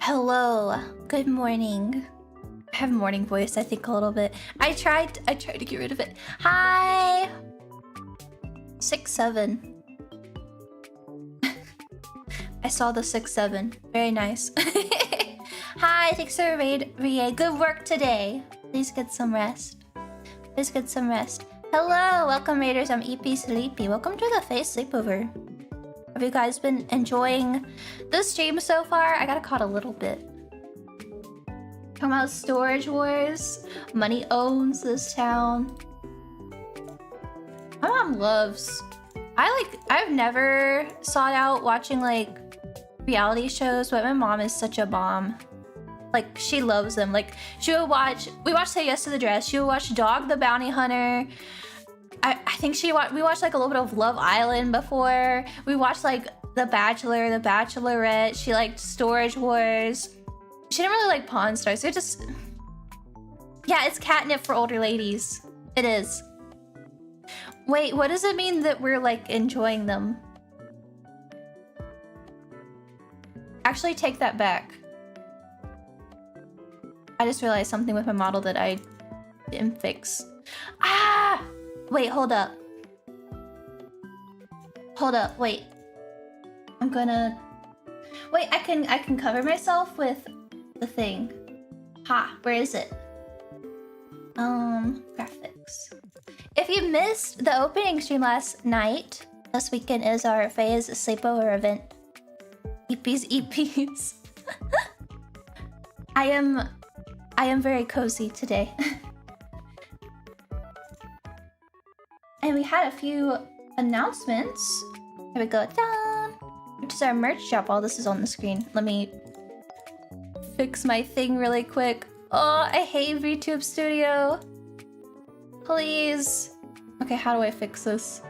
Hello, good morning. I have morning voice, I think, a little bit. I tried to get rid of it. Hi! 6-7. I saw the 6-7. Very nice. Hi, thanks for raid, Rie. Good work today. Please get some rest. Please get some rest. Hello, welcome raiders. I'm Eepy Sleepy. Welcome to the Face Sleepover. Have you guys been enjoying the stream so far? I got caught a little bit. Talking about storage wars. Money owns this town. My mom loves. I've never sought out watching like reality shows, but my mom is such a bomb. Like, she loves them. Like, she would watch. We watched Say Yes to the Dress. She would watch Dog the Bounty Hunter. I think we watched like a little bit of Love Island before. We watched like The Bachelor, The Bachelorette. She liked Storage Wars. She didn't really like Pawn Stars. So yeah, it's catnip for older ladies. It is. Wait, what does it mean that we're like enjoying them? Actually, take that back. I just realized something with my model that I didn't fix. Ah! Wait, hold up. Hold up, wait. I'm gonna... Wait, I can cover myself with the thing. Ha, where is it? Graphics. If you missed the opening stream last night, this weekend is our Phase Sleepover event. Eepy's. I am very cozy today. And we had a few announcements. Here we go. Ta-da! Which is our merch shop. All this is on the screen. Let me fix my thing really quick. Oh, I hate VTube Studio. Please. Okay, how do I fix this?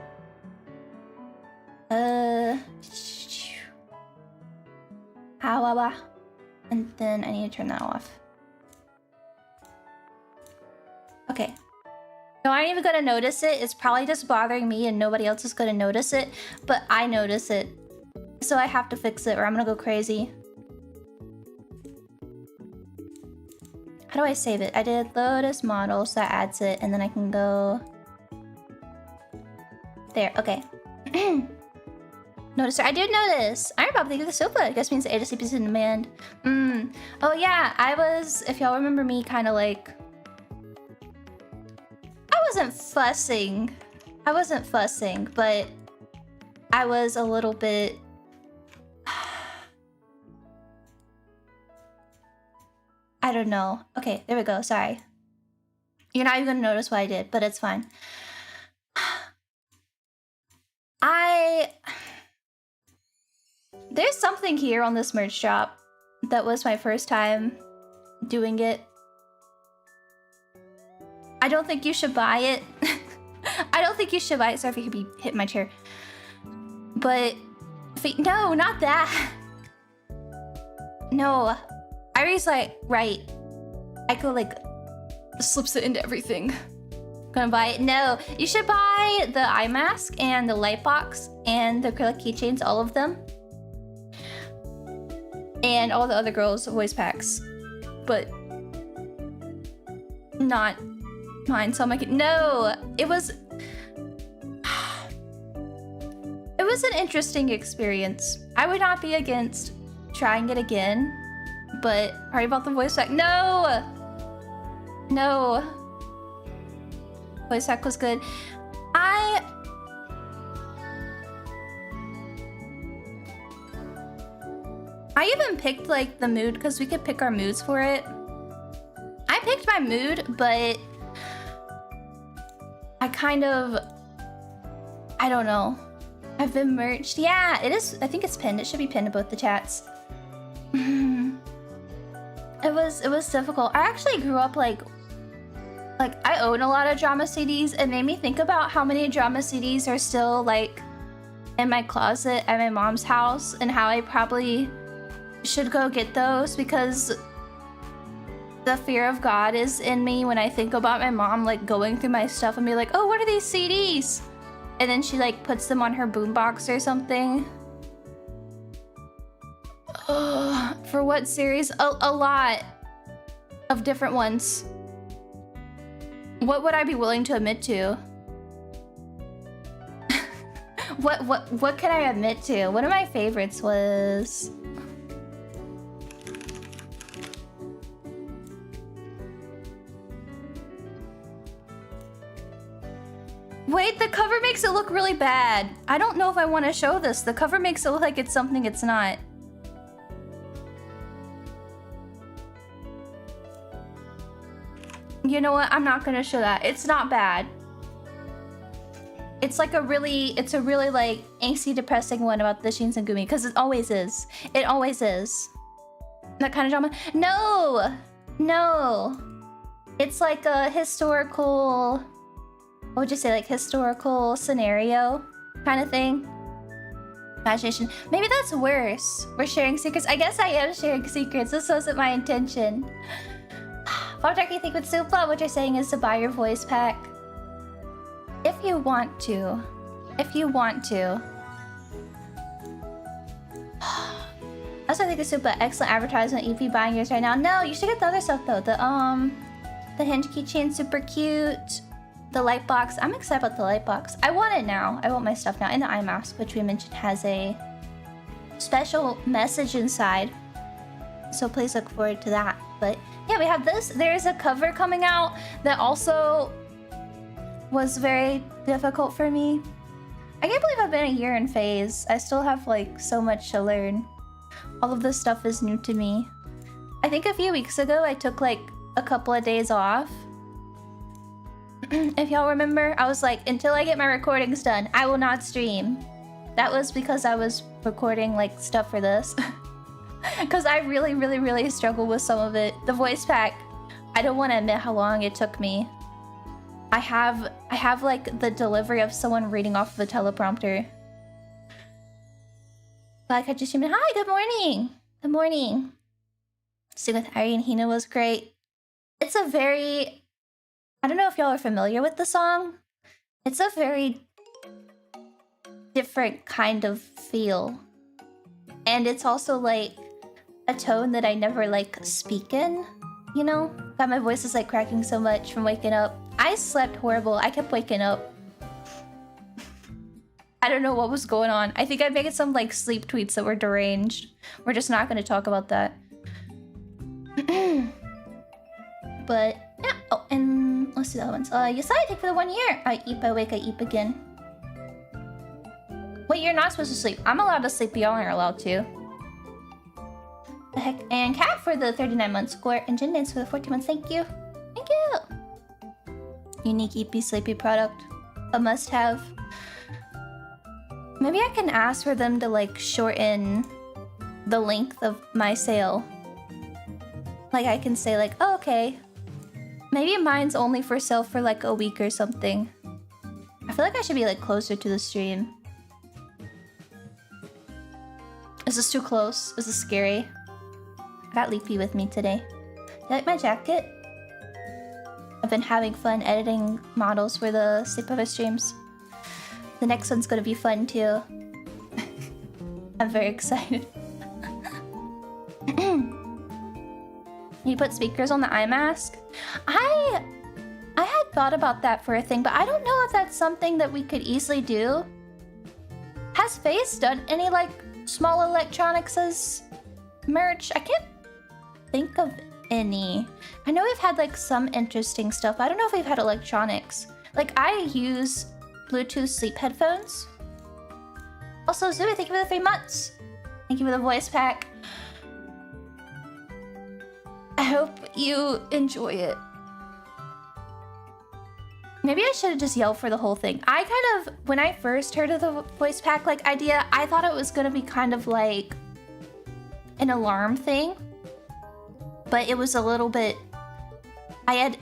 And then I need to turn that off. Okay. No, I ain't even gonna notice it. It's probably just bothering me and nobody else is gonna notice it. But I notice it. So I have to fix it or I'm gonna go crazy. How do I save it? I did Lotus model, so that adds it. And then I can go... There, okay. Notice, I did notice. Iron Bob, thank you for the sofa. I guess means the ADCP is in demand. Oh yeah, I was, if y'all remember me, kind of like... I wasn't fussing, but I was a little bit... I don't know. Okay, there we go, sorry. You're not even gonna notice what I did, but it's fine. There's something here on this merch shop that was my first time doing it. I don't think you should buy it. I don't think you should buy it. Sorry if you could be hitting my chair. But... No, not that. No. Irie's like, right. I could like... Slips it into everything. Gonna buy it? No. You should buy the eye mask and the light box and the acrylic keychains, all of them. And all the other girls' voice packs. But... not... mine, so I'm like, no, it was an interesting experience. I would not be against trying it again, but sorry about the voice pack. No, voice pack was good. I even picked like the mood because we could pick our moods for it. I picked my mood, but I don't know. I've been merged. Yeah, it is. I think it's pinned. It should be pinned to both the chats. It was difficult. I actually grew up like I own a lot of drama CDs. It made me think about how many drama CDs are still like in my closet at my mom's house and how I probably should go get those because the fear of God is in me when I think about my mom like going through my stuff and be like, oh, what are these CDs? And then she like puts them on her boombox or something. For what series? A lot of different ones. What would I be willing to admit to? What can I admit to? One of my favorites was... Wait, the cover makes it look really bad. I don't know if I want to show this. The cover makes it look like it's something it's not. You know what? I'm not gonna show that. It's not bad. It's like a really like angsty, depressing one about the Shinsengumi, because it always is. It always is. That kind of drama. No! No! It's like a historical... What would you say? Like historical scenario kind of thing? Imagination. Maybe that's worse. We're sharing secrets. I guess I am sharing secrets. This wasn't my intention. What do you think with Supla? What you're saying is to buy your voice pack. If you want to. If you want to. That's why I think of Supla. Excellent advertisement. Eepy buying yours right now. No, you should get the other stuff though. The hinge keychain, super cute. The light box. I'm excited about the light box. I want it now. I want my stuff now. And the eye mask, which we mentioned has a special message inside. So please look forward to that. But yeah, we have this. There's a cover coming out that also was very difficult for me. I can't believe I've been a year in phase. I still have like so much to learn. All of this stuff is new to me. I think a few weeks ago I took like a couple of days off. If y'all remember, I was like, until I get my recordings done, I will not stream. That was because I was recording like stuff for this. Because I really struggled with some of it. The voice pack, I don't want to admit how long it took me. I have like the delivery of someone reading off of the teleprompter. Like, hi, good morning. Good morning. Singing with Ari and Hina was great. It's a very... I don't know if y'all are familiar with the song. It's a very different kind of feel. And it's also like a tone that I never like speak in, you know? God, my voice is like cracking so much from waking up. I slept horrible. I kept waking up. I don't know what was going on. I think I made some like sleep tweets that were deranged. We're just not going to talk about that. But yeah. Oh, and let's see the other ones. Yes, I take for the 1 year. I eep, I wake, I eep again. Wait, you're not supposed to sleep. I'm allowed to sleep, but y'all aren't allowed to. The heck? And Cat for the 39 months score. And Jin Dance for the 14 months. Thank you. Thank you. Unique Eepy Sleepy product. A must-have. Maybe I can ask for them to like shorten the length of my sale. Like I can say like, oh, okay. Maybe mine's only for sale for like a week or something. I feel like I should be like closer to the stream. Is this too close? Is this scary? I got Leafy with me today. You like my jacket? I've been having fun editing models for the Sleepover streams. The next one's gonna be fun too. I'm very excited. You put speakers on the eye mask? I had thought about that for a thing, but I don't know if that's something that we could easily do. Has FaZe done any like small electronics as merch? I can't think of any. I know we've had like some interesting stuff. I don't know if we've had electronics. Like I use Bluetooth sleep headphones. Also, Zooey, thank you for the 3 months. Thank you for the voice pack. I hope you enjoy it. Maybe I should have just yelled for the whole thing. I kind of, when I first heard of the voice pack like idea, I thought it was gonna be kind of like an alarm thing. But it was a little bit, I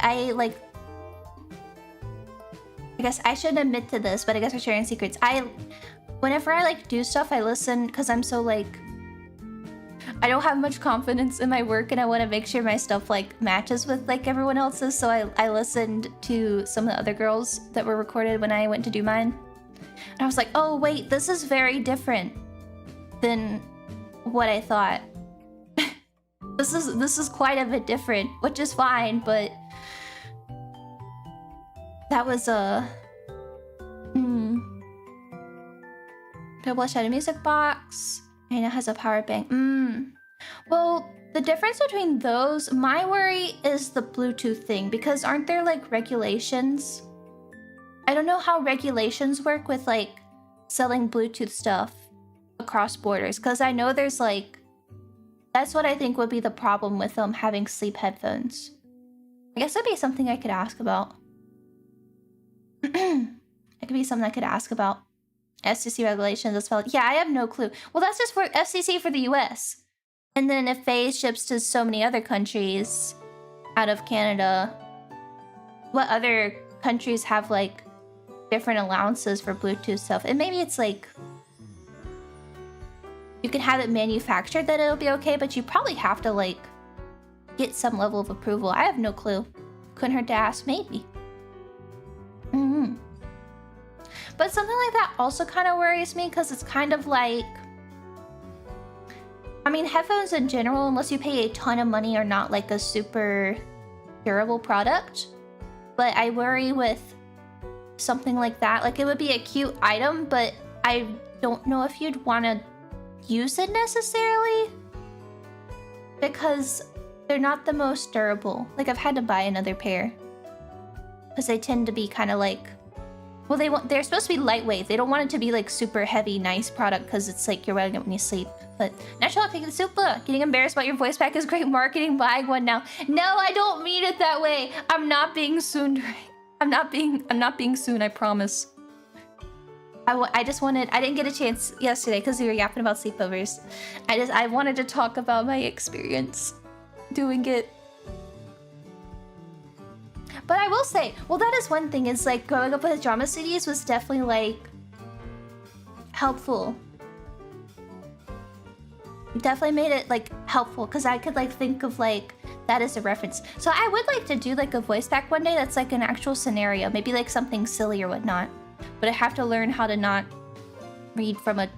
guess I shouldn't admit to this, but I guess we're sharing secrets. Whenever I like do stuff, I listen because I'm so like, I don't have much confidence in my work and I want to make sure my stuff like matches with like everyone else's. So I listened to some of the other girls that were recorded when I went to do mine. And I was like, oh wait, this is very different than what I thought. This is quite a bit different, which is fine, but that was a Double Shadow Music Box, and it has a power bank. Well, the difference between those, my worry is the Bluetooth thing, because aren't there like regulations? I don't know how regulations work with like selling Bluetooth stuff across borders, because I know there's like, that's what I think would be the problem with them having sleep headphones. I guess that'd be something I could ask about. It could be something I could ask about. FCC regulations as well. Yeah, I have no clue. Well, that's just for FCC for the US. And then if FaZe ships to so many other countries out of Canada, what other countries have like different allowances for Bluetooth stuff? And maybe it's like you can have it manufactured that it'll be okay, but you probably have to like get some level of approval. I have no clue. Couldn't hurt to ask, maybe. But something like that also kind of worries me, because it's kind of like, I mean, headphones in general, unless you pay a ton of money, are not like a super durable product. But I worry with something like that. Like, it would be a cute item, but I don't know if you'd want to use it necessarily, because they're not the most durable. Like, I've had to buy another pair because they tend to be kind of like, well, they're supposed to be lightweight. They don't want it to be like super heavy, nice product, because it's like you're wearing it when you sleep. But natural taking the soup. Getting embarrassed about your voice pack is great marketing. Buying one now. No, I don't mean it that way. I'm not being soon. I'm not being soon. I promise. I didn't get a chance yesterday because we were yapping about sleepovers. I wanted to talk about my experience doing it. But I will say, well, that is one thing, is like growing up with drama CDs was definitely like helpful. Definitely made it like helpful, because I could like think of like that as a reference. So I would like to do like a voice pack one day that's like an actual scenario, maybe like something silly or whatnot. But I have to learn how to not read from a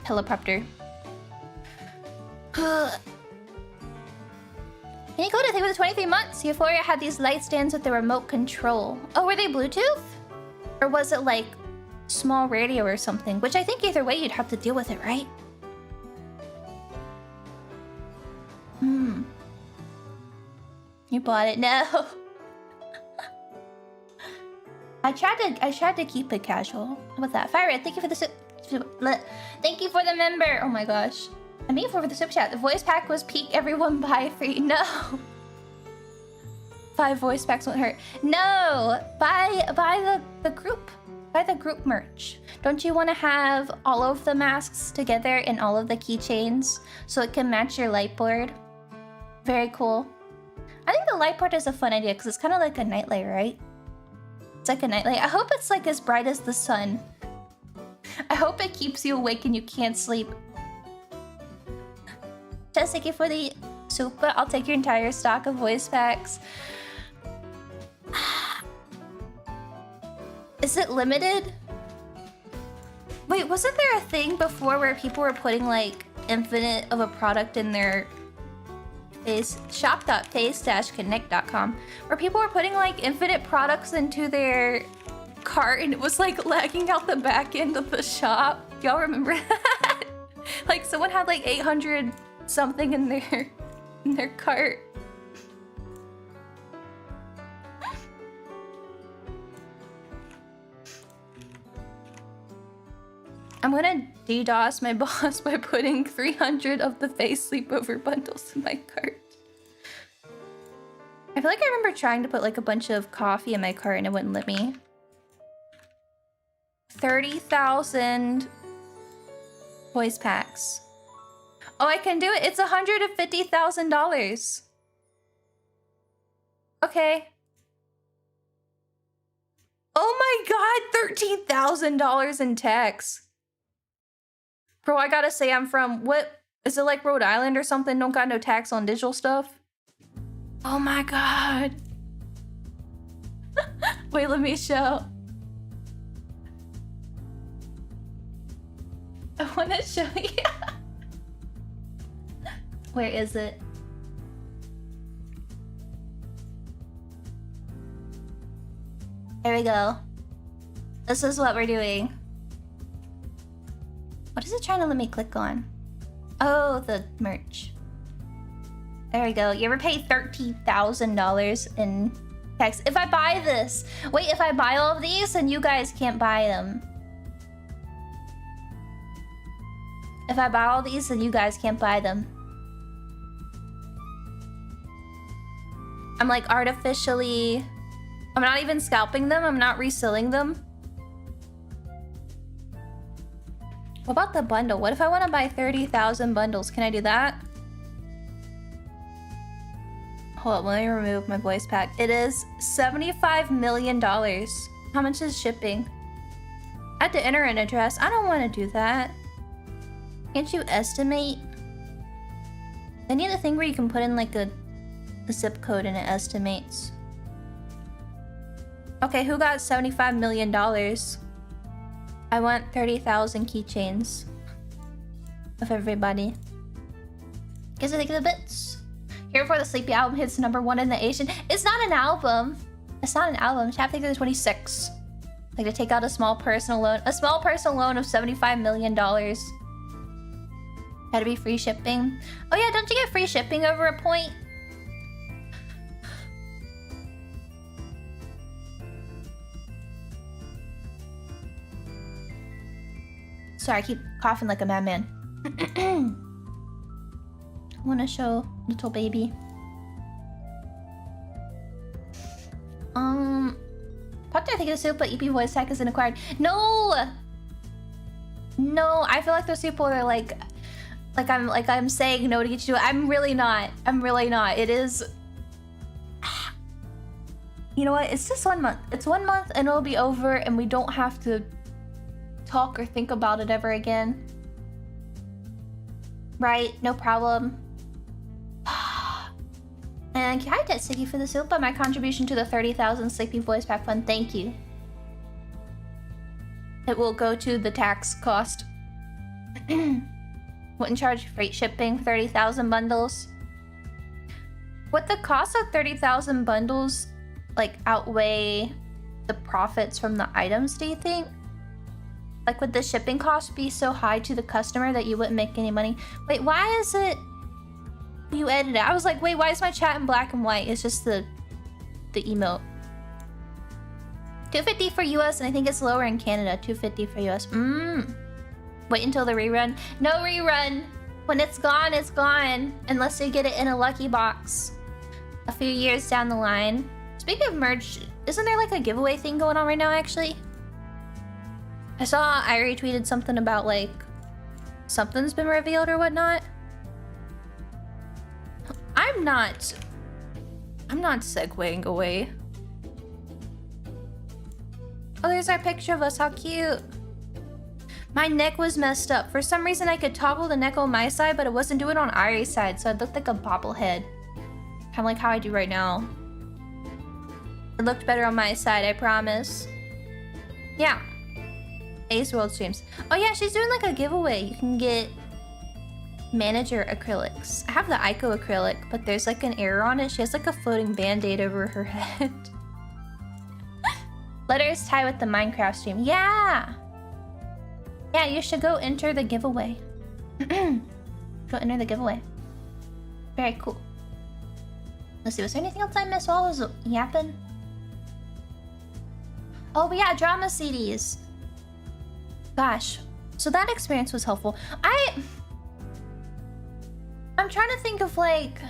teleprompter. Can you go to think with the 23 months? Euphoria had these light stands with the remote control. Oh, were they Bluetooth? Or was it like small radio or something? Which I think either way you'd have to deal with it, right? You bought it? No. I tried to keep it casual. How about that? Fire Red, thank you for the thank you for the member. Oh my gosh. I mean, for the super chat. The voice pack was peak. Everyone buy free. No. 5 voice packs won't hurt. No. Buy the group. Buy the group merch. Don't you want to have all of the masks together and all of the keychains so it can match your light board? Very cool. I think the light board is a fun idea because it's kind of like a nightlight, right? It's like a nightlight. I hope it's like as bright as the sun. I hope it keeps you awake and you can't sleep. Just thank you for the soup. I'll take your entire stock of voice packs. Is it limited? Wait, wasn't there a thing before where people were putting like infinite of a product in their shop.face-connect.com, where people were putting like infinite products into their cart and it was like lagging out the back end of the shop? Do y'all remember that? Like someone had like 800 something in their cart. I'm gonna DDoS my boss by putting 300 of the FaZe Sleepover bundles in my cart. I feel like I remember trying to put like a bunch of coffee in my cart and it wouldn't let me. 30,000 voice packs. Oh, I can do it. It's $150,000. Okay. Oh my god, $13,000 in tax. Bro, I gotta say, I'm from, what? Is it like Rhode Island or something? Don't got no tax on digital stuff? Oh my god. Wait, let me show. I wanna show you. Where is it? Here we go. This is what we're doing. What is it trying to let me click on? Oh, the merch. There we go. You ever pay $13,000 in tax? If I buy this, wait, if I buy all of these, then you guys can't buy them. If I buy all these, then you guys can't buy them. I'm like artificially... I'm not even scalping them. I'm not reselling them. What about the bundle? What if I want to buy 30,000 bundles? Can I do that? Hold up, let me remove my voice pack. It is $75 million. How much is shipping? I have to enter an address. I don't want to do that. Can't you estimate? I need a thing where you can put in like a zip code and it estimates. Okay, who got $75 million? I want 30,000 keychains of everybody. Guess I think of the bits. Here before the Sleepy album hits #1 in the Asian. It's not an album. It's not an album. Chapter 26. Like to take out a small personal loan. A small personal loan of $75 million. Had to be free shipping. Oh yeah, don't you get free shipping over a point? Sorry, I keep coughing like a madman. I want to show little baby. What do I think of the soup? But Eepy voice tech isn't acquired. No, no. I feel like those people are like I'm saying no to get you to do it. I'm really not. I'm really not. It is. You know what? It's just 1 month. It's 1 month and it'll be over, and we don't have to talk or think about it ever again. Right? No problem. And hi, Tetsuki, for the soup, but my contribution to the 30,000 Sleepy Voice Pack Fund. Thank you. It will go to the tax cost. Wouldn't charge freight shipping 30,000 bundles. Would the cost of 30,000 bundles like outweigh the profits from the items, do you think? Like, would the shipping cost be so high to the customer that you wouldn't make any money? Wait, why is it... You edited it. I was like, wait, why is my chat in black and white? It's just the emote. 250 for US, and I think it's lower in Canada. 250 for US. Wait until the rerun. No rerun. When it's gone, it's gone. Unless you get it in a lucky box a few years down the line. Speaking of merch, isn't there like a giveaway thing going on right now, actually? I saw I retweeted something about like something's been revealed or whatnot. I'm not segueing away. Oh, there's our picture of us. How cute. My neck was messed up. For some reason, I could toggle the neck on my side, but it wasn't doing it on Ari's side, so it looked like a bobblehead. Kind of like how I do right now. It looked better on my side, I promise. Yeah. Ace World streams. Oh yeah, she's doing like a giveaway. You can get manager acrylics. I have the Ico acrylic, but there's like an error on it. She has like a floating band-aid over her head. Letters tie with the Minecraft stream. Yeah! Yeah, you should go enter the giveaway. Go enter the giveaway. Very cool. Let's see, was there anything else I missed while I was yapping? Oh, but yeah, drama CDs. Gosh, so that experience was helpful. I'm trying to think of like...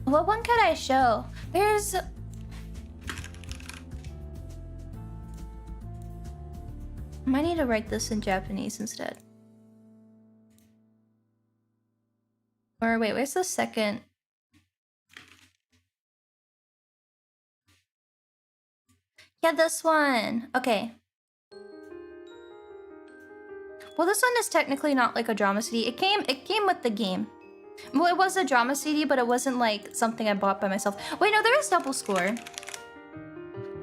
What one could I show? There's... I might need to write this in Japanese instead. Or wait, where's the second? Yeah, this one. Okay. Well, this one is technically not like a drama CD. It came with the game. Well, it was a drama CD, but it wasn't like something I bought by myself. Wait, no, there is Double Score.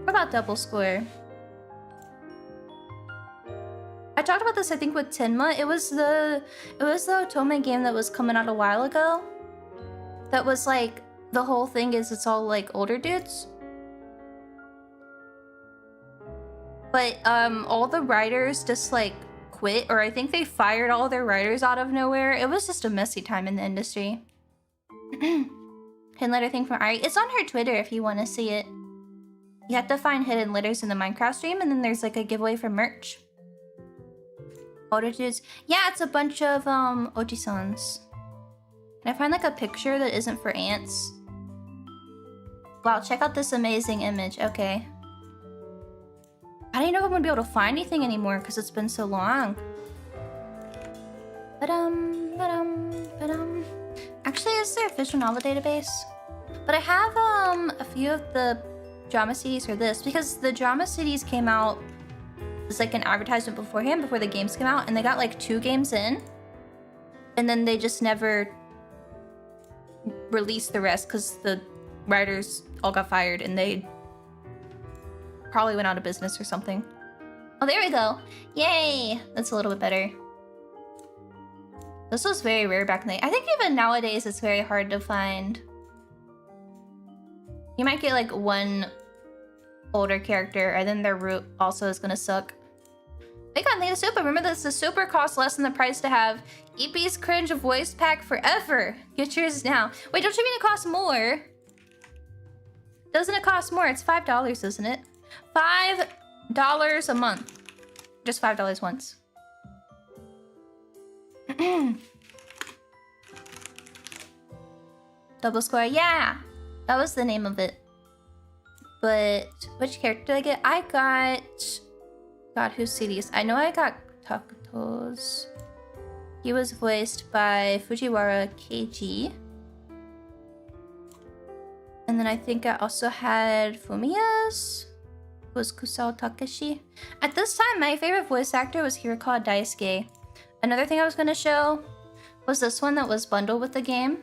What about Double Score? I talked about this, I think, with Tenma. It was the Otome game that was coming out a while ago. That was like, the whole thing is it's all like older dudes. But all the writers just like quit, or I think they fired all their writers out of nowhere. It was just a messy time in the industry. Hidden letter thing from Ari. It's on her Twitter if you want to see it. You have to find hidden letters in the Minecraft stream, and then there's like a giveaway for merch. Older dudes. Yeah, it's a bunch of Oji-sans. Can I find like a picture that isn't for ants? Wow, check out this amazing image. Okay. I don't know if I'm gonna be able to find anything anymore because it's been so long. Actually, is there a visual novel database? But I have a few of the drama CDs for this because the drama CDs came out as like an advertisement beforehand before the games came out, and they got like 2 games in, and then they just never released the rest because the writers all got fired and they probably went out of business or something. Oh, there we go. Yay! That's a little bit better. This was very rare back in the day. I think even nowadays it's very hard to find. You might get like one older character and then their root also is gonna suck. They got Lena Super. Remember this, the Super costs less than the price to have Eepy's cringe voice pack forever. Get yours now. Wait, don't you mean it costs more? Doesn't it cost more? It's $5, isn't it? $5 a month. Just $5 once. Double score, yeah! That was the name of it. But which character did I get? I got... God, whose CDs? I know I got Takuto's. He was voiced by Fujiwara Keiji. And then I think I also had Fumiya's. Who was Kusao Takeshi. At this time, my favorite voice actor was Hirakawa Daisuke. Another thing I was going to show was this one that was bundled with the game.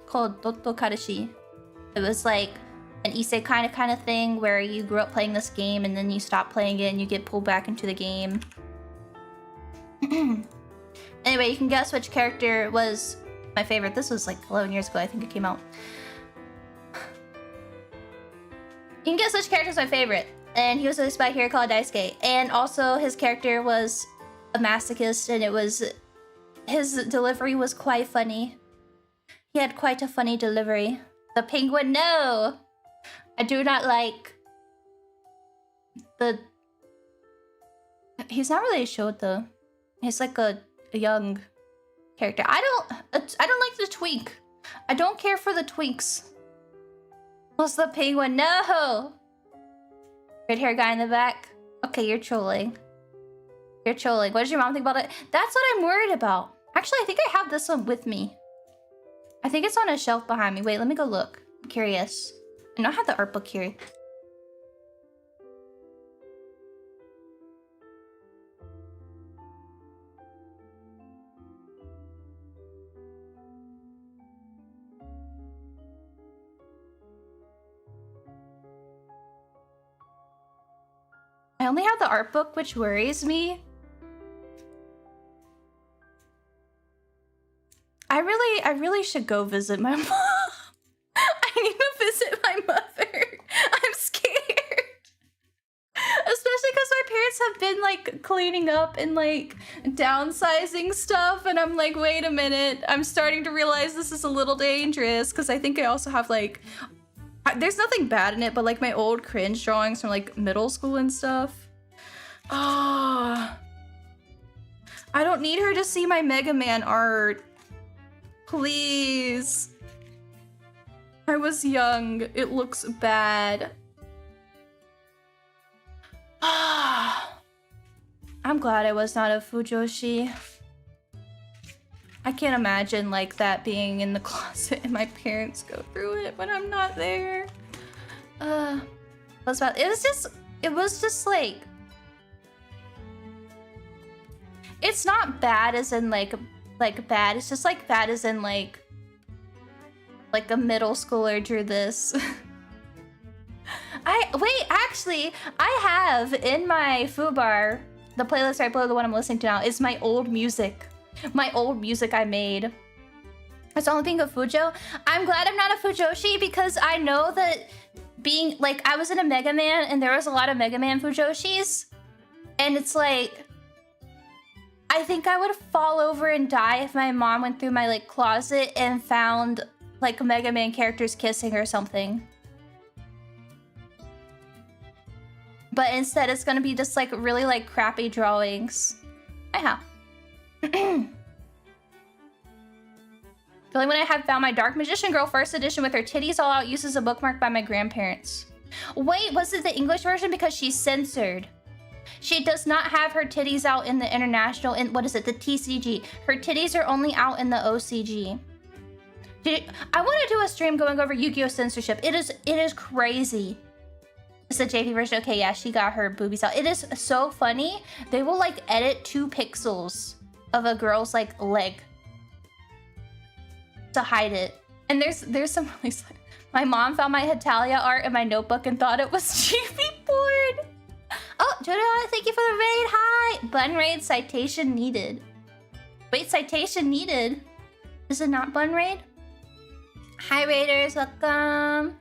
Called Dotto Karashi. It was like an isekai kind of thing where you grew up playing this game and then you stop playing it and you get pulled back into the game. Anyway, you can guess which character was my favorite. This was like 11 years ago, I think it came out. You can guess which character was my favorite. And he was voiced by Hirakawa Daisuke. And also his character was a masochist, and it was... his delivery was quite funny. He had quite a funny delivery. The penguin, no! I do not like... the... He's not really a Shota. He's like a young character. I don't like the twink. I don't care for the twinks. What's the penguin? No! Red hair guy in the back. Okay, you're trolling. You're trolling. What does your mom think about it? That's what I'm worried about. Actually, I think I have this one with me. I think it's on a shelf behind me. Wait, let me go look. I'm curious. I know I have the art book here. I only have the art book, which worries me. I really should go visit my mom. I need to visit my mother. I'm scared. Especially because my parents have been like cleaning up and like downsizing stuff, and I'm like, wait a minute. I'm starting to realize this is a little dangerous because I think I also have like... there's nothing bad in it, but like my old cringe drawings from like middle school and stuff. Ah, I don't need her to see my Mega Man art. Please. I was young. It looks bad. Ah, I'm glad I was not a Fujoshi. I can't imagine like that being in the closet and my parents go through it when I'm not there. It was just like, it's not bad as in like bad. It's just like bad as in like a middle schooler drew this. Actually, I have in my foobar, the playlist right below the one I'm listening to now, is my old music. My old music I made. That's the only thing of Fujo. I'm glad I'm not a Fujoshi because I know that being like, I was in a Mega Man and there was a lot of Mega Man Fujoshis, and it's like, I think I would fall over and die if my mom went through my like closet and found like Mega Man characters kissing or something. But instead it's gonna be just like really like crappy drawings. Anyhow. Feeling when I had found my Dark Magician Girl first edition with her titties all out used as a bookmark by my grandparents. Wait, was it the English version? Because she's censored. She does not have her titties out in the international, in what is it, the TCG. Her titties are only out in the OCG. I want to do a stream going over Yu-Gi-Oh censorship. It is crazy. It's the JP version. Okay, yeah, she got her boobies out. It is so funny. They will like edit 2 pixels of a girl's like leg to hide it. And there's some really, my mom found my Hetalia art in my notebook and thought it was GP porn. Oh, Jodo, thank you for the raid. Hi. Bun raid citation needed. Wait, citation needed? Is it not bun raid? Hi raiders, welcome.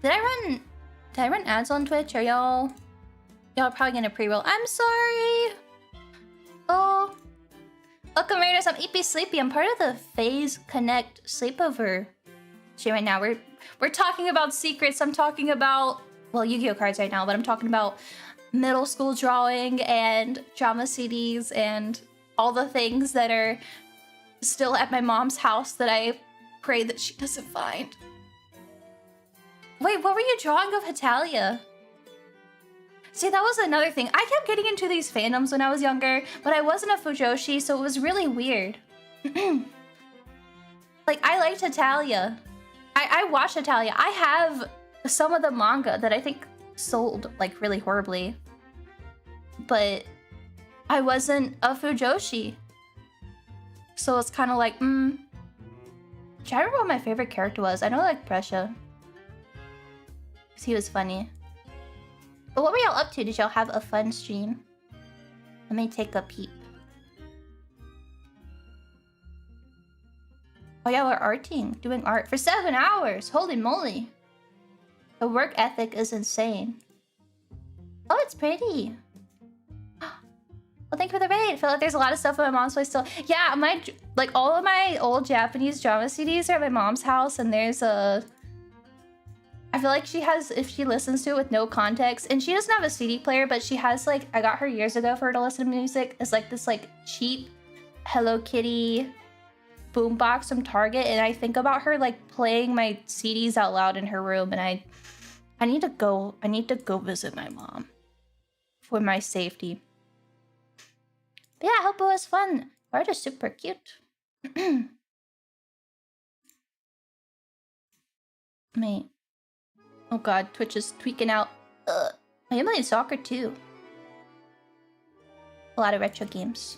Did I run ads on Twitch? Are y'all probably gonna pre-roll? I'm sorry. Oh. Welcome raiders, I'm Eepy Sleepy. I'm part of the Phase Connect Sleepover stream right now. We're talking about secrets. I'm talking about, well, Yu-Gi-Oh cards right now, but I'm talking about middle school drawing and drama CDs and all the things that are still at my mom's house that I pray that she doesn't find. Wait, what were you drawing of Hetalia? See, that was another thing. I kept getting into these fandoms when I was younger, but I wasn't a Fujoshi, so it was really weird. Like, I liked Hetalia. I watched Hetalia. I have some of the manga that I think sold, like, really horribly. But I wasn't a Fujoshi. So it's kind of like, I remember what my favorite character was. I know I like Prussia. Because he was funny. But what were y'all up to? Did y'all have a fun stream? Let me take a peep. Oh yeah, we're arting. Doing art for 7 hours. Holy moly. The work ethic is insane. Oh, it's pretty. Well, thank you for the raid. I feel like there's a lot of stuff at my mom's place still. Yeah, like all of my old Japanese drama CDs are at my mom's house, and there's a... I feel like she has, if she listens to it with no context, and she doesn't have a CD player, but she has like, I got her years ago for her to listen to music. It's like this like cheap Hello Kitty boombox from Target, and I think about her like playing my CDs out loud in her room, and I need to go visit my mom for my safety. But yeah, I hope it was fun. Art is super cute. Mate. Oh god, Twitch is tweaking out. I am playing soccer too. A lot of retro games.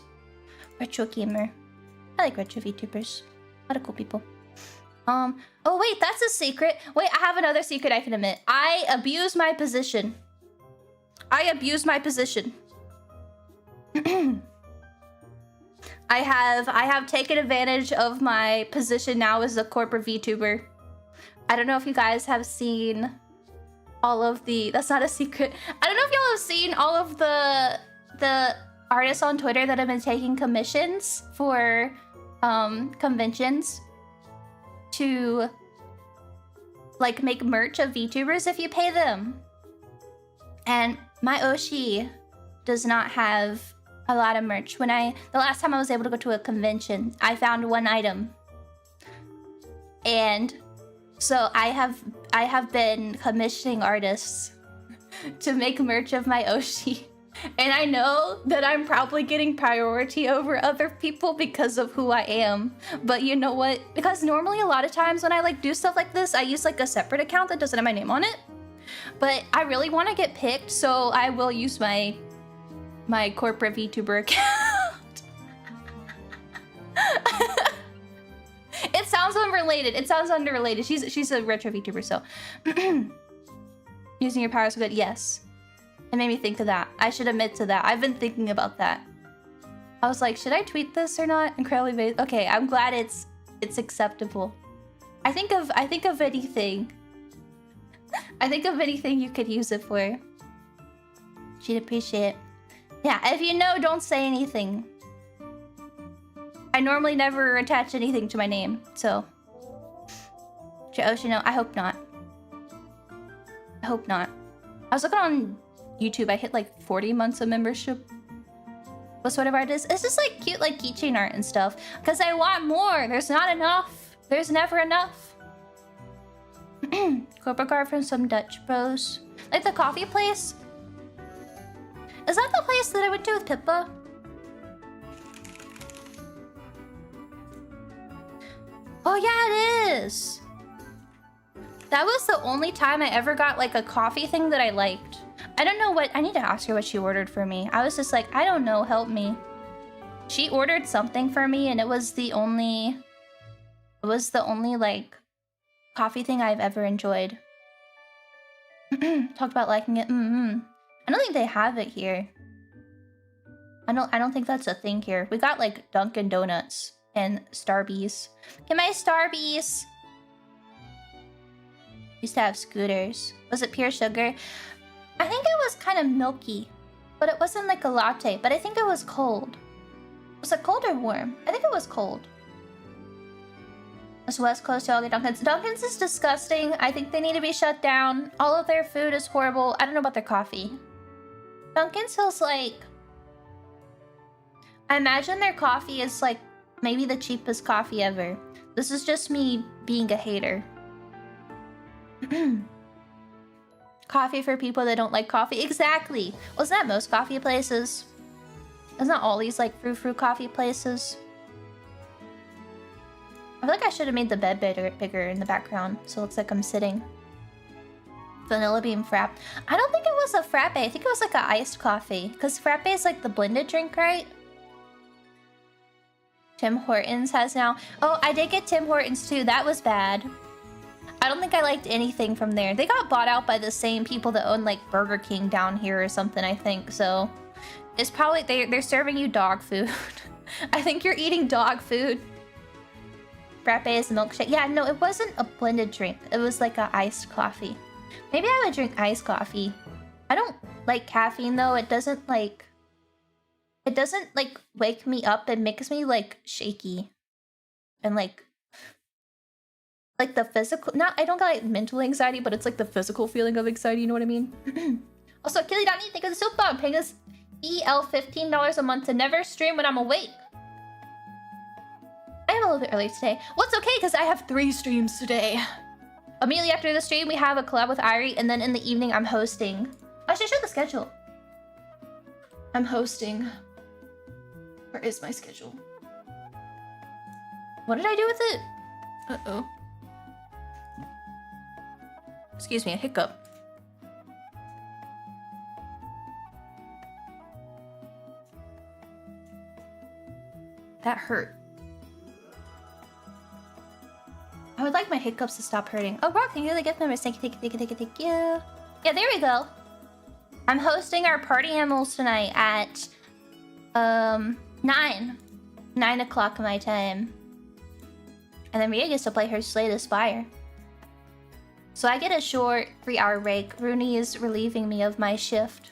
Retro gamer. I like retro VTubers. A lot of cool people. Oh wait, that's a secret. Wait, I have another secret I can admit. I abuse my position. I have taken advantage of my position now as a corporate VTuber. I don't know if you guys have seen all of the... That's not a secret. I don't know if y'all have seen all of the artists on Twitter that have been taking commissions for conventions to like make merch of VTubers if you pay them. And my Oshi does not have a lot of merch. The last time I was able to go to a convention, I found one item. And so I have been commissioning artists to make merch of my Oshi. And I know that I'm probably getting priority over other people because of who I am. But you know what? Because normally a lot of times when I like do stuff like this, I use like a separate account that doesn't have my name on it. But I really want to get picked, so I will use my corporate VTuber account. It sounds unrelated. It sounds unrelated. She's a retro VTuber, so using your powers for good. Yes. It made me think of that. I should admit to that. I've been thinking about that. I was like, should I tweet this or not? Incredibly vague. Okay, I'm glad it's acceptable. I think of anything. I think of anything you could use it for. She'd appreciate it. Yeah, if you know, don't say anything. I normally never attach anything to my name, so. Oh, she know. I hope not. I hope not. I was looking on YouTube. I hit like 40 months of membership. What sort of art is? It's just like cute, like keychain art and stuff. Because I want more. There's not enough. There's never enough. Corporate card from some Dutch bros. Like the coffee place? Is that the place that I went to with Pippa? Oh yeah, it is. That was the only time I ever got like a coffee thing that I liked. I don't know what, I need to ask her what she ordered for me. I was just like, I don't know, help me. She ordered something for me and it was the only like coffee thing I've ever enjoyed. Talked about liking it. I don't think they have it here. I don't think that's a thing here. We got like Dunkin' Donuts and Starbies. Get my Starbies. Used to have scooters. Was it pure sugar? I think it was kind of milky, but it wasn't like a latte. But I think it was cold. Was it cold or warm? I think it was cold. It's West Coast, y'all get Dunkin's. Dunkin's is disgusting. I think they need to be shut down. All of their food is horrible. I don't know about their coffee. Dunkin's feels like... I imagine their coffee is like maybe the cheapest coffee ever. This is just me being a hater. Coffee for people that don't like coffee. Exactly. Wasn't that most coffee places? Isn't that all these like frou-frou coffee places? I feel like I should have made the bed bigger in the background so it looks like I'm sitting. Vanilla bean frappe. I don't think it was a frappe. I think it was like an iced coffee. Because frappe is like the blended drink, right? Tim Hortons has now. Oh, I did get Tim Hortons too. That was bad. I don't think I liked anything from there. They got bought out by the same people that own like Burger King down here or something, I think. So it's probably they're serving you dog food. I think you're eating dog food. Frappe is a milkshake. Yeah, no, it wasn't a blended drink. It was like an iced coffee. Maybe I would drink iced coffee. I don't like caffeine though. It doesn't like wake me up. It makes me like shaky. And like the physical, I don't got like mental anxiety, but it's like the physical feeling of anxiety, you know what I mean? Also, Killy.me, thank you for the soup bomb, paying us EL $15 a month to never stream when I'm awake. I am a little bit early today. What's okay, because I have 3 streams today. Immediately after the stream, we have a collab with Irie, and then in the evening, I'm hosting. I should show the schedule. I'm hosting. Where is my schedule? What did I do with it? Uh-oh. Excuse me, a hiccup. That hurt. I would like my hiccups to stop hurting. Oh, Brock, thank you for the gift members. Thank you. Yeah, there we go. I'm hosting our party animals tonight at 9 o'clock my time. And then Ria gets to play her Slay the Spire. So I get a short 3-hour break. Rooney is relieving me of my shift.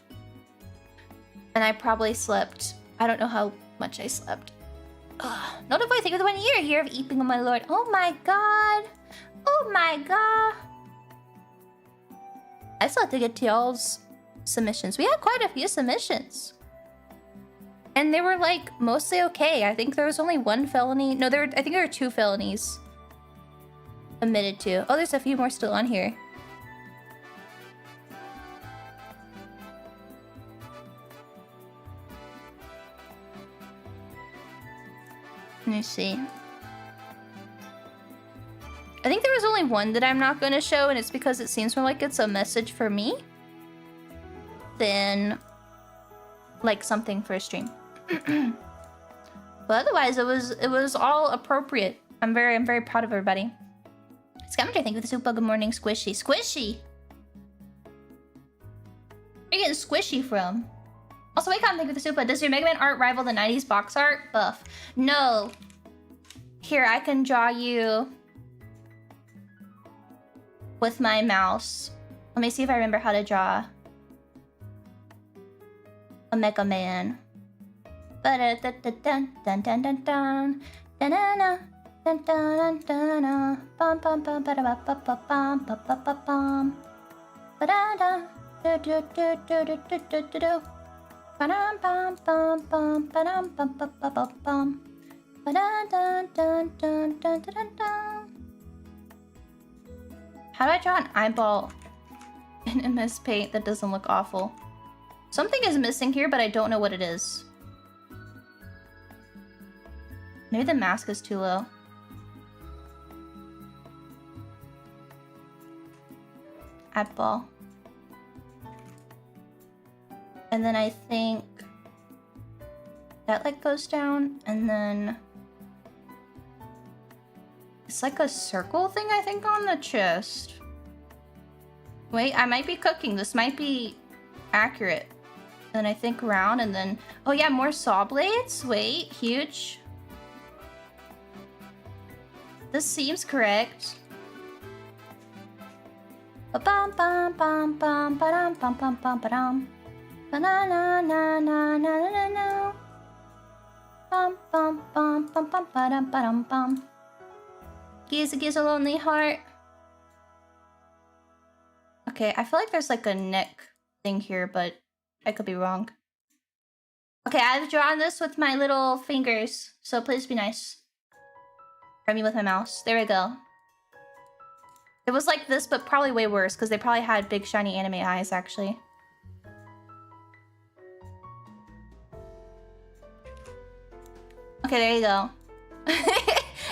And I probably slept. I don't know how much I slept. Ugh. Notify, thank you for the 1 year of Eepy, oh my lord. Oh my god. Oh my god. I still have to get to y'all's submissions. We had quite a few submissions. And they were like mostly okay. I think there was only 1 felony. No, I think there were 2 felonies admitted to. Oh, there's a few more still on here. Let me see. I think there was only 1 that I'm not going to show, and it's because it seems more like it's a message for me than like something for a stream. But otherwise, it was all appropriate. I'm very proud of everybody. Scavenger, thank you for the soup. Good morning, Squishy. Squishy! Where are you getting Squishy from? Also, Wake on, thank you for the soup. Does your Mega Man art rival the 90s box art? Buff. No. Here, I can draw you with my mouse. Let me see if I remember how to draw a Mega Man. Ba-da-da-da-dun, dun dun dun dun. Da-na-na, dun dun dun dun. Bum bum bum ba-da-ba-ba-ba-bum ba-ba-ba-bum. Ba-da-da, do-do-do-do-do-do-do-do. Ba-dum bum bum bum ba-dum bum ba-ba-ba-bum. Ba-da-dun dun dun dun dun dun. How do I draw an eyeball in MS Paint that doesn't look awful? Something is missing here, but I don't know what it is. Maybe the mask is too low. Eyeball. And then I think that like goes down, and then it's like a circle thing, I think, on the chest. Wait, I might be cooking. This might be accurate. And I think round, and then... Oh yeah, more saw blades? Wait, huge. This seems correct. Ba-bum bum bum bum ba-dum bum bum bum ba-dum. Ba-na-na-na-na-na-na-na. Bum bum bum bum bum ba-dum ba-dum bum. Gives a lonely heart. Okay, I feel like there's like a neck thing here, but I could be wrong. Okay, I've drawn this with my little fingers, so please be nice. Try me with my mouse. There we go. It was like this, but probably way worse, because they probably had big shiny anime eyes, actually. Okay, there you go.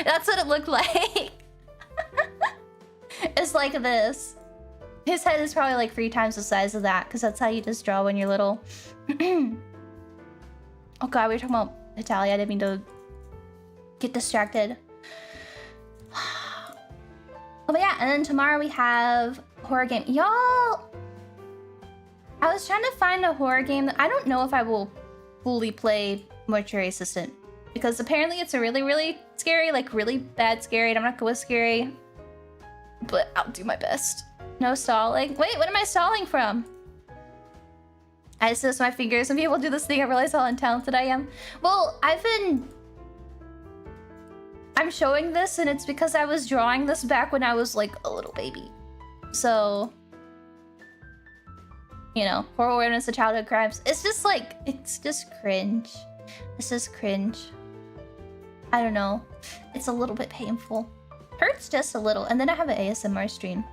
That's what it looked like. It's like this. His head is probably like 3 times the size of that, because that's how you just draw when you're little. Oh god, we were talking about Italia. I didn't mean to get distracted. Oh, but yeah, and then tomorrow we have horror game. Y'all, I was trying to find a horror game that I don't know if I will fully play Mortuary Assistant, because apparently it's a really, really scary, like really bad scary, and I'm not good with scary, but I'll do my best. No stalling. Wait, what am I stalling from? I assist my fingers. When people do this thing, I realize how untalented I am. Well, I'm showing this, and it's because I was drawing this back when I was like a little baby. So, you know, horror awareness of childhood crimes. It's just like, it's just cringe. This is cringe. I don't know. It's a little bit painful. Hurts just a little. And then I have an ASMR stream.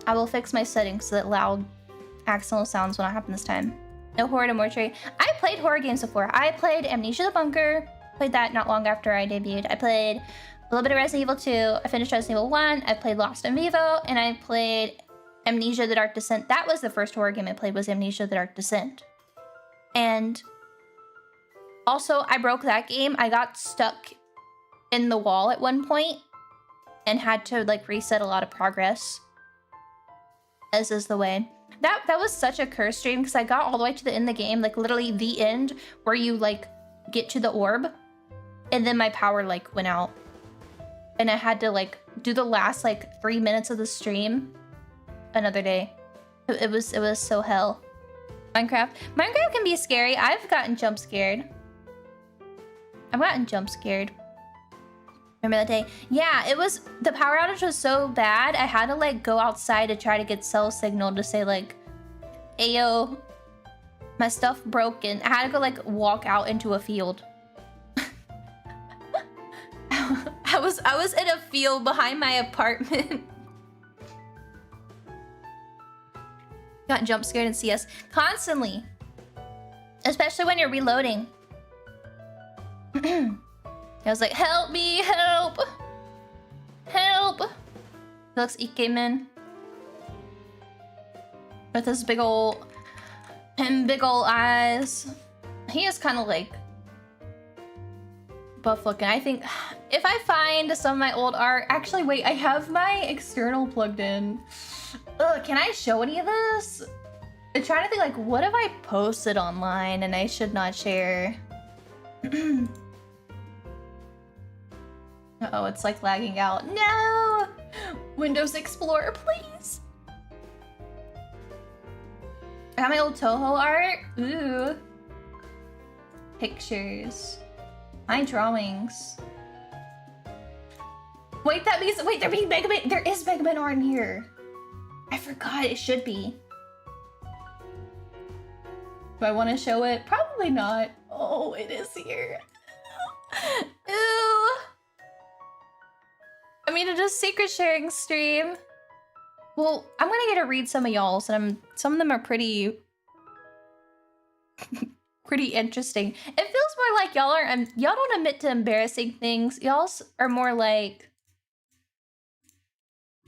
I will fix my settings so that loud accidental sounds will not happen this time. No horror to mortuary. I played horror games before. I played Amnesia the Bunker. Played that not long after I debuted. I played a little bit of Resident Evil 2. I finished Resident Evil 1. I played Lost in Vivo. And I played Amnesia the Dark Descent. That was the first horror game I played, was Amnesia the Dark Descent. And also, I broke that game. I got stuck in the wall at one point and had to like reset a lot of progress. As is the way. That was such a curse stream, because I got all the way to the end of the game, like literally the end where you like get to the orb, and then my power like went out, and I had to like do the last like 3 minutes of the stream another day. It was so hell. Minecraft can be scary. I've gotten jump scared. Remember that day? Yeah, it was, the power outage was so bad, I had to like go outside to try to get cell signal to say like, ayo, my stuff broke, and I had to go like walk out into a field. I was in a field behind my apartment. Got jump scared in CS constantly. Especially when you're reloading. I was like, help me, help! Help! He looks Ikemen. With his big ol' eyes. He is kind of like buff looking. I think if I find some of my old art, actually wait, I have my external plugged in. Ugh, can I show any of this? I'm trying to think like, what have I posted online and I should not share? Uh-oh, it's like lagging out. No! Windows Explorer, please. I got my old Toho art. Ooh. Pictures. My drawings. Wait, that means wait, there is Mega Man art in here. I forgot it should be. Do I want to show it? Probably not. Oh, it is here. Ooh. I mean, it's a secret sharing stream. Well, I'm gonna get to read some of y'all's, and some of them are pretty interesting. It feels more like y'all don't admit to embarrassing things. Y'all are more like,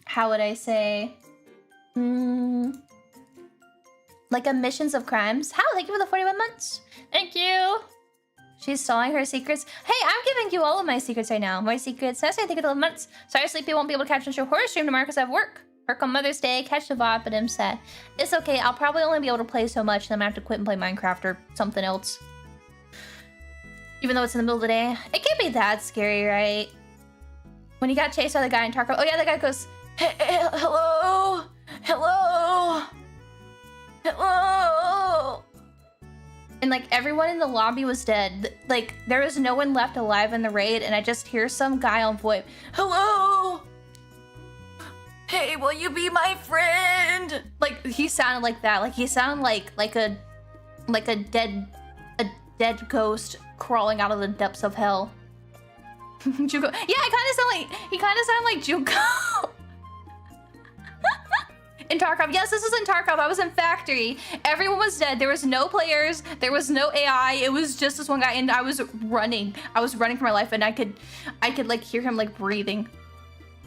how would I say? Like admissions of crimes. How? Thank you for the 41 months. Thank you. She's stalling her secrets. Hey, I'm giving you all of my secrets right now. My secrets. That's why I think of the months. Sorry, Sleepy won't be able to catch your horror stream tomorrow because I have work. Work on Mother's Day. Catch the VOD, but I'm sad. It's okay. I'll probably only be able to play so much, and I'm gonna have to quit and play Minecraft or something else. Even though it's in the middle of the day. It can't be that scary, right? When he got chased by the guy in Tarkov. Oh yeah, the guy goes, hey, hello, hello, hello. And like everyone in the lobby was dead. Like there was no one left alive in the raid, and I just hear some guy on VoIP. Hello. Hey, will you be my friend? Like he sounded like that. Like he sounded like a dead ghost crawling out of the depths of hell. Juko. Yeah, he kind of sounded like Juko. In Tarkov. Yes, this was in Tarkov. I was in Factory. Everyone was dead. There was no players. There was no AI. It was just this one guy, and I was running. I was running for my life, and I could like hear him like breathing.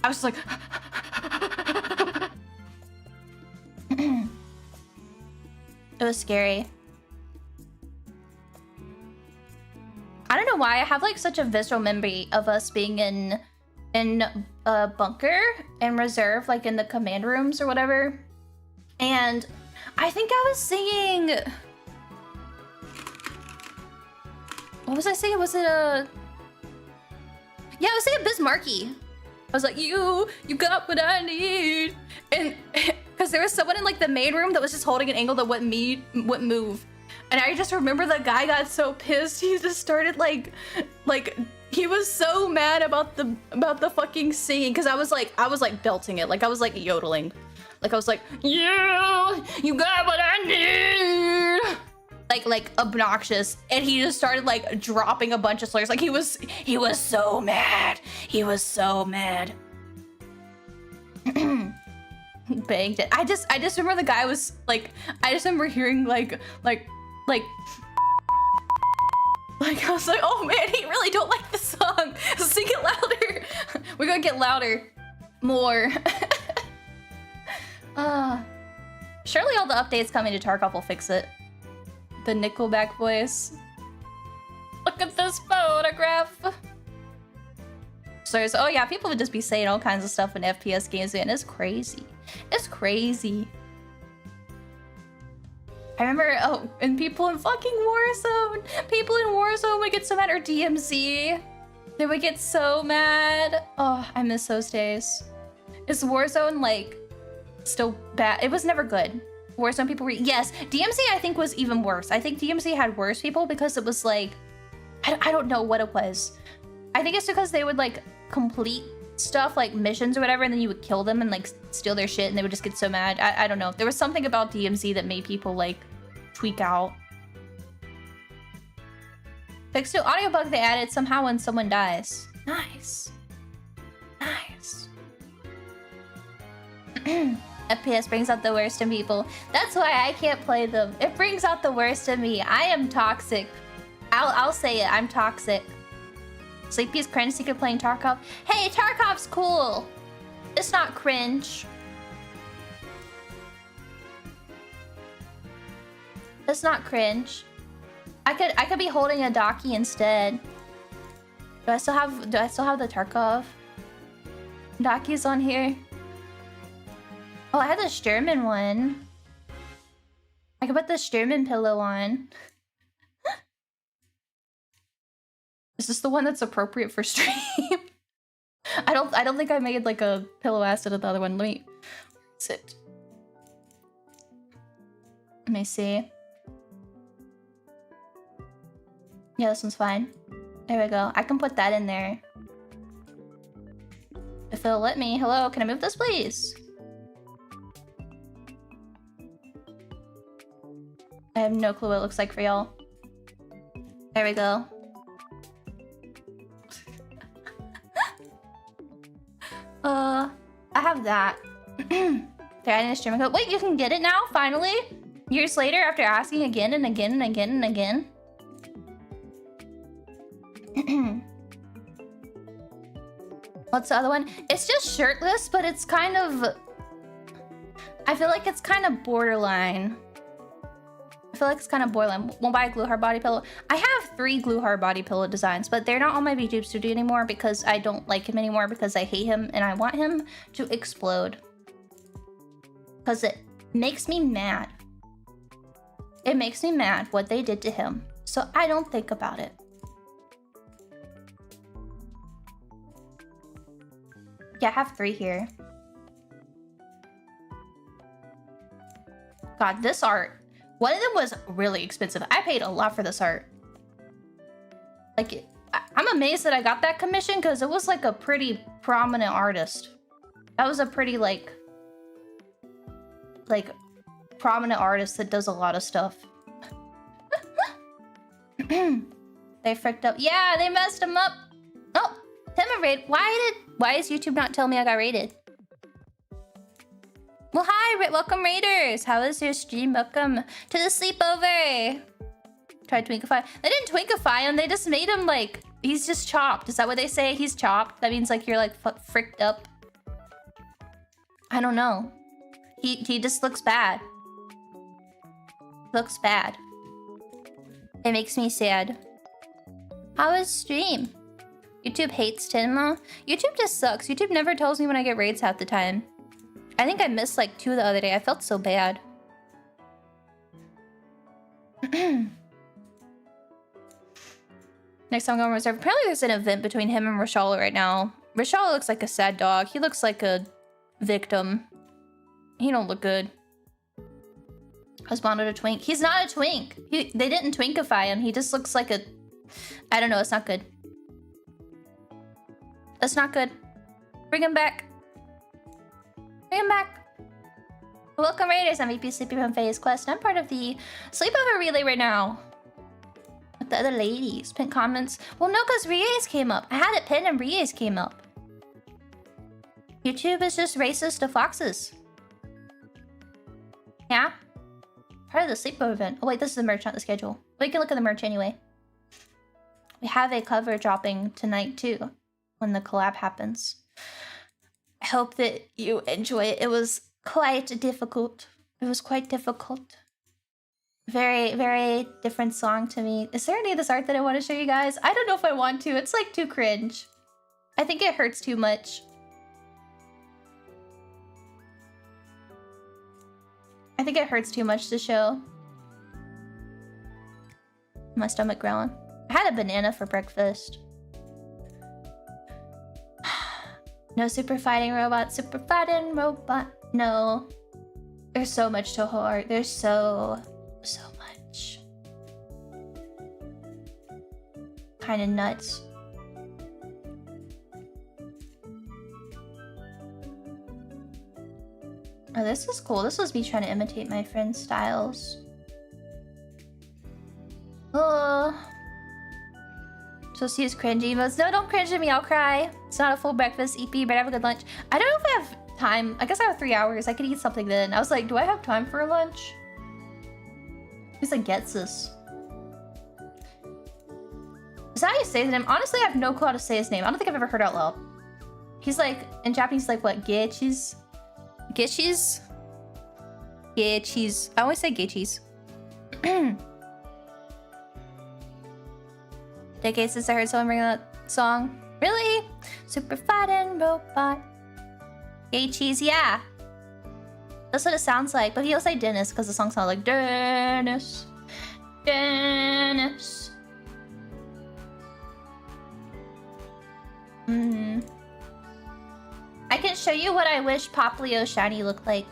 I was just like it was scary. I don't know why I have like such a visceral memory of us being in a bunker and reserve, like in the command rooms or whatever. And I think I was singing. What was I singing? Was it a? Yeah, I was singing Bismarcky. I was like, you got what I need, and because there was someone in like the main room that was just holding an angle that wouldn't move. And I just remember the guy got so pissed. He just started like he was so mad about the fucking singing, because I was like belting it, like I was like yodeling, like I was like, yeah, you got what I need, like obnoxious. And he just started like dropping a bunch of slurs. Like he was so mad. He was so mad. Banged it. I just remember the guy was like, I just remember hearing like I was like, oh man, he really don't like the song. Sing it louder. We're gonna get louder. More. Surely all the updates coming to Tarkov will fix it. The Nickelback voice. Look at this photograph. So oh yeah, people would just be saying all kinds of stuff in FPS games, and it's crazy. It's crazy. I remember, oh, and people in fucking Warzone. People in Warzone would get so mad, or DMZ. They would get so mad. Oh, I miss those days. Is Warzone like still bad? It was never good. Warzone people were, yes. DMZ I think was even worse. I think DMZ had worse people because it was like, I don't know what it was. I think it's because they would like complete stuff like missions or whatever, and then you would kill them and like steal their shit, and they would just get so mad. I don't know. There was something about DMZ that made people like tweak out. Fixed new audio bug they added somehow when someone dies. Nice. Nice. FPS brings out the worst in people. That's why I can't play them. It brings out the worst in me. I am toxic. I'll say it. I'm toxic. Sleepy's cringe secret playing Tarkov. Hey, Tarkov's cool. It's not cringe. It's not cringe. I could be holding a Daki instead. Do I still have the Tarkov? Daki's on here. Oh, I had the Sturman one. I could put the Sturman pillow on. Is this the one that's appropriate for stream? I don't think I made like a pillow acid of the other one. Let me sit. Let me see. Yeah, this one's fine. There we go. I can put that in there. If it'll let me. Hello, can I move this, please? I have no clue what it looks like for y'all. There we go. I have that. They're adding a stream code. Wait, you can get it now? Finally? Years later, after asking again and again and again and again? What's the other one? It's just shirtless, but it's kind of... I feel like it's kind of borderline. Won't buy a glue hard body pillow. I have 3 glue hard body pillow designs, but they're not on my YouTube studio anymore because I don't like him anymore because I hate him and I want him to explode. Because it makes me mad. It makes me mad what they did to him. So I don't think about it. Yeah, I have 3 here. God, this art. One of them was really expensive. I paid a lot for this art. Like, I'm amazed that I got that commission because it was like a pretty prominent artist. That was a pretty like prominent artist that does a lot of stuff. They fricked up. Yeah, they messed him up. Oh, Tim raid. Why is YouTube not telling me I got raided? Well, hi, welcome raiders. How is your stream? Welcome to the sleepover. Tried to twinkify. They didn't twinkify him. They just made him like, he's just chopped. Is that what they say? He's chopped. That means like you're like fricked up. I don't know. He just looks bad. Looks bad. It makes me sad. How is stream? YouTube hates Tinma. YouTube just sucks. YouTube never tells me when I get raids half the time. I think I missed like 2 the other day. I felt so bad. Next time I'm going to reserve. Apparently there's an event between him and Rashala right now. Rashala looks like a sad dog. He looks like a victim. He don't look good. Husband a twink. He's not a twink. They didn't twinkify him. He just looks like a... I don't know. It's not good. That's not good. Bring him back. Bring him back. Welcome Raiders. I'm Eepy Sleepy from Faye's Quest. I'm part of the Sleepover relay right now. With the other ladies. Pin comments. Well, no, because Rie's came up. I had it pinned and Rie's came up. YouTube is just racist to foxes. Yeah? Part of the sleepover event. Oh wait, this is the merch, not the schedule. We can look at the merch anyway. We have a cover dropping tonight too, when the collab happens. I hope that you enjoy it. It was quite difficult. It was quite difficult. Very, very different song to me. Is there any of this art that I want to show you guys? I don't know if I want to. It's like too cringe. I think it hurts too much. I think it hurts too much to show. My stomach growling. I had a banana for breakfast. No super fighting robot. Super fighting robot. No. There's so much to heart. There's so much. Kind of nuts. Oh, this is cool. This was me trying to imitate my friend's styles. Oh. So see his cringy emotes. No, don't cringe at me. I'll cry. It's not a full breakfast, Eepy, but have a good lunch. I don't know if I have time. I guess I have 3 hours. I could eat something then. I was like, do I have time for a lunch? Who's like gets this? Is that how you say his name? Honestly, I have no clue how to say his name. I don't think I've ever heard it out loud. He's like, in Japanese, like what? Gechis? Gechis? Gechis. I always say gechis. Decades since I heard someone bring that song. Really? Super fighting robot. Gechis, yeah. That's what it sounds like. But he'll say Dennis because the song sounds like Dennis. Dennis. I can show you what I wish Poplio Shiny looked like.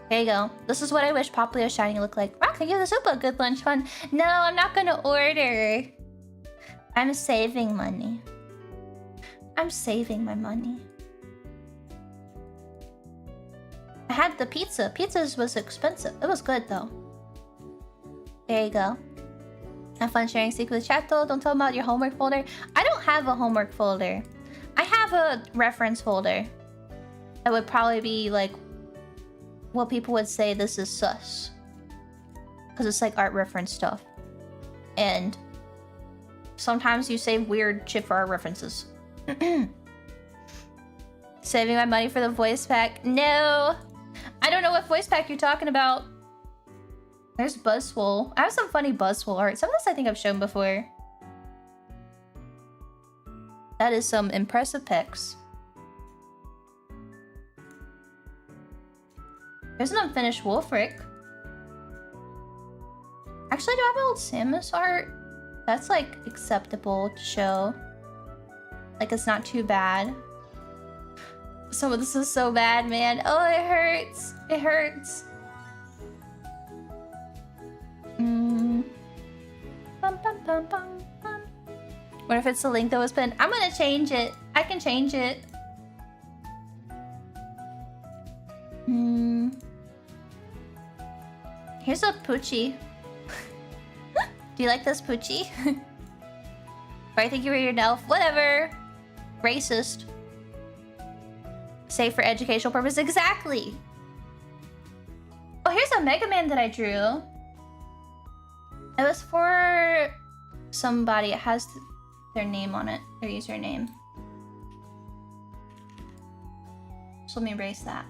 There you go. This is what I wish Poplio Shiny looked like. Rock, thank you for the super good lunch fund. No, I'm not gonna order. I'm saving money. I'm saving my money. I had the pizza. Pizza was expensive. It was good though. There you go. Have fun sharing secret with chat though. Don't tell them about your homework folder. I don't have a homework folder. I have a reference folder. That would probably be like what people would say this is sus. Because it's like art reference stuff. And sometimes you save weird shit for art references. Saving my money for the voice pack. No! I don't know what voice pack you're talking about. There's Buzzwole. I have some funny Buzzwole art. Some of this I think I've shown before. That is some impressive pecs. There's an unfinished Wolfric. Actually, do I have old Samus art? That's like acceptable to show. Like it's not too bad. Some of this is so bad, man. Oh, it hurts. It hurts. Bum, bum, bum, bum, bum. What if it's the link that was pinned? I'm gonna change it. I can change it. Here's a Poochie. Do you like this Poochie? I think you were your elf. Whatever. Racist. Safe for educational purposes. Exactly. Oh, here's a Mega Man that I drew. It was for somebody. It has their name on it. Their username. So let me erase that.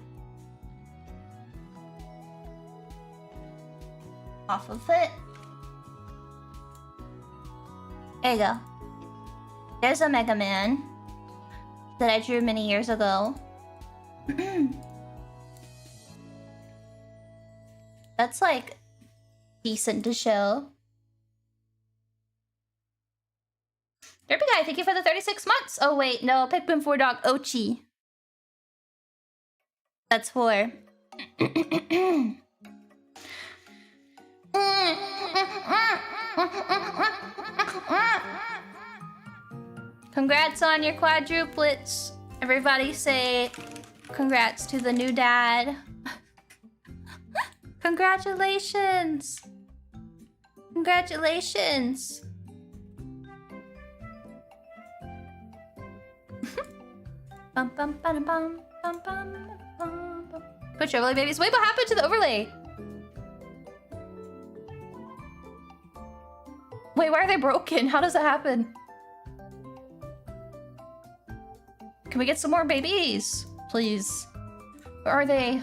Off of it. There you go. There's a Mega Man that I drew many years ago. That's like decent to show. Derpy Guy, thank you for the 36 months. Oh wait, no, Pikmin 4 dog Ochi. That's 4. Congrats on your quadruplets. Everybody say congrats to the new dad. Congratulations. Congratulations. Bum, bum, bum, bum, bum, bum, bum, bum. Put your overlay babies. Wait, what happened to the overlay? Wait, why are they broken? How does that happen? Can we get some more babies? Please. Where are they?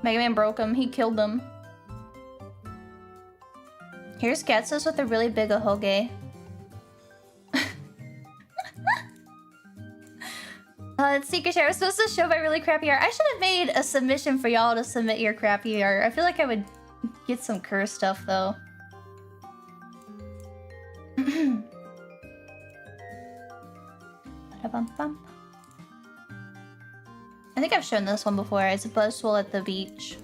Mega Man broke them. He killed them. Here's Getsus with a really big ahoge. Secret Share was supposed to show my really crappy art. I should have made a submission for y'all to submit your crappy art. I feel like I would get some curse stuff though. I think I've shown this one before. It's a Buzzwole at the beach.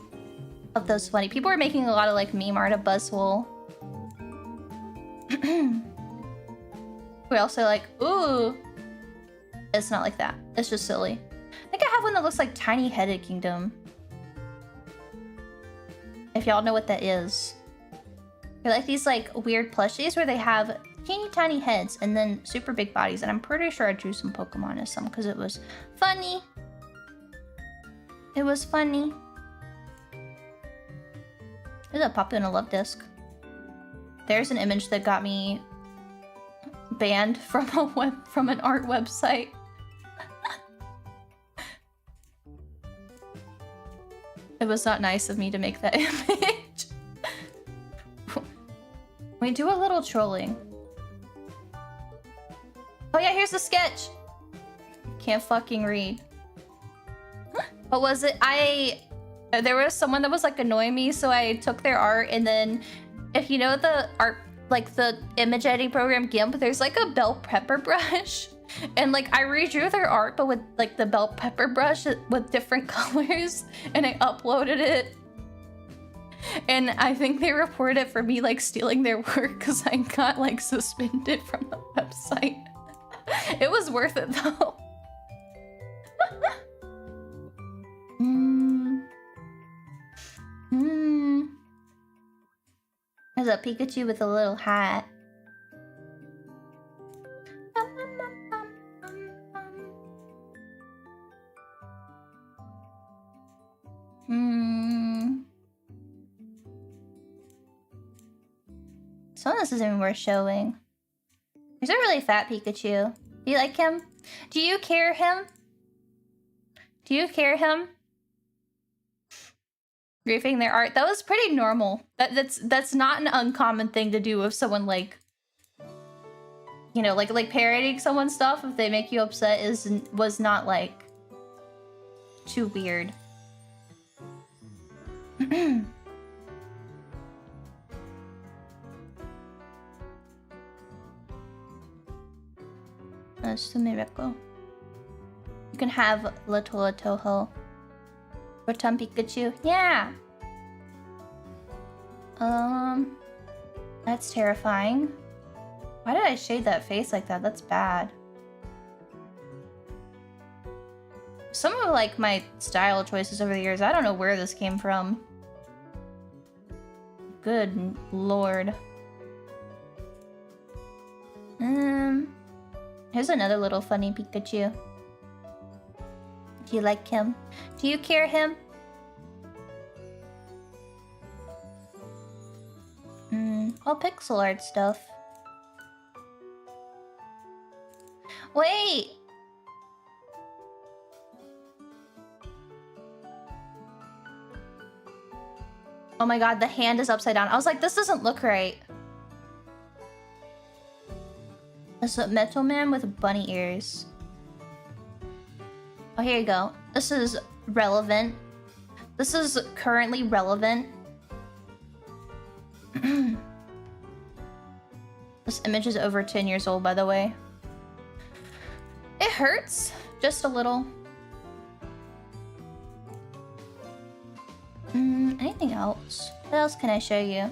Of those funny. People were making a lot of like meme art of Buzzwole. We're also like, ooh. It's not like that. It's just silly. I think I have one that looks like Tiny Headed Kingdom. If y'all know what that is. They're like these like weird plushies where they have teeny tiny heads and then super big bodies. And I'm pretty sure I drew some Pokemon as some because it was funny. It was funny. There's a pop in a love disc. There's an image that got me banned from an art website. It was not nice of me to make that image. We do a little trolling. Oh yeah, here's the sketch. Can't fucking read. What was it? There was someone that was like annoying me, so I took their art and then if you know the art, like the image editing program GIMP, there's like a bell pepper brush. And like I redrew their art, but with like the bell pepper brush with different colors, and I uploaded it. And I think they reported it for me like stealing their work because I got like suspended from the website. It was worth it though. There's a Pikachu with a little hat. Some of this isn't even worth showing. There's a really fat Pikachu. Do you like him? Do you care him? Do you care him? Griefing their art. That was pretty normal. That's not an uncommon thing to do with someone like, you know, like parodying someone's stuff if they make you upset was not like too weird. That's the miracle. You can have Little Toho. Rotom Pikachu. Yeah! That's terrifying. Why did I shade that face like that? That's bad. Some of like my style choices over the years, I don't know where this came from. Good lord. Here's another little funny Pikachu. Do you like him? Do you care him? All pixel art stuff. Wait! Oh my god, the hand is upside down. I was like, this doesn't look right. This is a Metal Man with bunny ears. Oh, here you go. This is relevant. This is currently relevant. This image is over 10 years old, by the way. It hurts. Just a little. Anything else? What else can I show you?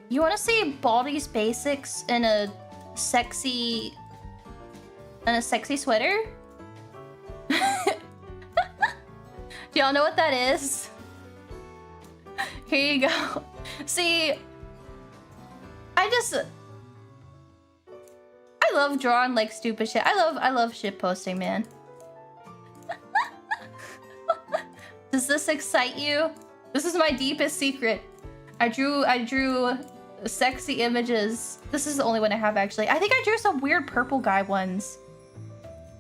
You want to see Baldi's Basics in a sexy sweater? Do y'all know what that is? Here you go. See, I love drawing like stupid shit. I love shit posting, man. Does this excite you? This is my deepest secret. I drew sexy images. This is the only one I have actually. I think I drew some weird purple guy ones.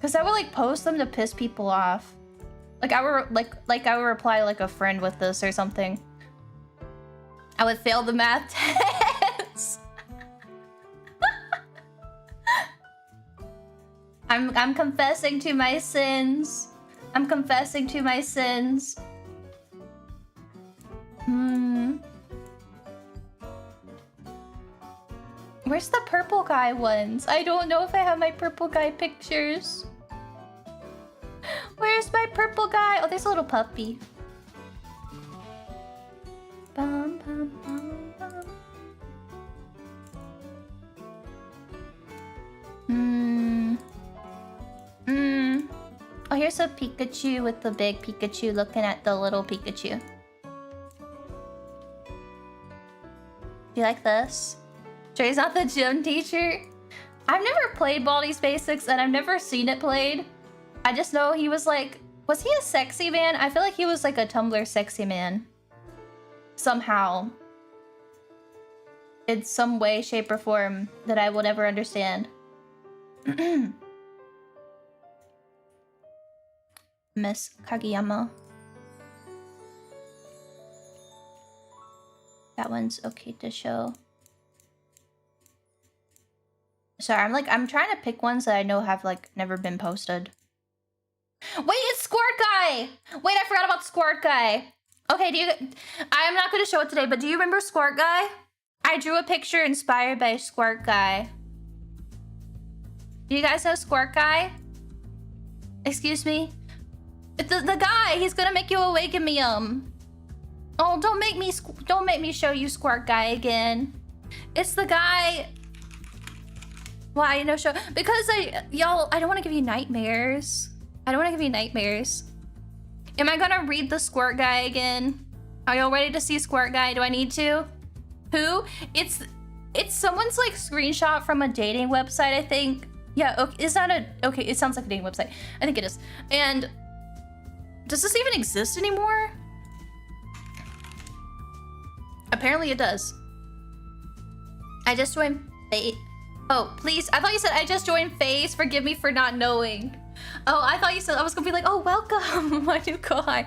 Cause I would like post them to piss people off. Like I would reply like a friend with this or something. I would fail the math test. I'm confessing to my sins. I'm confessing to my sins. Where's the purple guy ones? I don't know if I have my purple guy pictures. Where's my purple guy? Oh, there's a little puppy. Bum, bum, bum, bum. Oh, here's a Pikachu with the big Pikachu looking at the little Pikachu. Do you like this? Trey's not the gym teacher. I've never played Baldi's Basics and I've never seen it played. I just know he was like... Was he a sexy man? I feel like he was like a Tumblr sexy man. Somehow. In some way, shape, or form that I will never understand. Miss Kageyama. That one's okay to show. Sorry, I'm trying to pick ones that I know have like never been posted. Wait, it's Squirt Guy! Wait, I forgot about Squirt Guy. Okay, I'm not gonna show it today, but do you remember Squirt Guy? I drew a picture inspired by Squirt Guy. Do you guys know Squirt Guy? Excuse me? The guy, he's gonna make you awaken me, Oh, don't make me show you Squirt Guy again. It's the guy. Why no show? Because y'all, I don't want to give you nightmares. I don't want to give you nightmares. Am I gonna read the Squirt Guy again? Are y'all ready to see Squirt Guy? Do I need to? Who? It's someone's like screenshot from a dating website, I think. Yeah, okay, is that okay, it sounds like a dating website. I think it is. And does this even exist anymore? Apparently it does. I just joined Fate. Oh, please. I thought you said I just joined Phase. Forgive me for not knowing. Oh, I thought you said, I was gonna be like, oh, welcome, my new guy.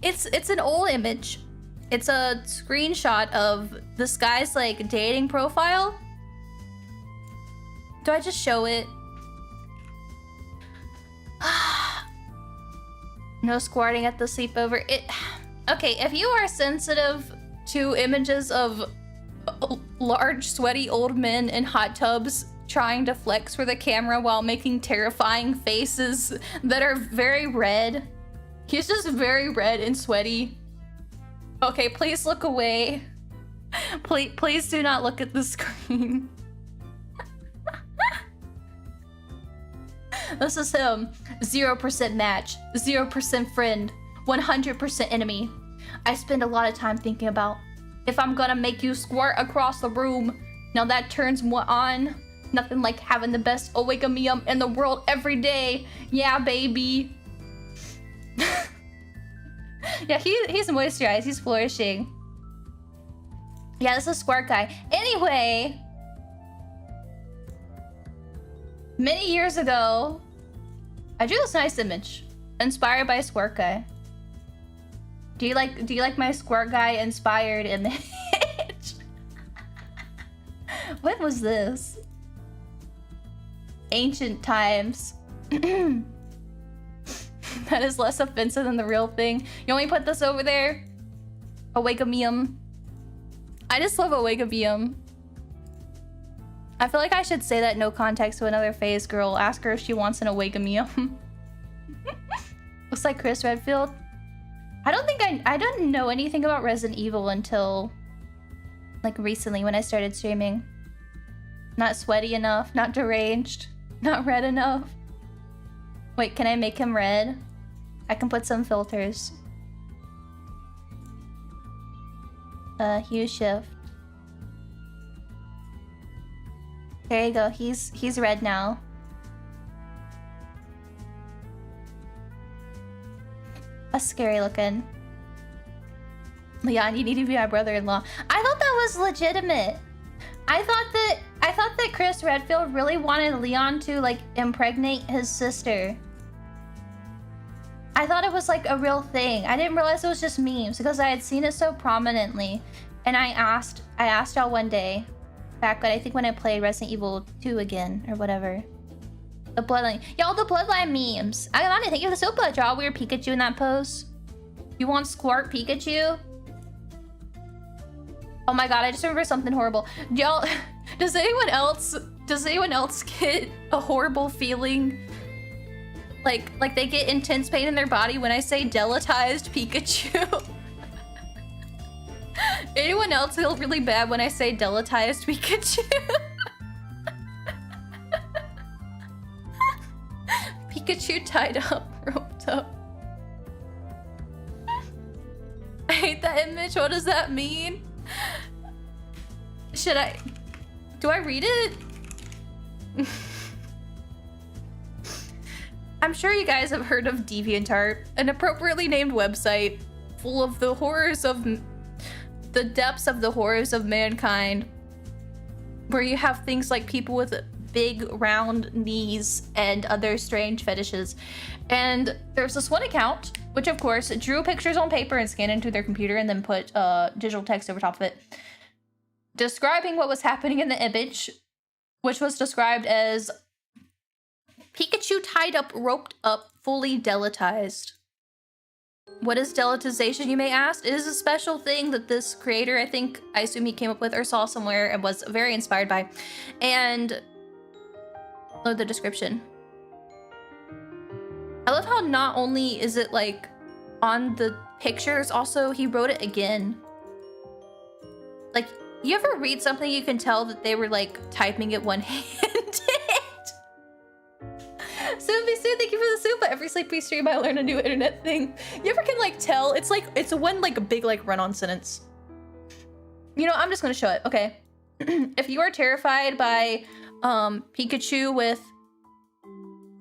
It's an old image. It's a screenshot of this guy's like dating profile. Do I just show it? No squirting at the sleepover. Okay, if you are sensitive to images of large, sweaty old men in hot tubs trying to flex for the camera while making terrifying faces that are very red. He's just very red and sweaty. Okay, please look away. Please do not look at the screen. This is him. 0% match, 0% friend, 100% enemy. I spend a lot of time thinking about if I'm gonna make you squirt across the room. Now that turns more on. Nothing like having the best awake-a-meum in the world every day. Yeah, baby. Yeah, he's moisturized. He's flourishing. Yeah, this is Squirt Guy. Anyway, many years ago, I drew this nice image inspired by Squirt Guy. Do you like my Squirt Guy inspired image? When was this? Ancient times. That is less offensive than the real thing. You want me to put this over there? Awake-a-meum. I just love Awake-a-meum. I feel like I should say that no context to another phase girl. Ask her if she wants an Awake-a-meum. Looks like Chris Redfield. I didn't know anything about Resident Evil until like recently when I started streaming. Not sweaty enough, not deranged, not red enough. Wait, can I make him red? I can put some filters. Hue shift. There you go. He's red now. That's scary looking. Leon, you need to be my brother-in-law. I thought that was legitimate. I thought that Chris Redfield really wanted Leon to like impregnate his sister. I thought it was like a real thing. I didn't realize it was just memes because I had seen it so prominently. And I asked y'all one day, back when I think when I played Resident Evil 2 again or whatever. The Bloodline. Y'all, the Bloodline memes. I got it. Thank you for the super. Draw weird Pikachu in that pose. You want Squirt Pikachu? Oh my god, I just remember something horrible. Y'all, does anyone else get a horrible feeling? Like they get intense pain in their body when I say deletized Pikachu? Anyone else feel really bad when I say deletized Pikachu? Pikachu tied up, roped up. I hate that image. What does that mean? Do I read it? I'm sure you guys have heard of DeviantArt, an appropriately named website full of the horrors of the depths of the horrors of mankind, where you have things like people with big round knees and other strange fetishes. And there's this one account, which of course drew pictures on paper and scanned into their computer and then put digital text over top of it, describing what was happening in the image, which was described as Pikachu tied up, roped up, fully deletized. What is deletization, you may ask? It is a special thing that this creator, I assume he came up with or saw somewhere and was very inspired by. And Load the description. I love how not only is it like on the pictures, also he wrote it again. Like, you ever read something you can tell that they were like typing it one-handed? Soupy Sue, thank you for the soup. But every Sleepy stream I learn a new internet thing. You ever can like tell? It's like, it's one like big like run-on sentence. You know, I'm just gonna show it, okay. If you are terrified by Pikachu with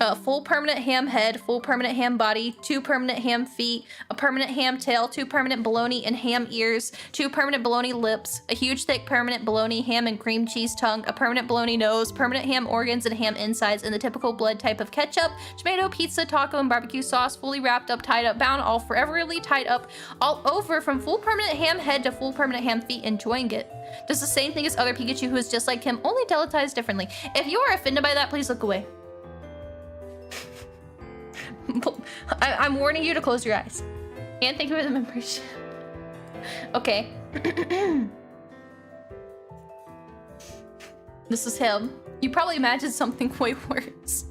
a full permanent ham head, full permanent ham body, 2 permanent ham feet, a permanent ham tail, 2 permanent bologna and ham ears, 2 permanent bologna lips, a huge thick permanent bologna ham and cream cheese tongue, a permanent bologna nose, permanent ham organs and ham insides, and the typical blood type of ketchup, tomato, pizza, taco, and barbecue sauce, fully wrapped up, tied up, bound, all foreverly tied up, all over from full permanent ham head to full permanent ham feet, enjoying it. Does the same thing as other Pikachu who is just like him, only deletized differently. If you are offended by that, please look away. I'm warning you to close your eyes. And thank you for the membership. Okay. This is him. You probably imagined something way worse.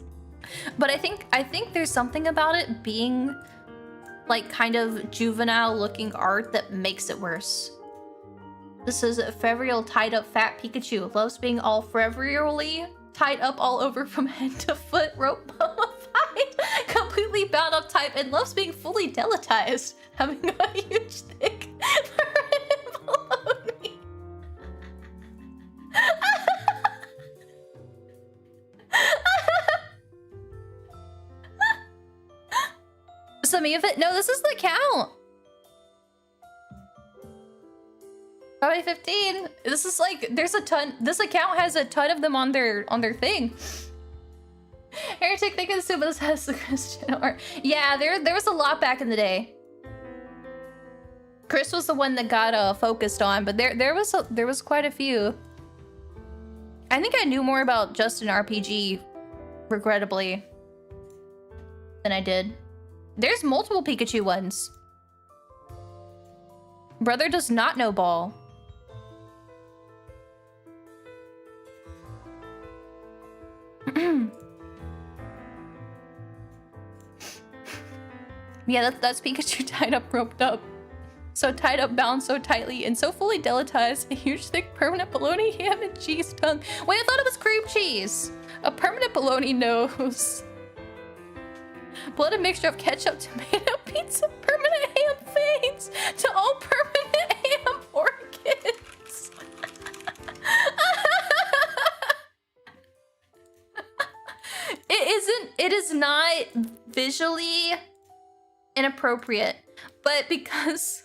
But I think there's something about it being like kind of juvenile looking art that makes it worse. This is a forever tied up fat Pikachu. Loves being all foreverly tied up all over from head to foot, rope mummified, completely bound up type, and loves being fully deletized, having a huge thick bologna. Some of it? No, this is the count. Probably 15. This is like, there's a ton. This account has a ton of them on their thing. Heretic, think of the soup, this has the Christian art. Yeah, there was a lot back in the day. Chris was the one that got focused on, but there was quite a few. I think I knew more about Justin RPG, regrettably, than I did. There's multiple Pikachu ones. Brother does not know ball. Yeah, that's Pikachu tied up, roped up. So tied up, bound so tightly, and so fully deletized. A huge, thick, permanent bologna ham and cheese tongue. Wait, I thought it was cream cheese. A permanent bologna nose. Blood, a mixture of ketchup, tomato, pizza, permanent ham veins, to all permanent ham organs. It is not visually inappropriate, but because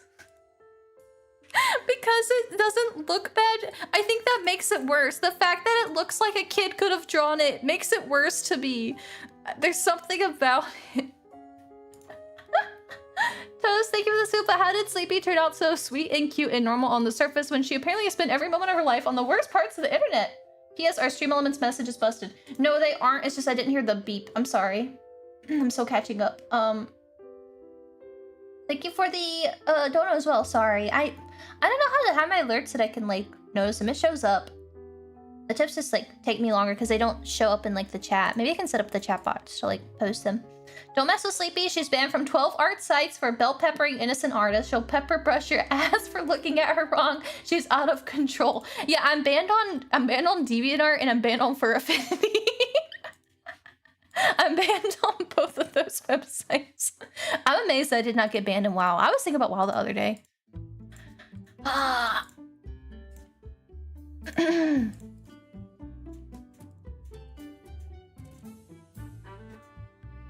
it doesn't look bad, I think that makes it worse. The fact that it looks like a kid could have drawn it makes it worse to me. There's something about it. Toast, thank you for the soup, but how did Sleepy turn out so sweet and cute and normal on the surface when she apparently spent every moment of her life on the worst parts of the internet? P.S. Our Stream Elements message is busted. No, they aren't. It's just I didn't hear the beep. I'm sorry. I'm still catching up. Thank you for the dono as well. Sorry. I don't know how to have my alerts that I can like notice them. It shows up. The tips just like take me longer because they don't show up in like the chat. Maybe I can set up the chat box to like post them. Don't mess with Sleepy. She's banned from 12 art sites for belt peppering innocent artists. She'll pepper brush your ass for looking at her wrong. She's out of control. Yeah, I'm banned on DeviantArt and I'm banned on Fur Affinity. I'm banned on both of those websites. I'm amazed that I did not get banned in WoW. I was thinking about WoW the other day.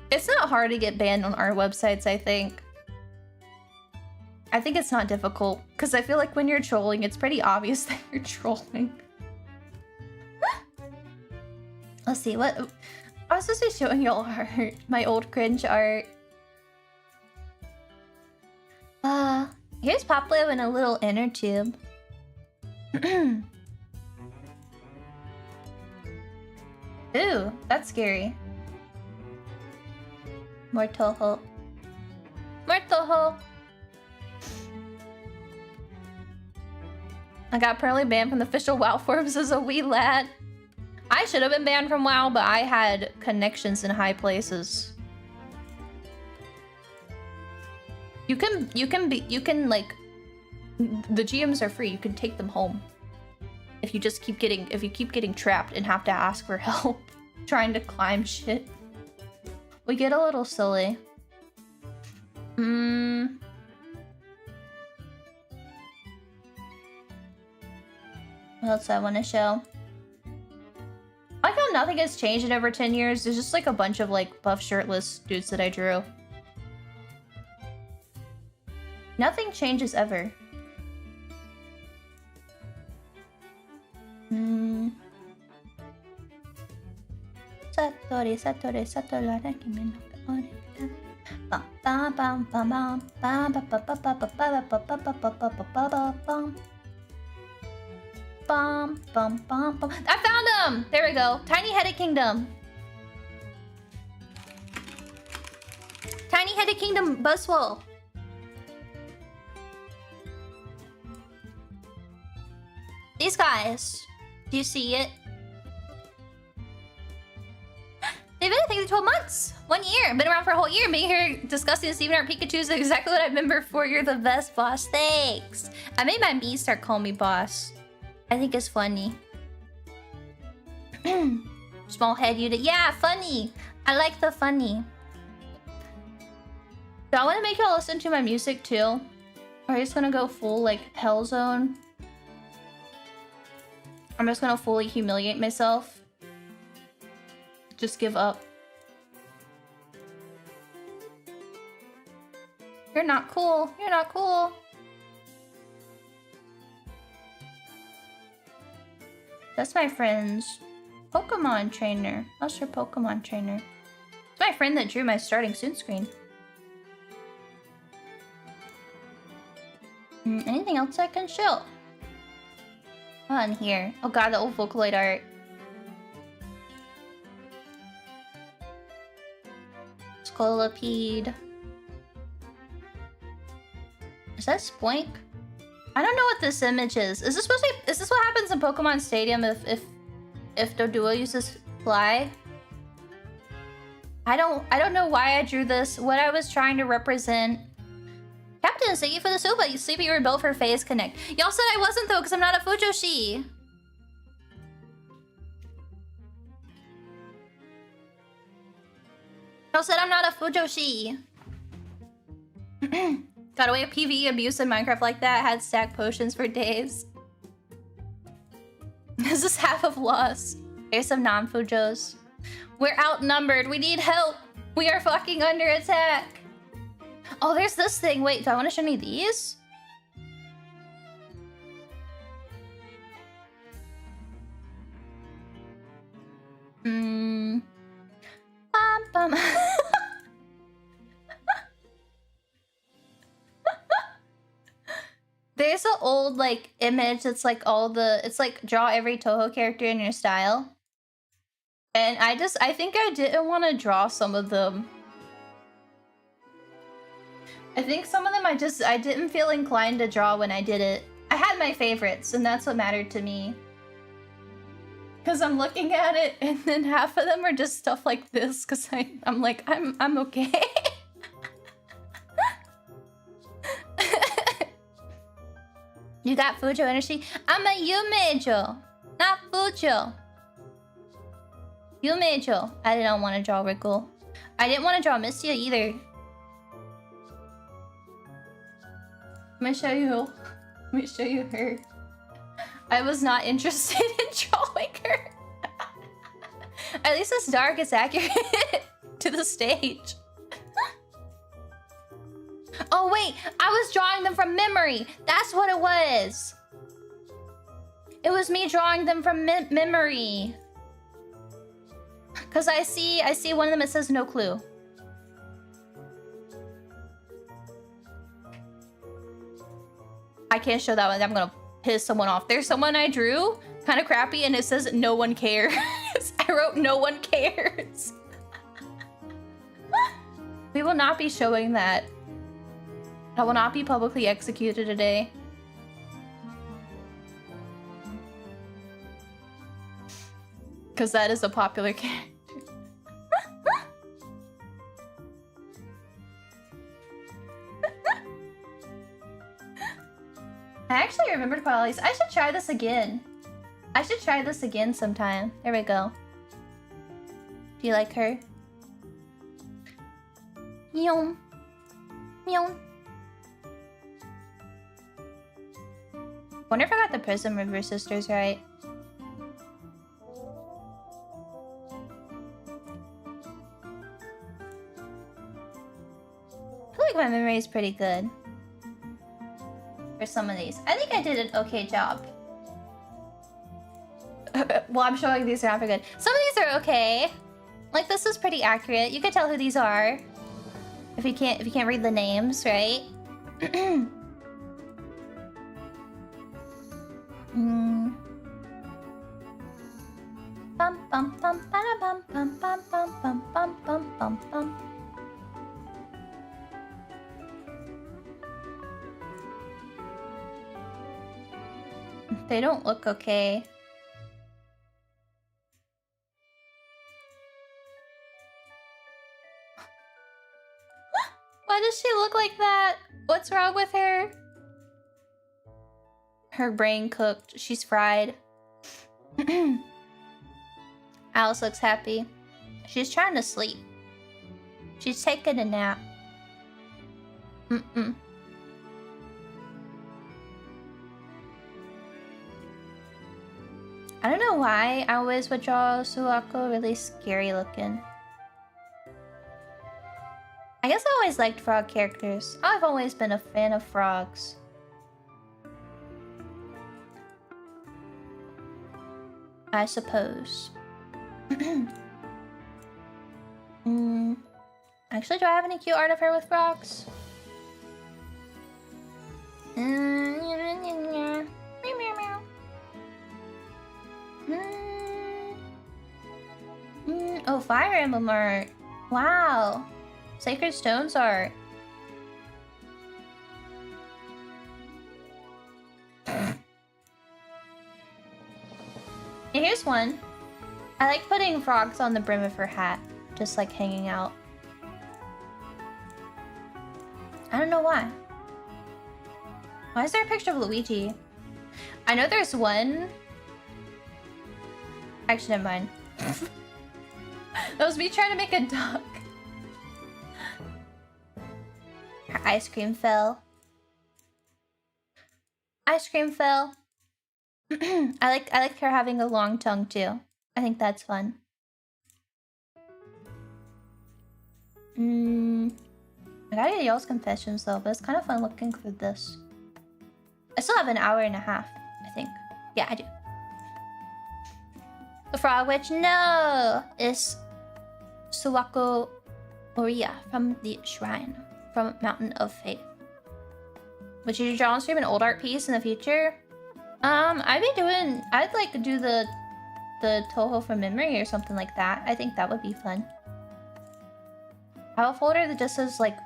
It's not hard to get banned on our websites, I think. I think it's not difficult, because I feel like when you're trolling, it's pretty obvious that you're trolling. Let's see, what... I was supposed to be showing y'all art, my old cringe art. Here's Poplo in a little inner tube. Ooh, that's scary. More Toho. More Toho! I got permanently banned from the official WoW forums as a wee lad. I I should have been banned from WoW, but I had connections in high places. You can like, the GMs are free. You can take them home. If you just keep getting trapped and have to ask for help trying to climb shit. We get a little silly. What else I want to show? I like how nothing has changed in over 10 years. There's just like a bunch of like buff shirtless dudes that I drew. Nothing changes ever. Satori, Satori, Satori, Kimi no Orita. Bum bum bum bum bum bum bum bum bum bum bum bum bum. I found him! There we go. Tiny Headed Kingdom. Tiny Headed Kingdom Buzzwole. These guys. Do you see it? They've been, I think, 12 months. 1 year. Been around for a whole year. Being here discussing the Steven Art Pikachu is exactly what I remember for. You're the best, boss. Thanks. I made my me start calling me boss. I think it's funny. Small head unit. Yeah, funny. I like the funny. Do I want to make y'all listen to my music too? Or are you just gonna go full like hell zone? I'm just gonna fully humiliate myself. Just give up. You're not cool. You're not cool. That's my friend's Pokemon trainer. That's your Pokemon trainer. It's my friend that drew my starting soon screen. Anything else I can show? On here. Oh god, the old Vocaloid art. Scolipede. Is that Spoink? I don't know what this image is. Is this supposed to be, is this what happens in Pokemon Stadium if Doduo uses Fly? I don't know why I drew this. What I was trying to represent. Captain, thank you for the soba. You sleepy, you were built for Phase Connect. Y'all said I wasn't though, because I'm not a Fujoshi. Y'all said I'm not a Fujoshi. Got away with PvE abuse in Minecraft like that. Had stacked potions for days. This is half of loss. There's some non-Fujos. We're outnumbered. We need help. We are fucking under attack. Oh, there's this thing. Wait, do I want to show me these? Bum, bum. There's an old like image that's like all the, it's like draw every Toho character in your style. And I think I didn't want to draw some of them. I think some of them I didn't feel inclined to draw when I did it. I had my favorites and that's what mattered to me. Cause I'm looking at it and then half of them are just stuff like this cause I'm like, I'm okay. You got Fujo energy? I'm a Yumejo, not Fujo. Yumejo. I didn't want to draw Rickle. I didn't want to draw Mistia either. Let me show you her. I was not interested in drawing her. At least this dark is accurate to the stage. Oh wait, I was drawing them from memory. That's what it was. It was me drawing them from memory. Cause I see one of them, it says no clue. I can't show that one. I'm gonna piss someone off. There's someone I drew, kind of crappy, and it says no one cares. I wrote no one cares. We will not be showing that. I will not be publicly executed today. Because that is a popular character. I actually remembered quite all these. I should try this again. I should try this again sometime. There we go. Do you like her? Meow. Meow. Wonder if I got the Prism River sisters right. I feel like my memory is pretty good for some of these. I think I did an okay job. Well, I'm showing these are not very good. Some of these are okay. Like this is pretty accurate. You can tell who these are if you can't read the names, right? Bum bum bum bada bum bum bum bum bum bum bum bum bum. They don't look okay. Why does she look like that? What's wrong with her? Her brain cooked. She's fried. Alice looks happy. She's trying to sleep. She's taking a nap. I don't know why I always would draw Suwako really scary looking. I guess I always liked frog characters. I've always been a fan of frogs. I suppose. Actually, do I have any cute art of her with frogs? Oh, Fire Emblem art. Wow. Sacred Stones art. Here's one. I like putting frogs on the brim of her hat. Just like hanging out. I don't know why. Why is there a picture of Luigi? I know there's one. Actually, never mind. That was me trying to make a duck. Her ice cream fell. Ice cream fell. I like her having a long tongue too. I think that's fun. I gotta get y'all's confessions though, but it's kind of fun looking through this. I still have an hour and a half, I think. Yeah, I do. The Frog Witch, no! Is Suwako Oria from the Shrine, from Mountain of Faith. Would you draw on stream an old art piece in the future? I'd like to do the Toho from memory or something like that. I think that would be fun. I have a folder that just says like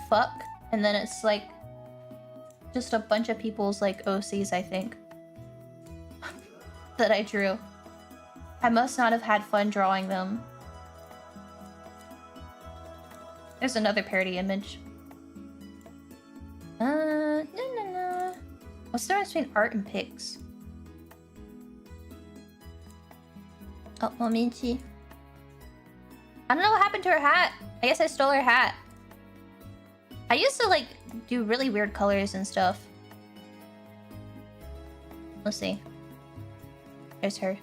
fuck, and then it's like just a bunch of people's like OCs, I think, that I drew. I must not have had fun drawing them. There's another parody image. No. What's the difference between art and pics? Oh, Momichi. I don't know what happened to her hat. I guess I stole her hat. I used to like do really weird colors and stuff. Let's see. There's her.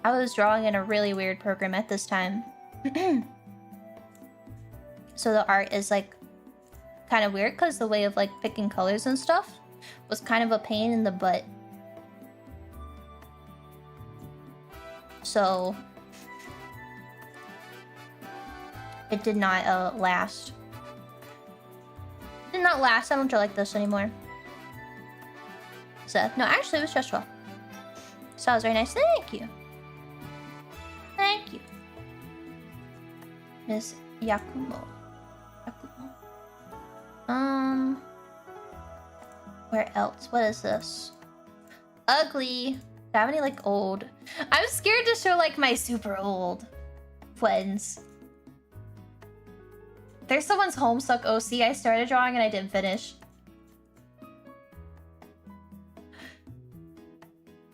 I was drawing in a really weird program at this time. So the art is like kind of weird because the way of like picking colors and stuff was kind of a pain in the butt. So it did not last. Did not last. I don't draw like this anymore. So no, actually it was stressful. So that was very nice. Thank you. Thank you. Miss Yakumo. Where else? What is this? Ugly. I have any like old? I'm scared to show like my super old friends. There's someone's Homestuck OC I started drawing and I didn't finish.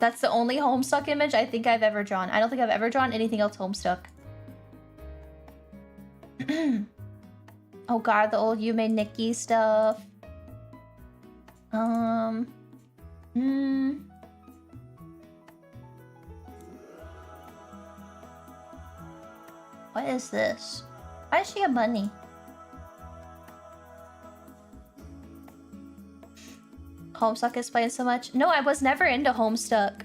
That's the only Homestuck image I think I've ever drawn. I don't think I've ever drawn anything else Homestuck. Oh god, the old Yume Nikki stuff. What is this? Why is she a bunny? Homestuck is playing so much. No, I was never into Homestuck.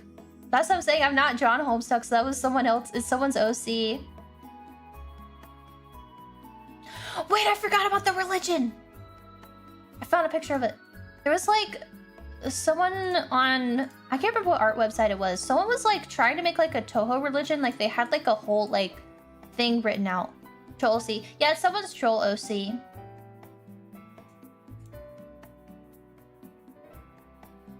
That's what I'm saying. I've not drawn Homestuck, so that was someone else. It's someone's OC. Wait, I forgot about the religion. I found a picture of it. There was like someone on, I can't remember what art website it was. Someone was like trying to make like a Toho religion. Like they had like a whole like thing written out. Troll OC. Yeah, it's someone's troll OC.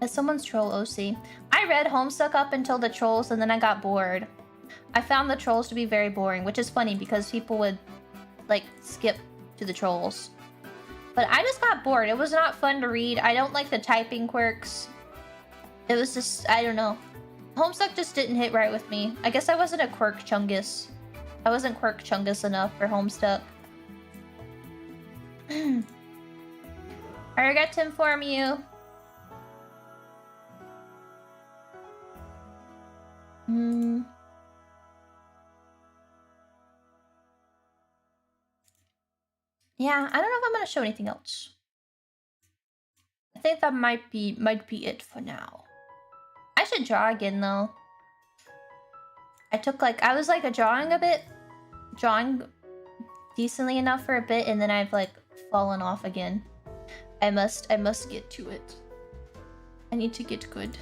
It's someone's troll OC. I read Homestuck up until the trolls and then I got bored. I found the trolls to be very boring, which is funny because people would like skip to the trolls. But I just got bored. It was not fun to read. I don't like the typing quirks. It was just, I don't know. Homestuck just didn't hit right with me. I guess I wasn't a quirk chungus. I wasn't quirk chungus enough for Homestuck. I regret to inform you. Yeah, I don't know if I'm gonna show anything else. I think that might be it for now. I should draw again though. I took like, I was like drawing decently enough for a bit and then I've like fallen off again. I must get to it. I need to get good.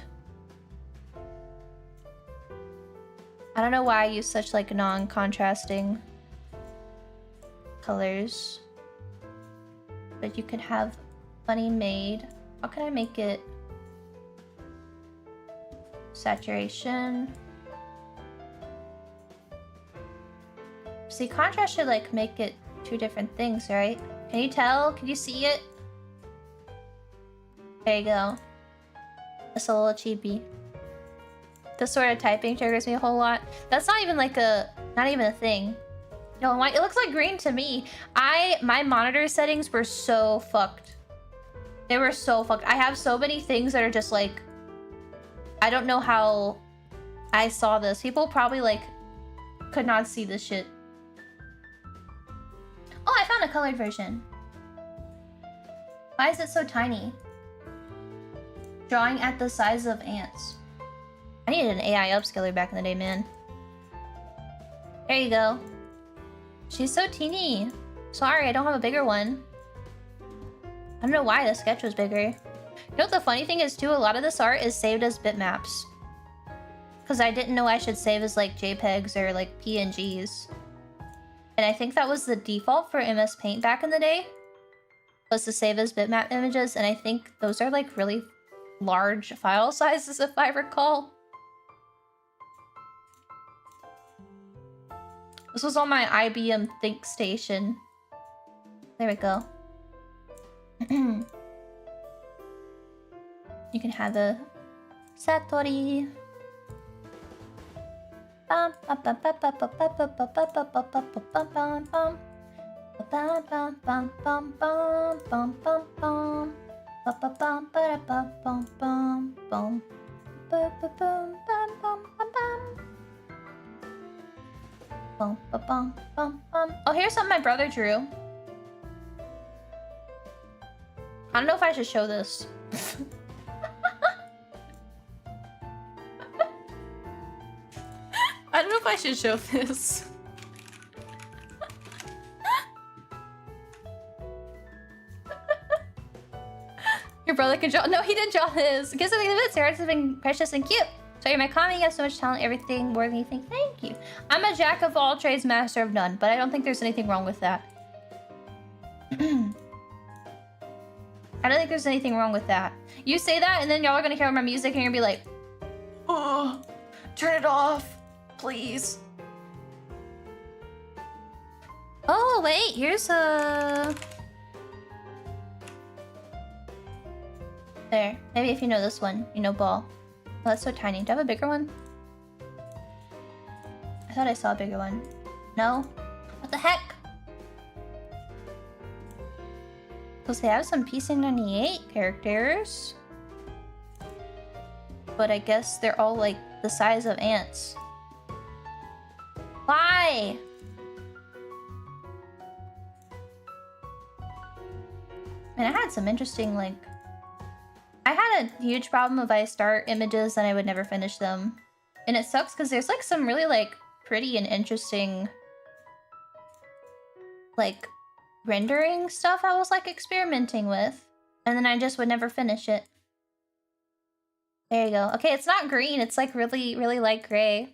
I don't know why I use such like non-contrasting colors. But you can have funny made. How can I make it? Saturation. See, contrast should like make it two different things, right? Can you tell? Can you see it? There you go. It's a little cheapy. This sort of typing triggers me a whole lot. That's not even like not even a thing. No, it looks like green to me. My monitor settings were so fucked. They were so fucked. I have so many things that are just like, I don't know how I saw this. People probably like could not see this shit. Oh, I found a colored version. Why is it so tiny? Drawing at the size of ants. I needed an AI upscaler back in the day, man. There you go. She's so teeny. Sorry, I don't have a bigger one. I don't know why the sketch was bigger. You know what the funny thing is too? A lot of this art is saved as bitmaps. Because I didn't know I should save as like JPEGs or like PNGs. And I think that was the default for MS Paint back in the day. Was to save as bitmap images. And I think those are like really large file sizes if I recall. This was on my IBM ThinkStation. There we go. You can have a Satori. Oh, here's something my brother drew. I don't know if I should show this. I don't know if I should show this. Your brother can draw. No, he didn't draw his. Gives something a bit. Sarah has been precious and cute. So you're my comment. You have so much talent. Everything more than you think. Thank you. I'm a jack of all trades, master of none. But I don't think there's anything wrong with that. I don't think there's anything wrong with that. You say that, and then y'all are gonna hear my music, and you're gonna be like, Turn it off, please. Oh, wait, here's a... There. Maybe if you know this one, you know ball. Oh, that's so tiny. Do I have a bigger one? I thought I saw a bigger one. No? What the heck? Because they have some PC98 characters. But I guess they're all like the size of ants. Why? And I had some interesting like... I had a huge problem if I start images and I would never finish them. And it sucks because there's like some really like pretty and interesting like rendering stuff I was like experimenting with. And then I just would never finish it. There you go. Okay, it's not green. It's like really, really light gray.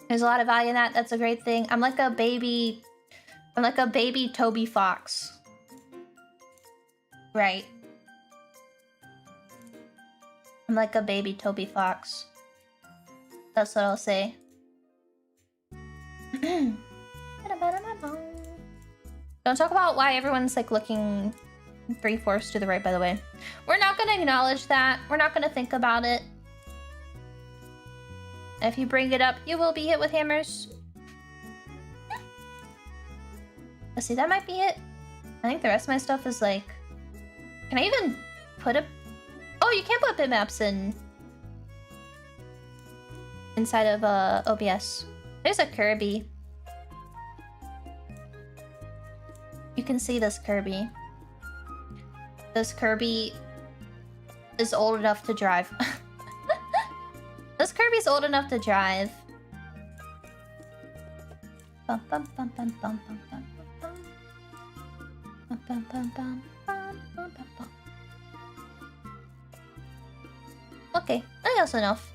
There's a lot of value in that. That's a great thing. I'm like a baby Toby Fox. Right. I'm like a baby Toby Fox. That's what I'll say. Don't talk about why everyone's like looking 3/4 to the right, by the way. We're not gonna acknowledge that. We're not gonna think about it. If you bring it up, you will be hit with hammers. Let's see, that might be it. I think the rest of my stuff is like... Can I even put a... Oh, you can put bitmaps inside of OBS. There's a Kirby. You can see this Kirby. This Kirby is old enough to drive. This Kirby's old enough to drive. Bum, bum, bum, bum, bum, bum, bum, bum. Bum, bum, bum, bum, bum, bum, bum, bum. Okay, I think that's enough.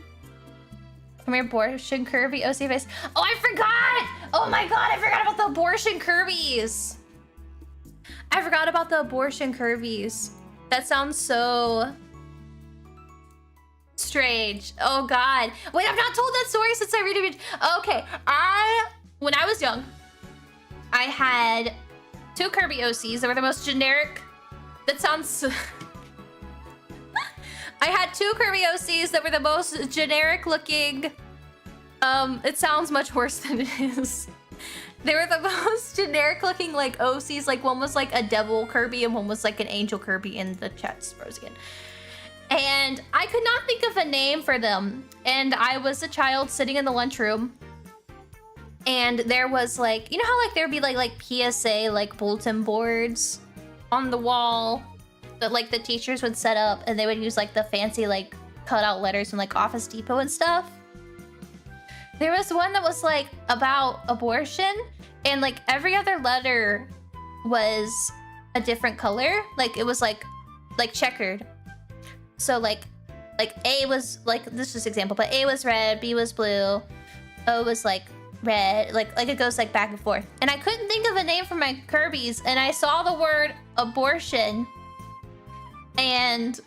Come here, abortion Kirby OC face. Oh, I forgot! Oh my god, I forgot about the abortion Kirby's. I forgot about the abortion Kirby's. That sounds so strange. Oh god. Wait, I've not told that story since I read it. Okay, when I was young, I had 2 Kirby OCs that were the most generic. That sounds... I had 2 Kirby OCs that were the most generic looking. It sounds much worse than it is. They were the most generic looking like OCs. Like one was like a devil Kirby and one was like an angel Kirby in the chat's froze again. And I could not think of a name for them. And I was a child sitting in the lunchroom. And there was like, you know how like there'd be like PSA like bulletin boards on the wall that like the teachers would set up, and they would use like the fancy like cutout letters from like Office Depot and stuff. There was one that was like about abortion, and like every other letter was a different color. Like it was like checkered. So like A was like, this is just example, but A was red, B was blue, O was like red, like it goes like back and forth. And I couldn't think of a name for my Kirby's, and I saw the word abortion, and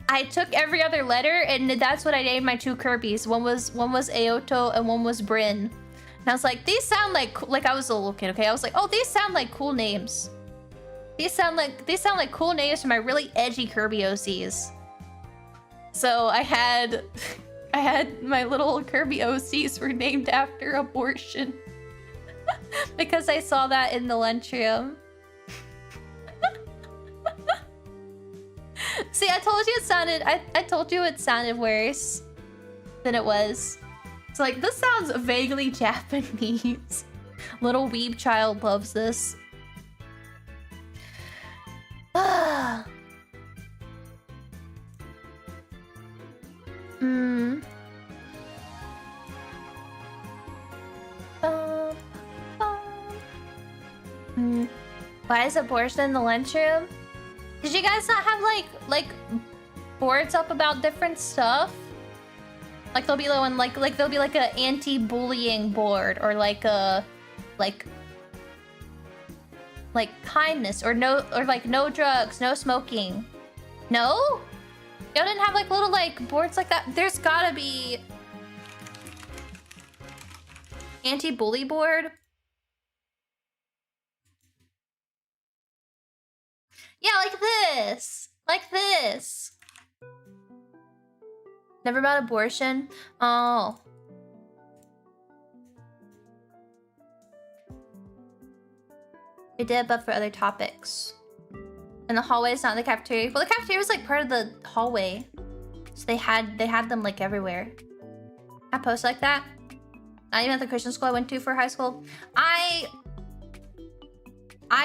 I took every other letter, and that's what I named my 2 Kirby's. One was Aoto and one was Bryn. And I was like, these sound like I was a little kid, okay? I was like, oh, these sound like cool names. These sound like cool names for my really edgy Kirby OCs. So I had my little Kirby OCs were named after abortion. Because I saw that in the lunchroom. See, I told you it sounded... I told you it sounded worse than it was. It's like, this sounds vaguely Japanese. Little weeb child loves this. Why is abortion in the lunchroom? Did you guys not have like boards up about different stuff? Like there'll be one like there'll be like a anti-bullying board, or like a like kindness, or no, or like no drugs, no smoking. No? Y'all didn't have like little like boards like that? There's gotta be anti-bully board. Yeah, like this. Like this. Never about abortion? Oh. We did, but for other topics. And the hallway is not in the cafeteria. Well, the cafeteria was like part of the hallway. So they had them like everywhere. I post like that. Not even at the Christian school I went to for high school. I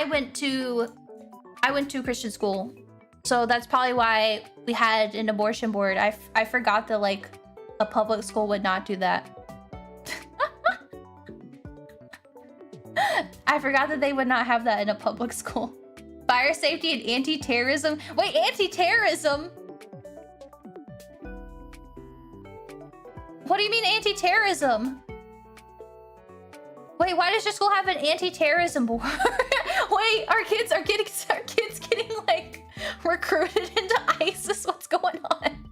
went to Christian school. So that's probably why we had an abortion board. I forgot that like a public school would not do that. I forgot that they would not have that in a public school. Fire safety and anti-terrorism. Wait, anti-terrorism? What do you mean anti-terrorism? Wait, why does your school have an anti-terrorism board? Wait, our kids getting like recruited into ISIS? What's going on?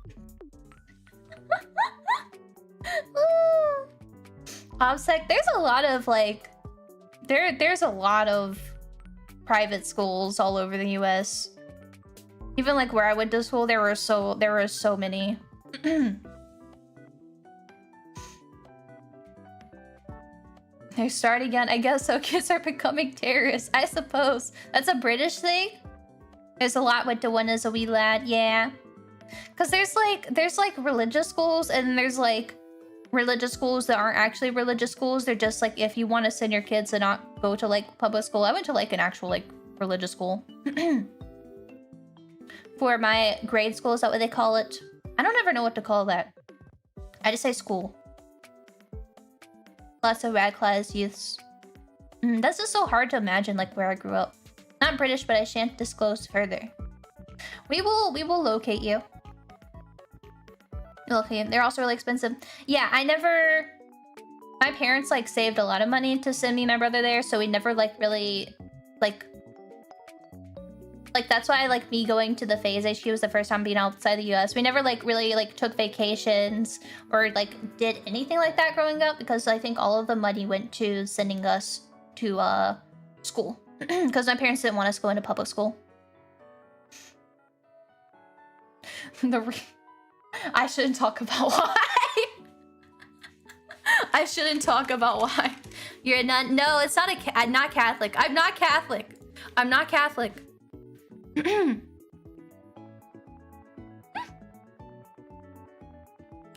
OPSEC, there's a lot of like there's a lot of private schools all over the US. Even like where I went to school, there were so many. They start again. I guess so. Kids are becoming terrorists. I suppose that's a British thing. There's a lot with the one as a wee lad. Yeah, because there's like religious schools, and there's like religious schools that aren't actually religious schools. They're just like if you want to send your kids to not go to like public school. I went to like an actual like religious school for my grade school. Is that what they call it? I don't ever know what to call that. I just say school. Lots of rad class youths. That's just so hard to imagine like where I grew up. Not British, but I shan't disclose further. We will locate you. Okay, they're also really expensive. Yeah, my parents like saved a lot of money to send me and my brother there, so we never like really like that's why like me going to the Phase HQ was the first time being outside the US. We never like really like took vacations or like did anything like that growing up, because I think all of the money went to sending us to school because my parents didn't want us going to public school. I shouldn't talk about why. I shouldn't talk about why. You're a nun? No, it's not I'm not Catholic. I'm not Catholic. I'm not Catholic. I'm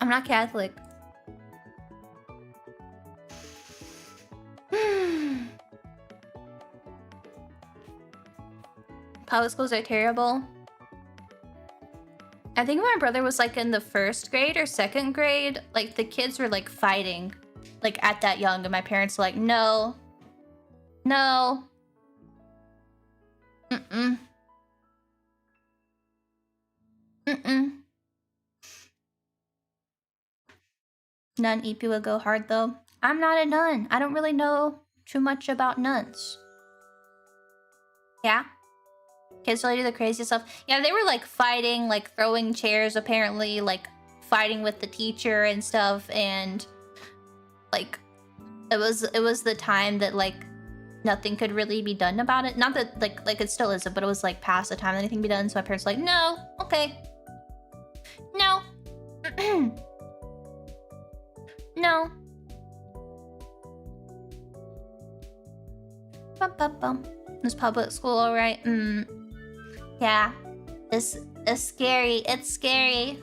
not Catholic. Public schools are terrible. I think my brother was like in the 1st grade or 2nd grade. Like the kids were like fighting like at that young, and my parents were like, no. No. Mm-mm. Mm-mm. Nun Eepy would go hard though. I'm not a nun. I don't really know too much about nuns. Yeah? Kids really do the crazy stuff. Yeah, they were like fighting, like throwing chairs apparently, like fighting with the teacher and stuff, and like it was the time that like nothing could really be done about it. Not that like it still isn't, but it was like past the time that anything be done. So my parents were like, no, okay. No. No. Bum bum bum. Is public school alright? Yeah. It's scary. It's scary.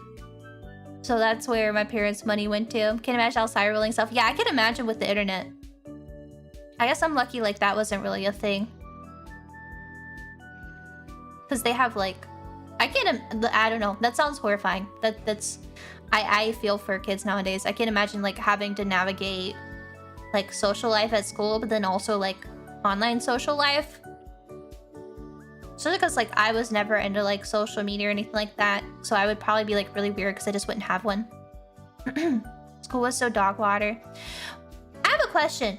So that's where my parents' money went to. Can you imagine all side rolling stuff? Yeah, I can imagine with the internet. I guess I'm lucky like that wasn't really a thing. Because they have like... I don't know. That sounds horrifying. That's... I feel for kids nowadays. I can't imagine like having to navigate like social life at school, but then also like online social life. Especially because like I was never into like social media or anything like that. So I would probably be like really weird because I just wouldn't have one. School was so dog water. I have a question.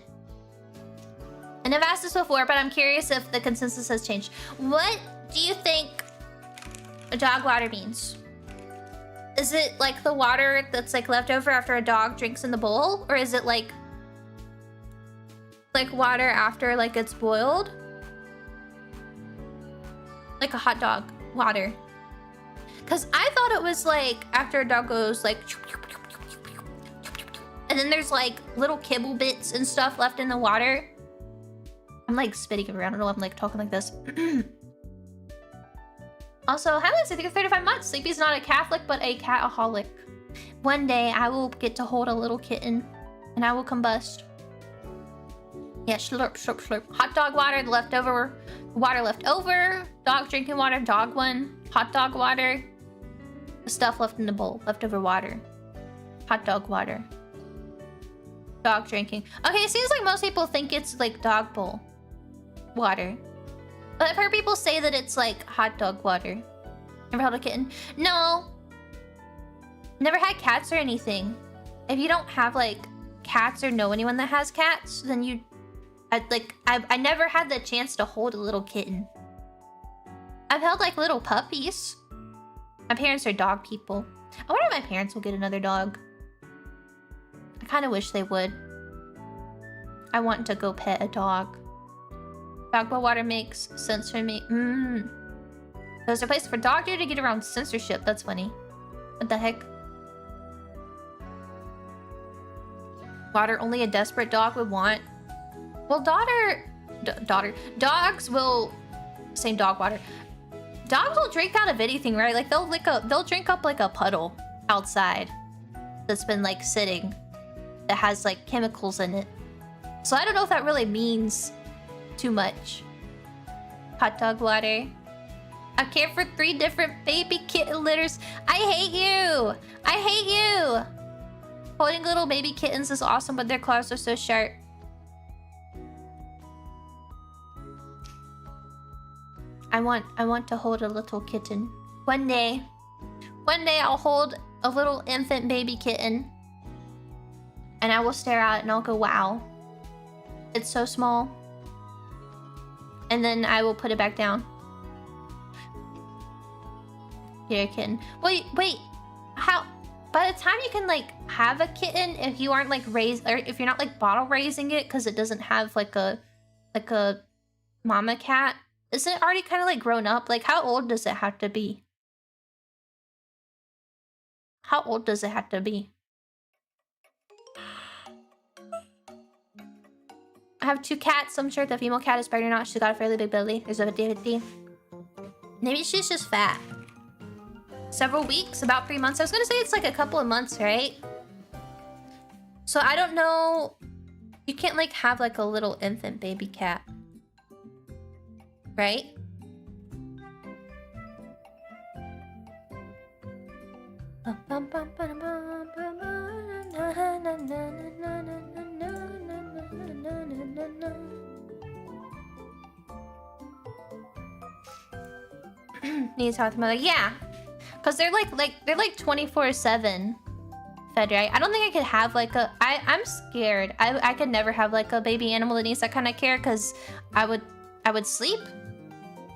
And I've asked this before, but I'm curious if the consensus has changed. What do you think dog water means? Is it like the water that's like left over after a dog drinks in the bowl? Or is it like water after like it's boiled? Like a hot dog water. Cause I thought it was like after a dog goes like, and then there's like little kibble bits and stuff left in the water. I'm like spitting around. I don't know. I'm like talking like this. Also, hi Liz, I think it's 35 months. Sleepy's not a Catholic, but a cataholic. One day I will get to hold a little kitten and I will combust. Yeah, slurp, slurp, slurp. Hot dog water, the leftover water left over. Dog drinking water, dog one. Hot dog water. The stuff left in the bowl, leftover water. Hot dog water. Dog drinking. Okay, it seems like most people think it's like dog bowl water. But I've heard people say that it's like hot dog water. Never held a kitten? No. Never had cats or anything. If you don't have like cats or know anyone that has cats, then you... I never had the chance to hold a little kitten. I've held like little puppies. My parents are dog people. I wonder if my parents will get another dog. I kind of wish they would. I want to go pet a dog. Dog bowl water makes sense for me. There's a place for dog deer to get around censorship. That's funny. What the heck? Water only a desperate dog would want. Well, dogs will... Same dog water. Dogs will drink out of anything, right? Like they'll drink up like a puddle outside that's been like sitting that has like chemicals in it. So I don't know if that really means too much. Hot dog water. I care for 3 different baby kitten litters. I hate you. I hate you. Holding little baby kittens is awesome, but their claws are so sharp. I want to hold a little kitten. One day I'll hold a little infant baby kitten. And I will stare at it and I'll go, wow. It's so small. And then I will put it back down. Here, kitten. Wait. How? By the time you can like have a kitten, if you aren't like raised, or if you're not like bottle raising it, because it doesn't have like a mama cat, isn't it already kind of like grown up? Like, how old does it have to be? How old does it have to be? I have 2 cats. I'm sure the female cat is pregnant or not. She's got a fairly big belly. There's a 50-50. Maybe she's just fat. Several weeks, about 3 months. I was gonna say it's like a couple of months, right? So I don't know. You can't like have like a little infant baby cat. Right? Needs health mother. Yeah. Cause they're like 24/7 fed, right? I don't think I could have like a I'm scared. I could never have like a baby animal that needs that kind of care, because I would sleep.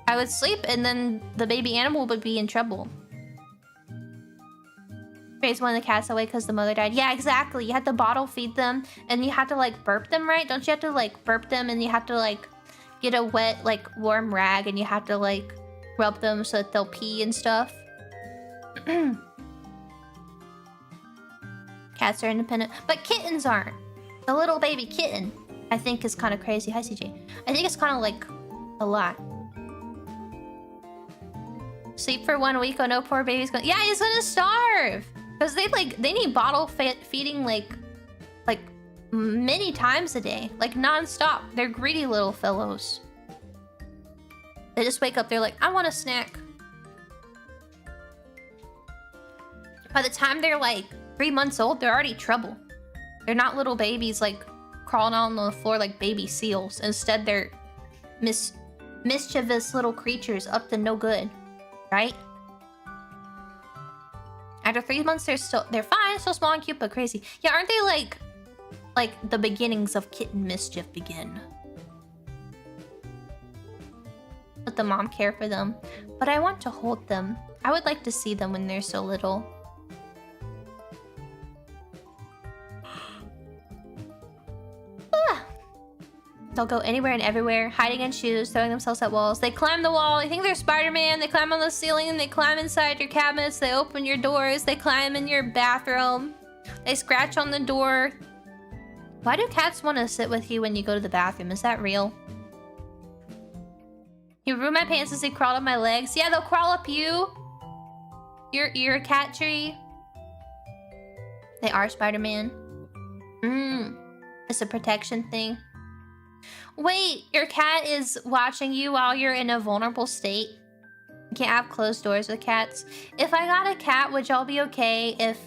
I would sleep and then the baby animal would be in trouble. Raise one of the cats away because the mother died. Yeah, exactly. You have to bottle feed them and you have to like burp them, right? Don't you have to like burp them and you have to like get a wet like warm rag and you have to like rub them so that they'll pee and stuff? Cats are independent, but kittens aren't. The little baby kitten, I think, is kind of crazy. Hi, CJ. I think it's kind of like a lot. Sleep for 1 week. Oh no, poor baby's gonna... Yeah, he's gonna starve. Because they need bottle feeding like many times a day. Like non-stop. They're greedy little fellows. They just wake up, they're like, I want a snack. By the time they're like 3 months old, they're already trouble. They're not little babies like crawling on the floor like baby seals. Instead, they're mischievous little creatures up to no good. Right? After 3 months, they're fine, so small and cute, but crazy. Yeah, aren't they like the beginnings of kitten mischief begin? let the mom care for them. But I want to hold them. I would like to see them when they're so little. They'll go anywhere and everywhere, hiding in shoes, throwing themselves at walls. They climb the wall. You think they're Spider-Man. They climb on the ceiling. They climb inside your cabinets. They open your doors. They climb in your bathroom. They scratch on the door. Why do cats want to sit with you when you go to the bathroom? Is that real? You ruined my pants as they crawled up my legs. Yeah, they'll crawl up you. You're a cat tree. They are Spider-Man. It's a protection thing. Wait, your cat is watching you while you're in a vulnerable state? You can't have closed doors with cats. If I got a cat, would y'all be okay if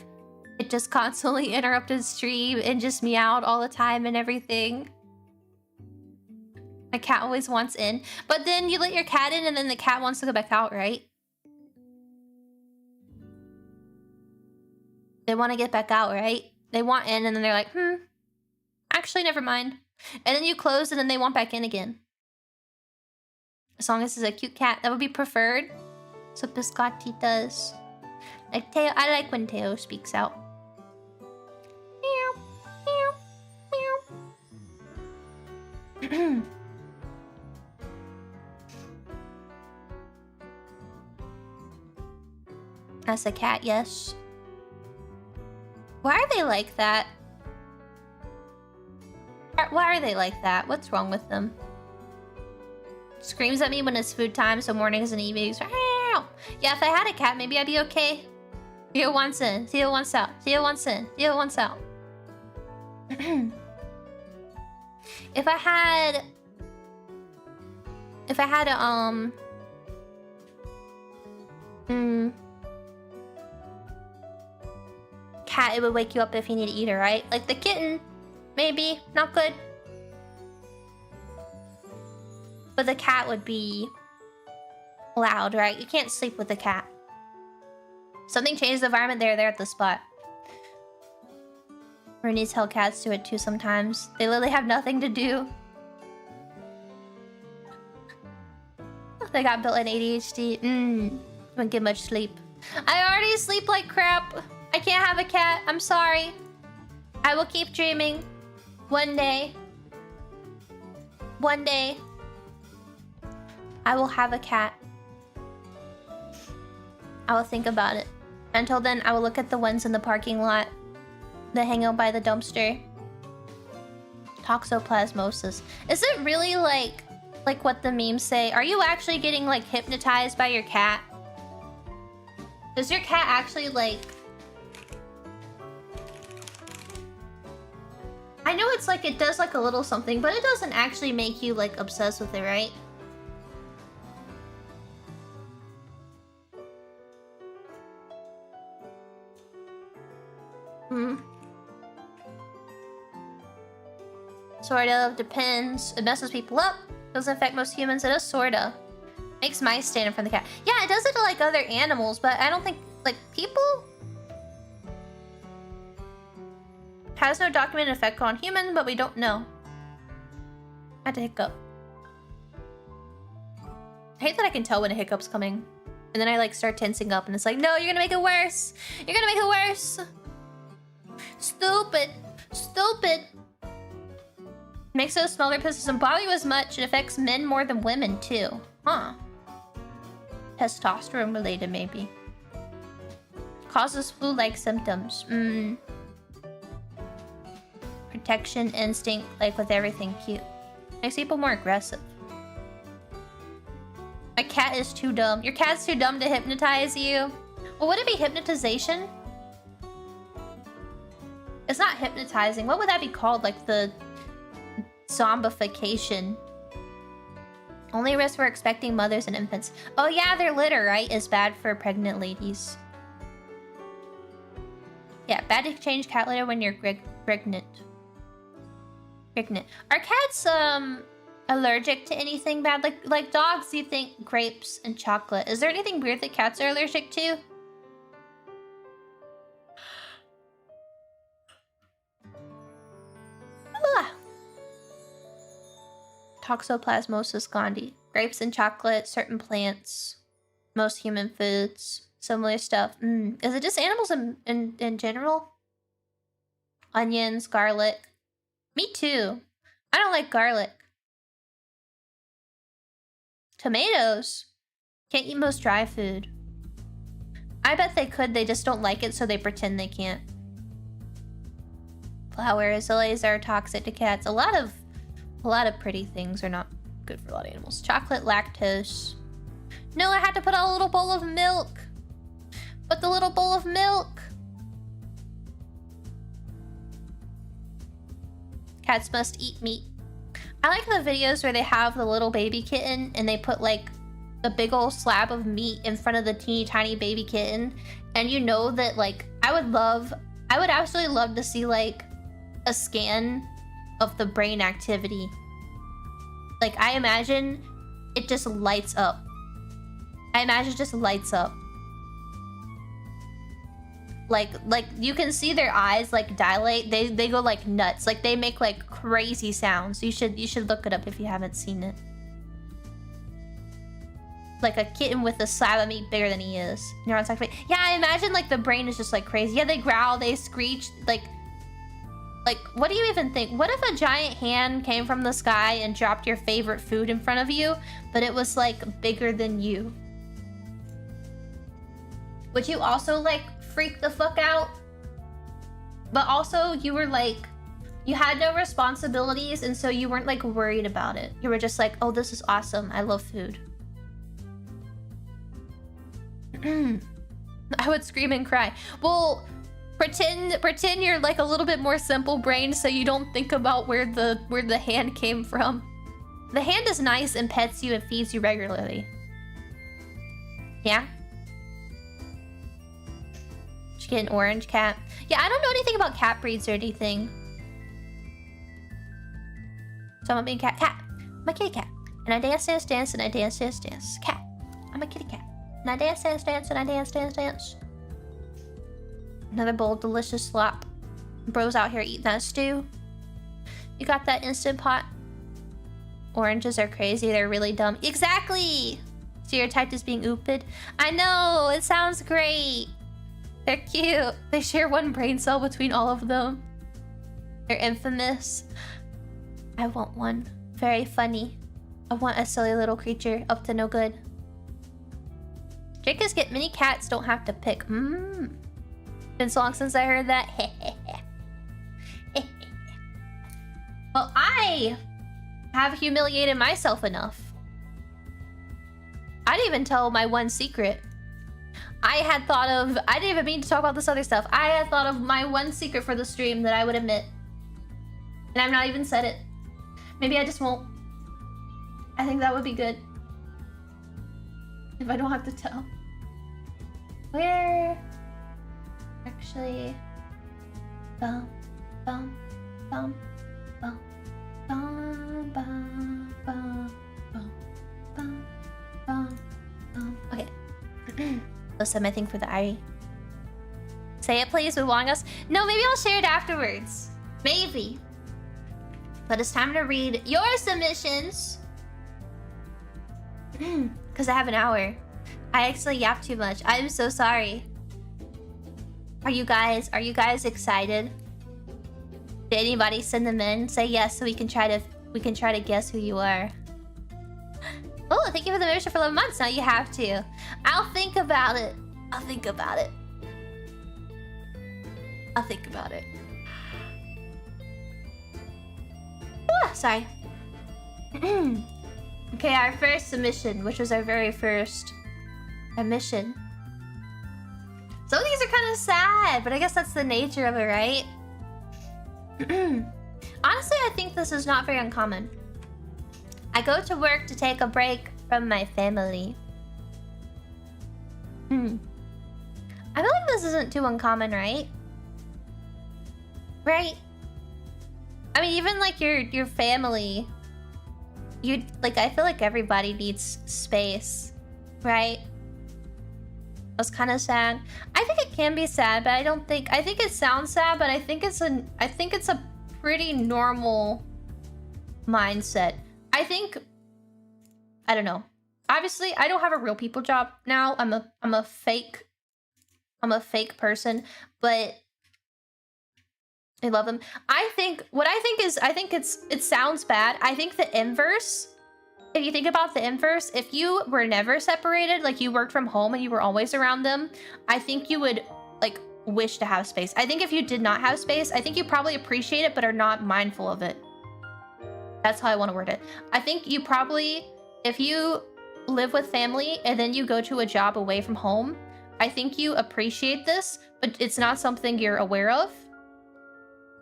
it just constantly interrupted stream and just meowed all the time and everything? My cat always wants in. But then you let your cat in and then the cat wants to go back out, right? They want to get back out, right? They want in and then they're like, actually, never mind. And then you close and then they want back in again. As long as it's a cute cat, that would be preferred. So Piscatitas. Like Teo, I like when Teo speaks out. Meow, meow, meow. As a cat, yes. Why are they like that? Why are they like that? What's wrong with them? Screams at me when it's food time, so mornings and evenings. Yeah, if I had a cat, maybe I'd be okay. Theo wants in, Theo wants out, Theo wants in, Theo wants out. If I had a cat, it would wake you up if you need to eat her, right? Like the kitten. Maybe. Not good. But the cat would be loud, right? You can't sleep with the cat. Something changed the environment there. They're at the spot. Rooney tell cats do it too sometimes. They literally have nothing to do. They got built-in ADHD. Don't get much sleep. I already sleep like crap. I can't have a cat. I'm sorry. I will keep dreaming. One day, I will have a cat. I will think about it. Until then, I will look at the ones in the parking lot that hang out by the dumpster. Toxoplasmosis. Is it really like what the memes say? Are you actually getting like hypnotized by your cat? Does your cat actually like... I know it's like it does like a little something, but it doesn't actually make you like obsessed with it, right? Sort of, depends. It messes people up. Doesn't affect most humans. It does sorta. Makes mice stand in front of the cat. Yeah, it does it to like other animals, but I don't think like people. Has no documented effect on humans, but we don't know. I had to hiccup. I hate that I can tell when a hiccup's coming. And then I like start tensing up and it's like, no, you're gonna make it worse. You're gonna make it worse. Stupid. Stupid. Makes those smaller piss doesn't bother you as much. It affects men more than women too. Huh. Testosterone related maybe. Causes flu-like symptoms. Protection instinct, like with everything cute. Makes people more aggressive. My cat is too dumb. Your cat's too dumb to hypnotize you. Well, would it be hypnotization? It's not hypnotizing. What would that be called? Like the zombification. Only risk for expecting mothers and infants. Oh yeah, their litter, right, is bad for pregnant ladies. Yeah, bad to change cat litter when you're pregnant. Are cats allergic to anything bad? Like dogs, you think grapes and chocolate. Is there anything weird that cats are allergic to? Toxoplasmosis gondii. Grapes and chocolate, certain plants, most human foods, similar stuff. Is it just animals in general? Onions, garlic. Me too. I don't like garlic. Tomatoes. Can't eat most dry food. I bet they could, they just don't like it, so they pretend they can't. Flowers, lilies are toxic to cats. A lot of pretty things are not good for a lot of animals. Chocolate, lactose. No, I had to put out a little bowl of milk. Put the little bowl of milk. Cats must eat meat. I like the videos where they have the little baby kitten and they put like the big old slab of meat in front of the teeny tiny baby kitten. And you know that like, I would absolutely love to see like a scan of the brain activity. Like I imagine it just lights up. I imagine it just lights up. Like you can see their eyes like dilate. They go like nuts. Like they make like crazy sounds. You should look it up if you haven't seen it. Like a kitten with a slab of meat bigger than he is. Neurons activate. Yeah, I imagine like the brain is just like crazy. Yeah, they growl, they screech. Like what do you even think? What if a giant hand came from the sky and dropped your favorite food in front of you, but it was like bigger than you? Would you also like freak the fuck out? But also you were like, you had no responsibilities and so you weren't like worried about it. You were just like, oh, this is awesome. I love food. I would scream and cry. Well, pretend you're like a little bit more simple brained so you don't think about where the hand came from. The hand is nice and pets you and feeds you regularly. Yeah? Did you get an orange cat? Yeah, I don't know anything about cat breeds or anything. So I'm being cat. I'm a kitty cat. And I dance, dance, dance, and I dance, dance, dance. Cat. I'm a kitty cat. And I dance, dance, dance, and I dance, dance, dance. Another bowl of delicious slop. Bro's out here eating that stew. You got that Instant Pot? Oranges are crazy. They're really dumb. Exactly! Stereotyped as being oopid. I know! It sounds great! They're cute. They share one brain cell between all of them. They're infamous. I want one. Very funny. I want a silly little creature up to no good. Drakus get many cats don't have to pick. Been so long since I heard that. Well, I have humiliated myself enough. I didn't even tell my one secret. I didn't even mean to talk about this other stuff. I had thought of my one secret for the stream that I would admit. And I've not even said it. Maybe I just won't. I think that would be good. If I don't have to tell. Where? Actually. Bum, bum, bum, bum, bum, bum, bum, bum, bum, bum, bum. Okay. Listen, my thing for the Irie. Say it, please, belong us. No, maybe I'll share it afterwards. Maybe. But it's time to read your submissions. Because I have an hour. I actually yapped too much. I'm so sorry. Are you guys excited? Did anybody send them in? Say yes so we can try to guess who you are. Oh, thank you for the membership for 11 months. Now you have to. I'll think about it. I'll think about it. I'll think about it. Sorry. Okay, our first submission, which was our very first admission. Some of these are kind of sad, but I guess that's the nature of it, right? Honestly, I think this is not very uncommon. I go to work to take a break from my family. I feel like this isn't too uncommon, right? Right? I mean, even like your family, I feel like everybody needs space, right? That's kind of sad. I think it can be sad, but I think it sounds sad, but I think it's a pretty normal mindset. I think I don't know. Obviously, I don't have a real people job now. I'm a fake person, but I love them. I think it sounds bad. I think the inverse, if you think about the inverse, if you were never separated, like you worked from home and you were always around them, I think you would like wish to have space. I think if you did not have space, I think you probably appreciate it but are not mindful of it. That's how I want to word it. I think you probably, if you live with family and then you go to a job away from home, I think you appreciate this, but it's not something you're aware of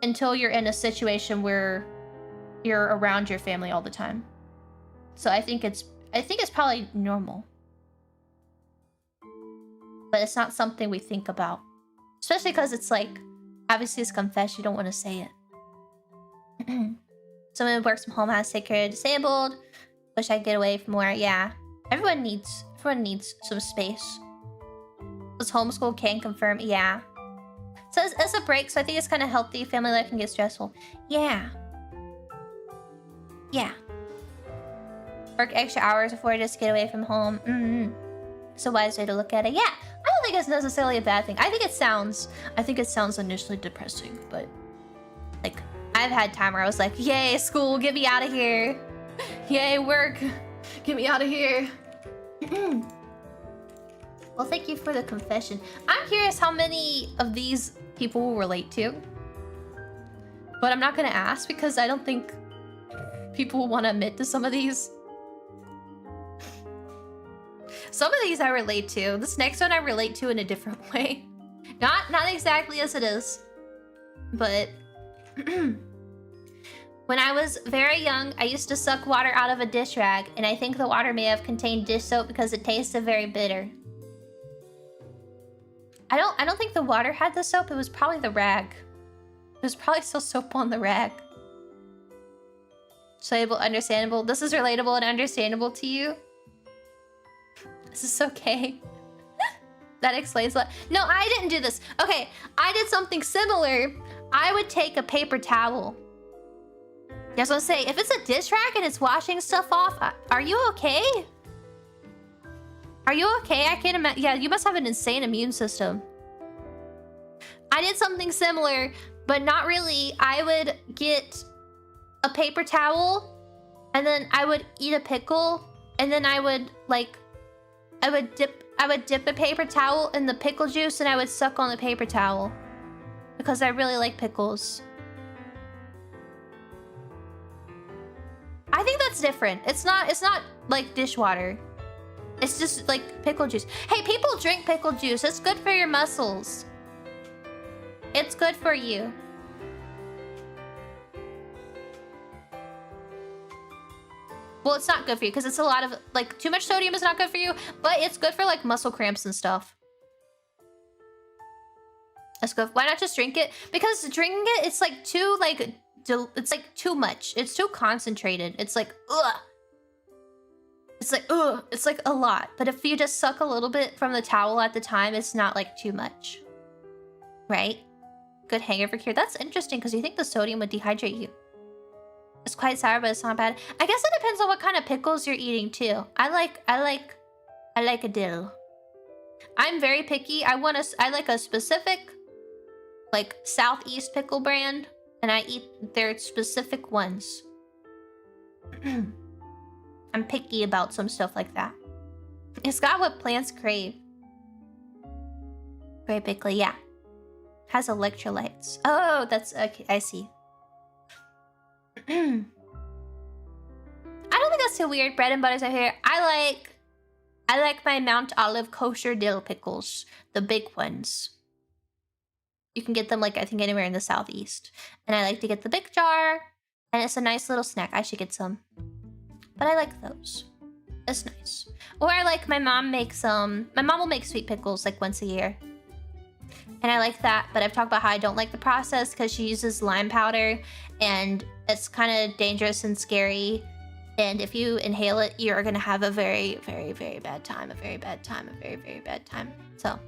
until you're in a situation where you're around your family all the time. So I think it's probably normal. But it's not something we think about. Especially because it's like, obviously it's confessed, you don't want to say it. Someone who works from home has to take care of disabled. Wish I could get away from where, yeah. Everyone needs some space. This homeschool can confirm, yeah. So it's a break, so I think it's kind of healthy. Family life can get stressful. Yeah. Yeah. Work extra hours before just get away from home. It's a wise way to look at it. Yeah, I don't think it's necessarily a bad thing. I think it sounds initially depressing, but like I've had time where I was like, yay, school, get me out of here. Yay, work, get me out of here. Well, thank you for the confession. I'm curious how many of these people will relate to. But I'm not gonna ask because I don't think people will want to admit to some of these. Some of these I relate to. This next one I relate to in a different way. Not exactly as it is. But when I was very young, I used to suck water out of a dish rag, and I think the water may have contained dish soap because it tasted very bitter. I don't think the water had the soap, it was probably the rag. There's probably still soap on the rag. Relatable, understandable. This is relatable and understandable to you. This is okay. That explains a lot. No, I didn't do this. Okay, I did something similar. I would take a paper towel. I was gonna say, if it's a dish rag and it's washing stuff off, are you okay? Are you okay? I can't imagine. Yeah, you must have an insane immune system. I did something similar, but not really. I would get a paper towel, and then I would eat a pickle, and then I would dip the paper towel in the pickle juice, and I would suck on the paper towel because I really like pickles. I think that's different. It's not like dishwater. It's just like pickle juice. Hey, people drink pickle juice. It's good for your muscles. It's good for you. Well, it's not good for you because it's a lot of, like, too much sodium is not good for you, but it's good for, like, muscle cramps and stuff. That's good. Why not just drink it? Because drinking it, it's, like, too, like, it's, like, too much. It's too concentrated. It's, like, ugh. It's, like, ugh. It's, like, a lot. But if you just suck a little bit from the towel at the time, it's not, like, too much. Right? Good hangover cure. That's interesting because you think the sodium would dehydrate you. It's quite sour, but it's not bad. I guess it depends on what kind of pickles you're eating too. I like a dill. I'm very picky. I like a specific, like, Southeast pickle brand, and I eat their specific ones. I'm picky about some stuff like that. It's got what plants crave. Very pickly, yeah. Has electrolytes. Oh, that's okay. I see. I don't think that's too weird. Bread and butters are here. I like my Mount Olive kosher dill pickles, the big ones. You can get them, like, I think anywhere in the Southeast. And I like to get the big jar, and it's a nice little snack. I should get some, but I like those. It's nice. Or I like, my mom will make sweet pickles like once a year. And I like that, but I've talked about how I don't like the process because she uses lime powder and it's kind of dangerous and scary. And if you inhale it, you're going to have a very, very, very bad time. A very bad time. A very, very bad time. So,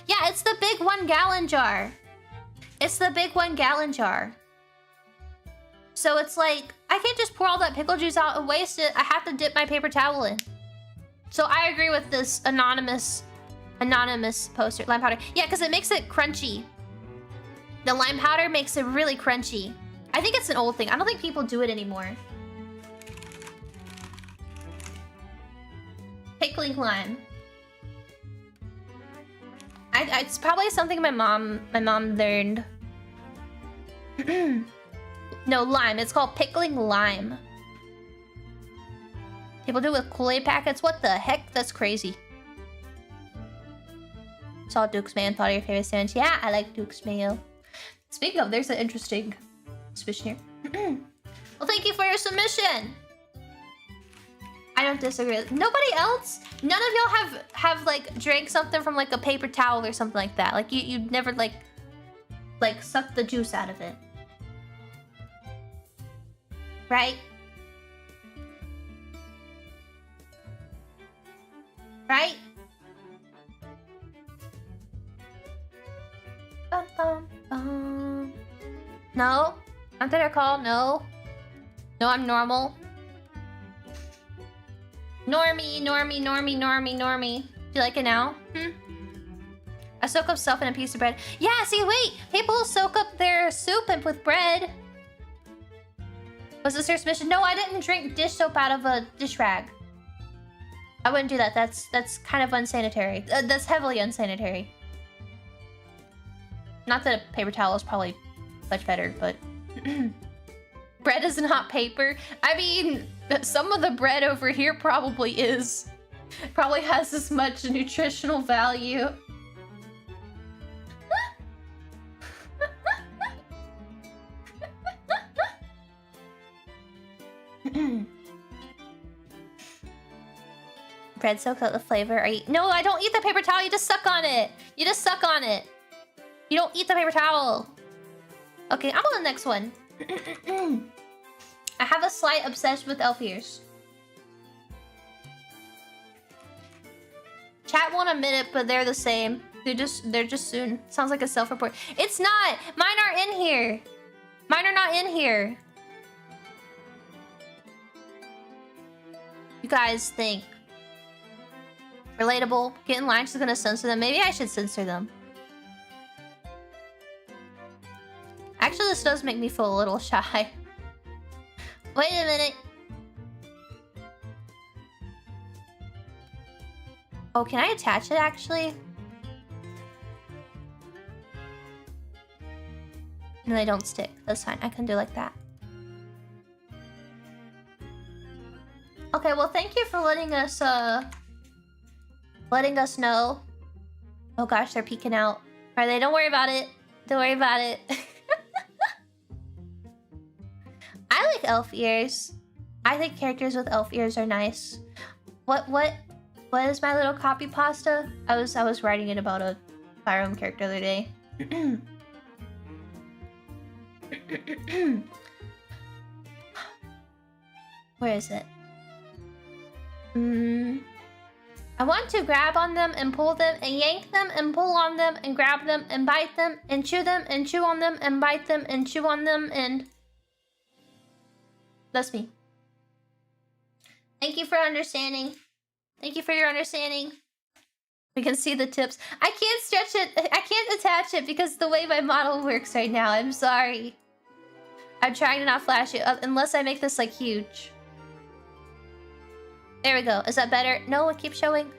yeah, it's the big 1 gallon jar. It's the big 1 gallon jar. So it's like, I can't just pour all that pickle juice out and waste it. I have to dip my paper towel in. So I agree with this anonymous poster. Lime powder. Yeah, because it makes it crunchy. The lime powder makes it really crunchy. I think it's an old thing. I don't think people do it anymore. Pickling lime. It's probably something my mom learned. No, lime. It's called pickling lime. People do it with Kool-Aid packets. What the heck? That's crazy. Saw Duke's Mayo. Thought of your favorite sandwich. Yeah, I like Duke's Mayo. Speaking of, there's an interesting submission here. Well, thank you for your submission. I don't disagree. Nobody else? None of y'all have like drank something from like a paper towel or something like that. Like you'd never like suck the juice out of it. Right? Right? Bum, bum, bum. No? Not that I call? No? No, I'm normal. Normie. Do you like it now? I soak up stuff in a piece of bread. Yeah, see, wait! People soak up their soup with bread. Was this your submission? No, I didn't drink dish soap out of a dish rag. I wouldn't do that. That's kind of unsanitary. That's heavily unsanitary. Not that a paper towel is probably much better, but... Bread is not paper. I mean, some of the bread over here probably is. Probably has as much nutritional value. Bread soaked up the flavor. Are you... No, I don't eat the paper towel. You just suck on it. You just suck on it. You don't eat the paper towel. Okay, I'm on the next one. I have a slight obsession with elf ears. Chat won't admit it, but they're the same. They're just soon. Sounds like a self-report. It's not. Mine are in here. Mine are not in here. You guys think relatable? Get in line. She's gonna censor them. Maybe I should censor them. Actually, this does make me feel a little shy. Wait a minute. Oh, can I attach it actually? No, they don't stick. That's fine. I can do like that. Okay, well, thank you for letting us know. Oh gosh, they're peeking out. Are they? Don't worry about it. Don't worry about it. I like elf ears. I think characters with elf ears are nice. What is my little copy pasta? I was writing it about a Fire Emblem character the other day. Where is it? I want to grab on them and pull them and yank them and pull on them and grab them and bite them and chew on them and bite them and chew on them and... That's me. Thank you for understanding. Thank you for your understanding. We can see the tips. I can't stretch it. I can't attach it because the way my model works right now. I'm sorry. I'm trying to not flash it unless I make this like huge. There we go. Is that better? No, it keeps showing.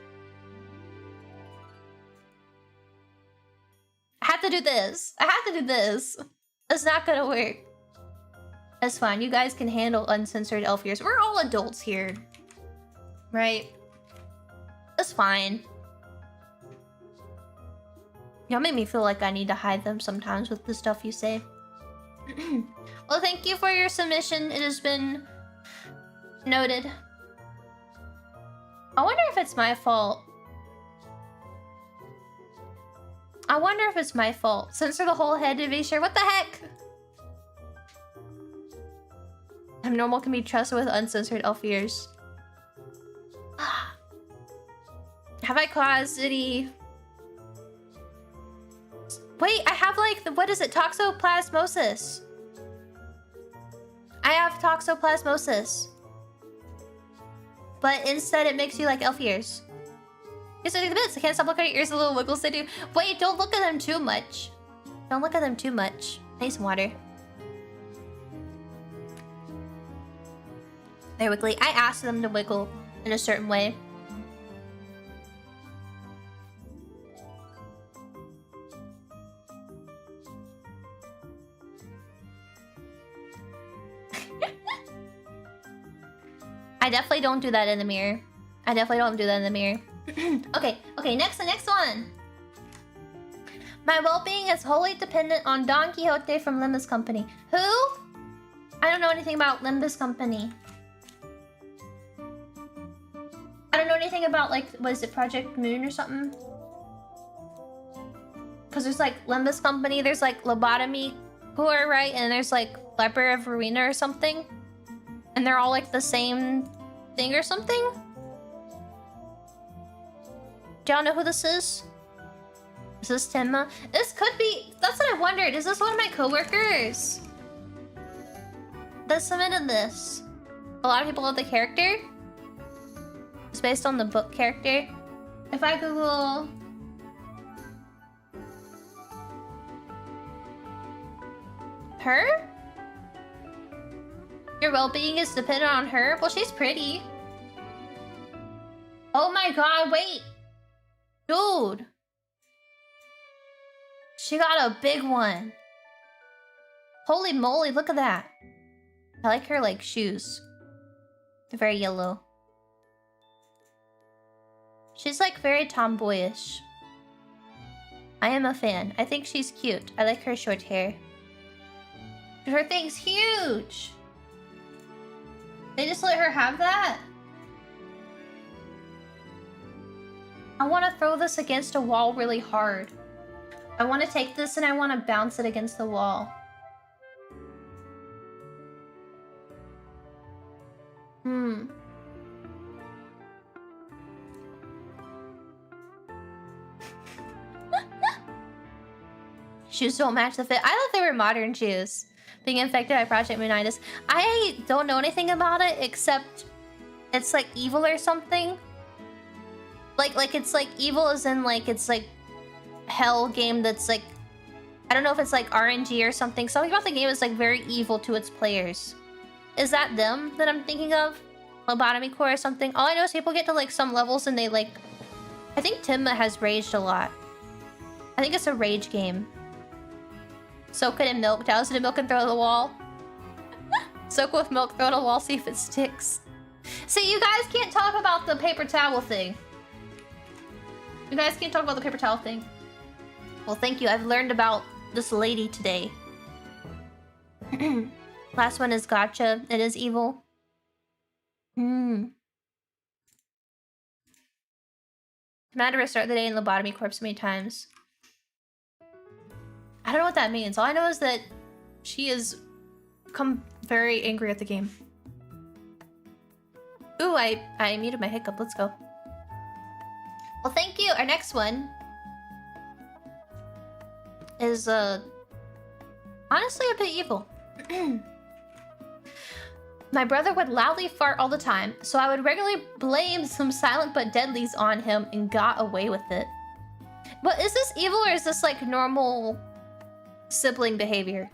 I have to do this. I have to do this. It's not gonna work. That's fine. You guys can handle uncensored elf ears. We're all adults here. Right? That's fine. Y'all make me feel like I need to hide them sometimes with the stuff you say. Well, thank you for your submission. It has been noted. I wonder if it's my fault. I wonder if it's my fault. Censor the whole head to be sure. What the heck? I'm normal can be trusted with uncensored elf ears. Have I caused any... Wait, I have like, what is it? Toxoplasmosis. I have toxoplasmosis. But instead it makes you like elf ears. You're so the bits. I can't stop looking at your ears, the little wiggles they do. Wait, don't look at them too much. Don't look at them too much. I need some water. They're wiggly. I asked them to wiggle in a certain way. I definitely don't do that in the mirror. I definitely don't do that in the mirror. Okay, next, the next one. My well-being is wholly dependent on Don Quixote from Limbus Company. Who? I don't know anything about Limbus Company. I don't know anything about, like, was it Project Moon or something? Because there's, like, Limbus Company, there's, like, Lobotomy Core, right? And there's, like, Leper of Verena or something. And they're all, like, the same thing or something? Do y'all know who this is? Is this Timma? This could be... That's what I wondered. Is this one of my coworkers that submitted this? A lot of people love the character. It's based on the book character. If I Google... Her? Your well-being is dependent on her? Well, she's pretty. Oh my god, wait! Dude! She got a big one. Holy moly, look at that. I like her, like, shoes. They're very yellow. She's, like, very tomboyish. I am a fan. I think she's cute. I like her short hair. Her thing's huge! They just let her have that? I want to throw this against a wall really hard. I want to take this and I want to bounce it against the wall. Shoes don't match the fit. I thought they were modern shoes. Being infected by Project Moonitis. I don't know anything about it except it's like evil or something. Like it's like evil as in like it's like hell game that's like I don't know if it's like RNG or something. Something about the game is like very evil to its players. Is that them that I'm thinking of? Lobotomy Core or something? All I know is people get to like some levels and they like I think Timma has raged a lot. I think it's a rage game. Soak it in milk, douse it in milk and throw it at the wall. Soak with milk, throw it at the wall, see if it sticks. See, you guys can't talk about the paper towel thing. You guys can't talk about the paper towel thing. Well, thank you. I've learned about this lady today. Last one is gotcha. It is evil. Command to restart the day in Lobotomy Corpse many times. I don't know what that means. All I know is that she is become very angry at the game. Ooh, I muted my hiccup. Let's go. Well, thank you. Our next one is honestly a bit evil. My brother would loudly fart all the time, so I would regularly blame some silent but deadlies on him and got away with it. But is this evil or is this like normal sibling behavior?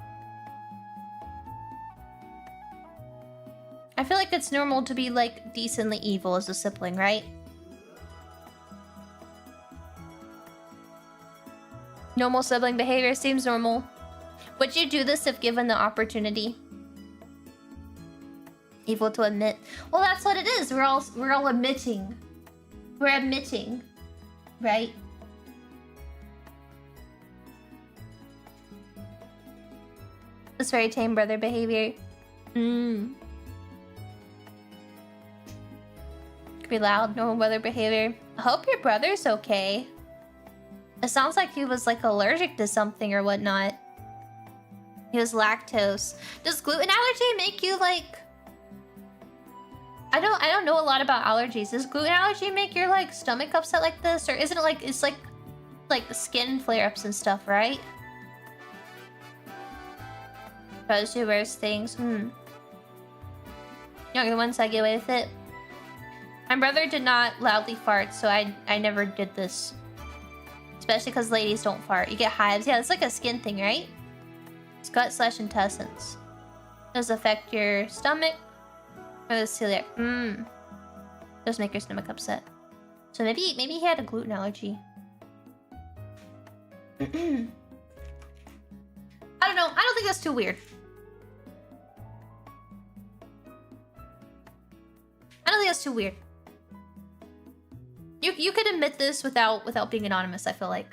I feel like it's normal to be like decently evil as a sibling, right? Normal sibling behavior seems normal. Would you do this if given the opportunity? Evil to admit. Well, that's what it is. We're all admitting. We're admitting, right? It's very tame brother behavior. Could be loud, normal brother behavior. I hope your brother's okay. It sounds like he was like allergic to something or whatnot. He was lactose. Does gluten allergy make you like... I don't know a lot about allergies. Does gluten allergy make your like stomach upset like this? Or isn't it like, it's like skin flare-ups and stuff, right? Those two worst things. Younger ones, I get away with it. My brother did not loudly fart, so I never did this. Especially because ladies don't fart. You get hives. Yeah, it's like a skin thing, right? It's gut/intestines. Does it affect your stomach or the celiac? Does make your stomach upset. So maybe he had a gluten allergy. I don't know. I don't think that's too weird. I don't think that's too weird. You could admit this without being anonymous, I feel like.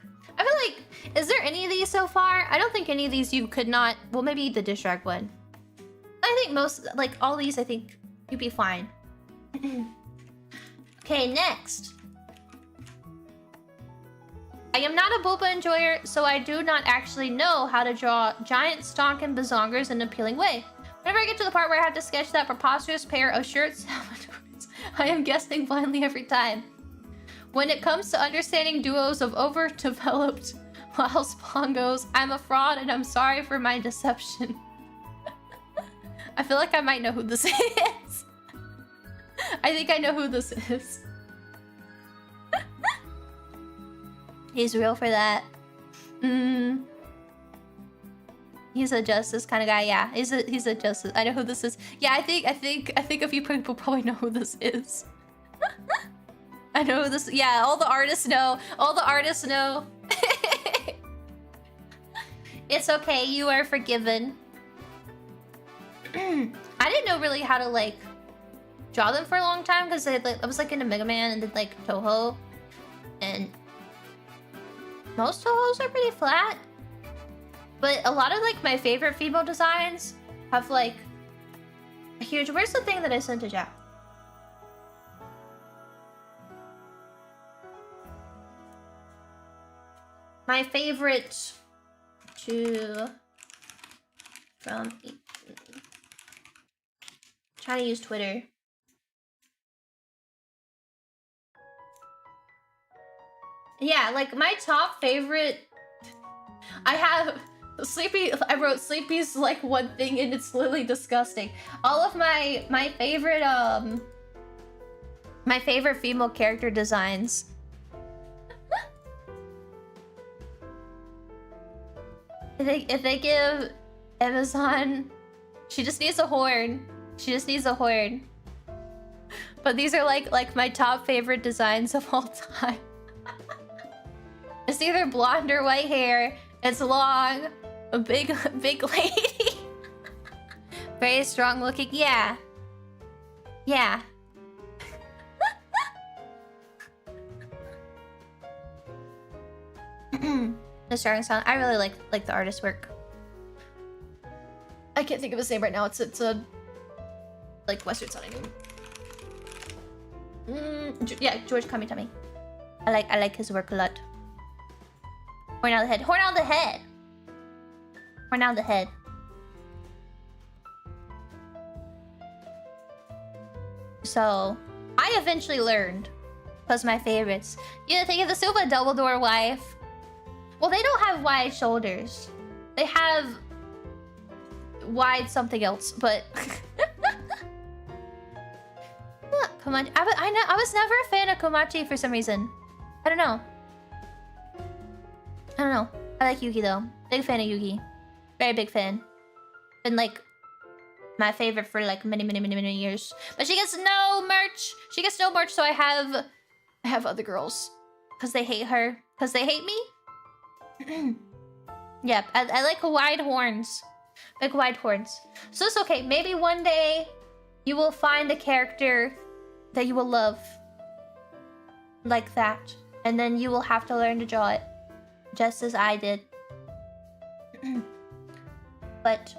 Is there any of these so far? I don't think any of these you could not. Well, maybe the dish rag one. I think most, like, all these, I think you'd be fine. Okay, next. I am not a boba enjoyer, so I do not actually know how to draw giant stonkin bazongers in an appealing way. Whenever I get to the part where I have to sketch that preposterous pair of shirts, I am guessing blindly every time. When it comes to understanding duos of overdeveloped Laos Pongos, I'm a fraud and I'm sorry for my deception. I feel like I might know who this is. I think I know who this is. He's real for that. He's a justice kind of guy. Yeah, he's a justice. I know who this is. Yeah, I think a few people probably know who this is. I know who this. Yeah, all the artists know. All the artists know. It's okay. You are forgiven. I didn't know really how to like draw them for a long time because I was like into Mega Man and did like Toho, and most Tohos are pretty flat. But a lot of like my favorite female designs have like a huge. Where's the thing that I sent to Jack? My favorite from trying to use Twitter. Yeah, like my top favorite. I have Sleepy. I wrote Sleepy's like one thing, and it's literally disgusting. All of my favorite female character designs. If they give Amazon, she just needs a horn. She just needs a horn. But these are like my top favorite designs of all time. It's either blonde or white hair. It's long, a big lady. Very strong looking. Yeah. Yeah. The starting sound. I really like the artist work. I can't think of his name right now. It's a like Western sounding name. Yeah, George Kamitami. I like his work a lot. Horn out the head. Horn out the head. Horn out the head. So I eventually learned, because my favorites. You think of the Silva Dumbledore wife. Well, they don't have wide shoulders. They have wide something else, but Komachi. I was never a fan of Komachi for some reason. I don't know. I like Yuki though. Big fan of Yuki. Very big fan. Been like my favorite for like many years. But she gets no merch. She gets no merch, so I have other girls. Cause they hate her. Cause they hate me. Yep, I like wide horns. Like wide horns. So it's okay. Maybe one day you will find a character that you will love. Like that. And then you will have to learn to draw it. Just as I did. But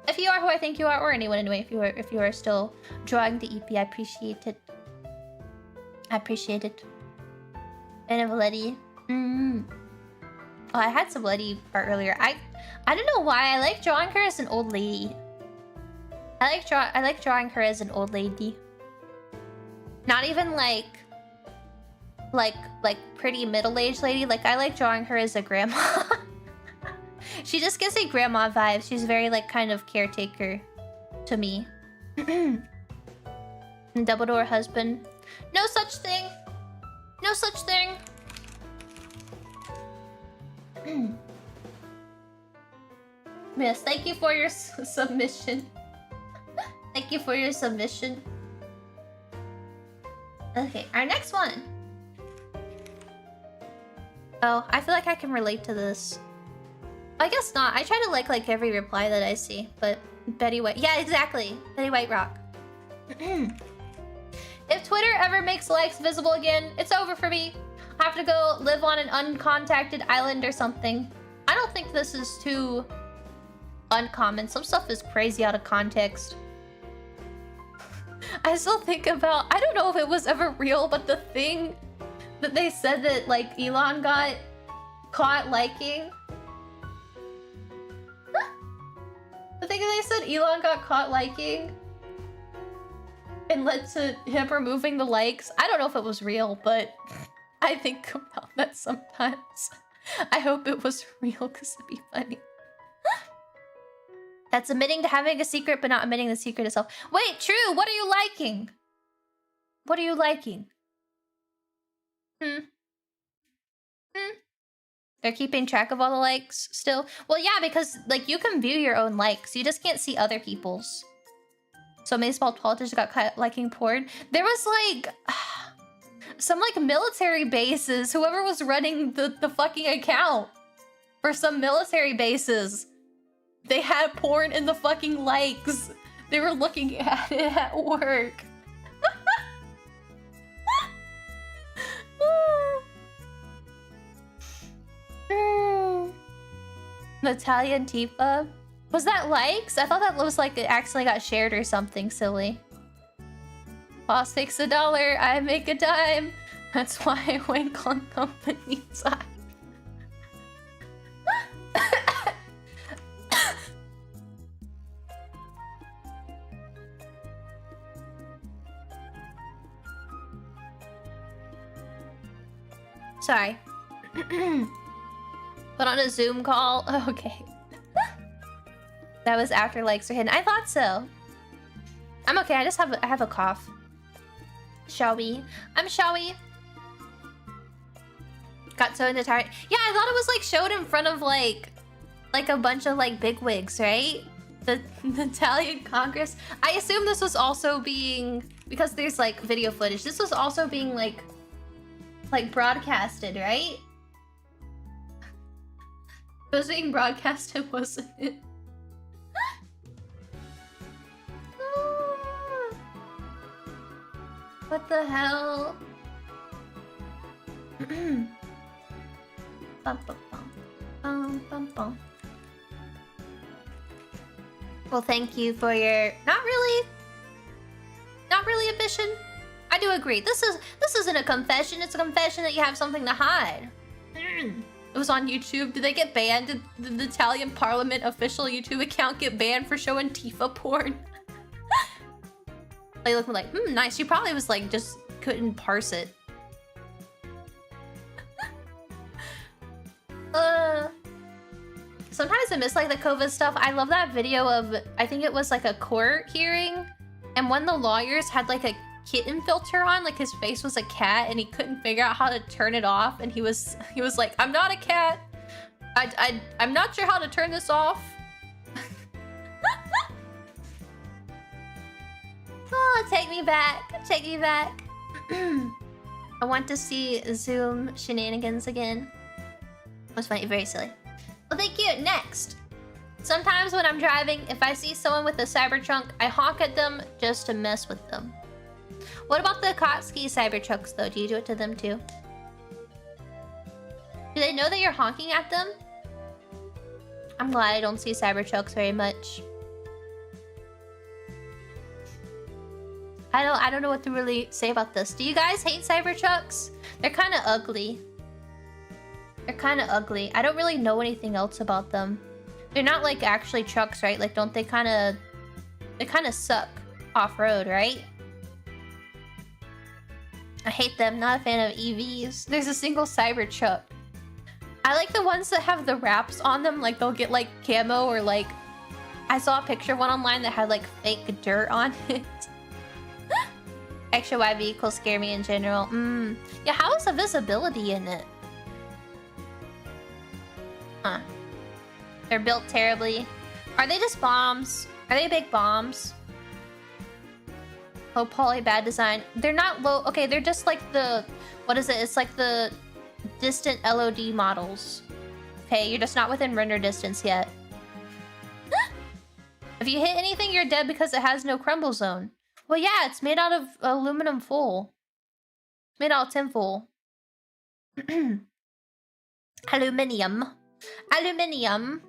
if you are who I think you are, or anyone anyway, if you are still drawing the Eepy, I appreciate it. I appreciate it. And Valetti. Oh, I had some Letty art earlier. I don't know why I like drawing her as an old lady. I like drawing her as an old lady. Not even like pretty middle-aged lady. Like I like drawing her as a grandma. She just gives me grandma vibes. She's very like kind of caretaker to me. And double door husband. No such thing. No such thing. Yes, thank you for your submission. Thank you for your submission. Okay, our next one. Oh, I feel like I can relate to this. I guess not. I try to like every reply that I see, but Betty White. Yeah, exactly. Betty White Rock. If Twitter ever makes likes visible again, it's over for me. I have to go live on an uncontacted island or something. I don't think this is too uncommon. Some stuff is crazy out of context. I still think about, I don't know if it was ever real, but the thing that they said that like Elon got caught liking. The thing that they said Elon got caught liking and led to him removing the likes. I don't know if it was real, but I think about that sometimes. I hope it was real because it'd be funny. That's admitting to having a secret, but not admitting the secret itself. Wait, true. What are you liking? What are you liking? They're keeping track of all the likes still? Well, yeah, because like you can view your own likes. You just can't see other people's. So many small politicians got caught liking porn. There was like some like military bases. Whoever was running the fucking account for some military bases, they had porn in the fucking likes. They were looking at it at work. Natalia and Tifa. Was that likes? I thought that was like it accidentally got shared or something silly. Boss takes $1, I make a dime. That's why I wink on company side. Sorry. Put on a Zoom call. Oh, okay. That was after likes are hidden. I thought so. I'm okay. I have a cough. Shall we? Shall we? Got so into tired. Yeah, I thought it was like showed in front of like a bunch of like bigwigs, right? The Italian Congress. I assume this was also being, because there's like video footage. This was also being like broadcasted, right? It was being broadcasted, wasn't it? What the hell? Bum, bum, bum. Well, thank you for your not really admission. I do agree. This isn't a confession. It's a confession that you have something to hide. It was on YouTube. Did they get banned? Did the Italian Parliament official YouTube account get banned for showing Tifa porn? They look like, nice. She probably was like, just couldn't parse it. Sometimes I miss like the COVID stuff. I love that video of, I think it was like a court hearing, and when the lawyers had like a kitten filter on, like his face was a cat and he couldn't figure out how to turn it off, and he was like, I'm not a cat. I'm not sure how to turn this off. Oh, take me back. Take me back. I want to see Zoom shenanigans again. It was funny, very silly. Well, thank you. Next. Sometimes when I'm driving, if I see someone with a Cybertruck, I honk at them just to mess with them. What about the Kotsky Cybertrucks, though? Do you do it to them, too? Do they know that you're honking at them? I'm glad I don't see Cybertrucks very much. I don't know what to really say about this. Do you guys hate Cybertrucks? They're kind of ugly. They're kind of ugly. I don't really know anything else about them. They're not like actually trucks, right? Like, don't they kind of... They kind of suck off-road, right? I hate them. Not a fan of EVs. There's a single Cybertruck. I like the ones that have the wraps on them. Like, they'll get like camo or like... I saw a picture of one online that had like fake dirt on it. Extra wide vehicles scare me in general. Yeah, how is the visibility in it? Huh. They're built terribly. Are they just bombs? Are they big bombs? Low poly, bad design. They're not low. Okay, they're just like the... What is it? It's like the distant LOD models. Okay, you're just not within render distance yet. If you hit anything, you're dead because it has no crumble zone. Well, yeah, it's made out of aluminum foil. It's made out of tin foil. Aluminium. Aluminium.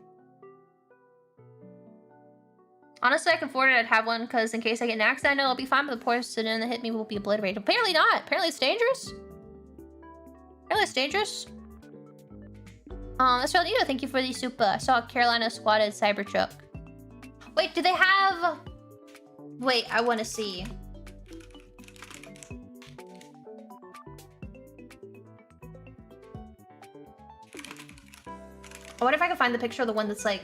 Honestly, I can afford it. I'd have one because in case I get in an accident, I know I'll be fine, but the person that hit me will be obliterated. Apparently not. Apparently it's dangerous. Apparently it's dangerous. That's real neat. Thank you for the super. I saw a Carolina squatted Cybertruck. Wait, do they have... Wait, I want to see. I wonder if I can find the picture of the one that's like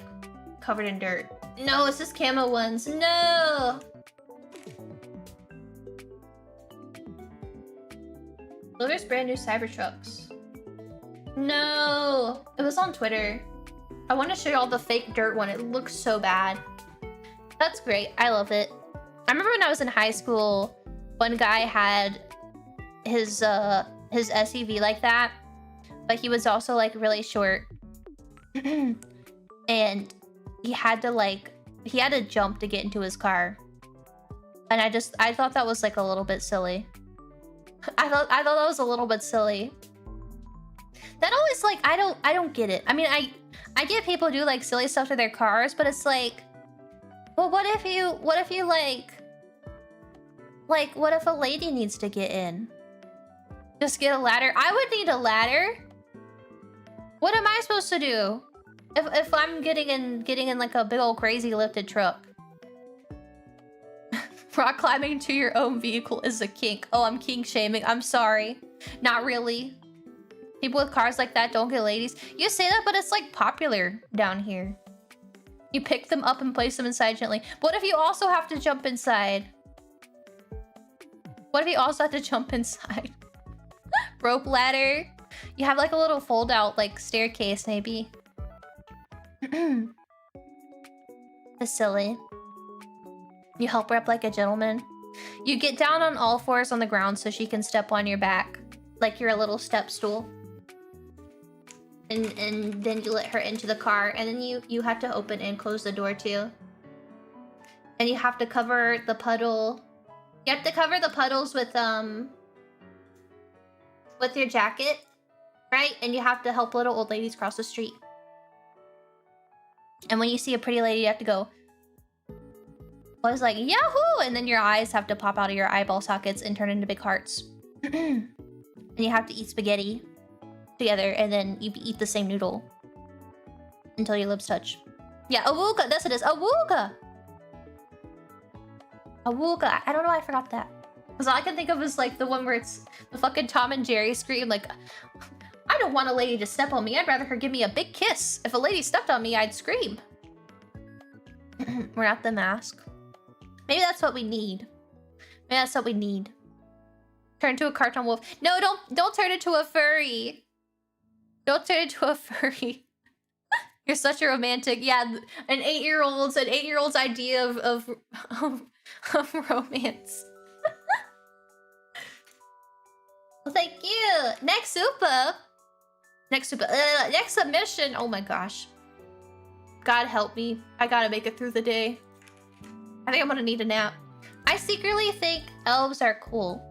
covered in dirt. No, it's just camo ones. No! Oh, there's brand new Cybertrucks. No! It was on Twitter. I want to show you all the fake dirt one. It looks so bad. That's great. I love it. I remember when I was in high school, one guy had his SUV like that, but he was also like really short. And he had to jump to get into his car. And I thought that was like a little bit silly. I thought that was a little bit silly. That always like I don't get it. I mean, I get people do like silly stuff to their cars, but it's like, well, what if you like what if a lady needs to get in? Just get a ladder. I would need a ladder. What am I supposed to do if I'm getting in like a big old crazy lifted truck? Rock climbing to your own vehicle is a kink. Oh, I'm kink shaming. I'm sorry. Not really. People with cars like that don't get ladies. You say that, but it's like popular down here. You pick them up and place them inside gently. What if you also have to jump inside? What if you also have to jump inside? Rope ladder. You have like a little fold out like staircase maybe. It's silly. You help her up like a gentleman. You get down on all fours on the ground so she can step on your back. Like you're a little step stool. And then you let her into the car. And then you have to open and close the door too. And you have to cover the puddle. You have to cover the puddles with your jacket. Right? And you have to help little old ladies cross the street. And when you see a pretty lady, you have to go... Well, it's like, Yahoo! And then your eyes have to pop out of your eyeball sockets and turn into big hearts. And you have to eat spaghetti together, and then you eat the same noodle. Until your lips touch. Yeah, awooga! That's what it is. Awooga! Awooga. I don't know why I forgot that. Because all I can think of is like the one where it's the fucking Tom and Jerry scream like... I don't want a lady to step on me. I'd rather her give me a big kiss. If a lady stepped on me, I'd scream. We're not the mask. Maybe that's what we need. Maybe that's what we need. Turn into a cartoon wolf. No, don't turn into a furry. Don't turn into a furry. You're such a romantic. Yeah, an 8-year-old's idea of romance. Well, thank you. Next super. Next submission. Oh my gosh. God help me. I gotta make it through the day. I think I'm gonna need a nap. I secretly think elves are cool.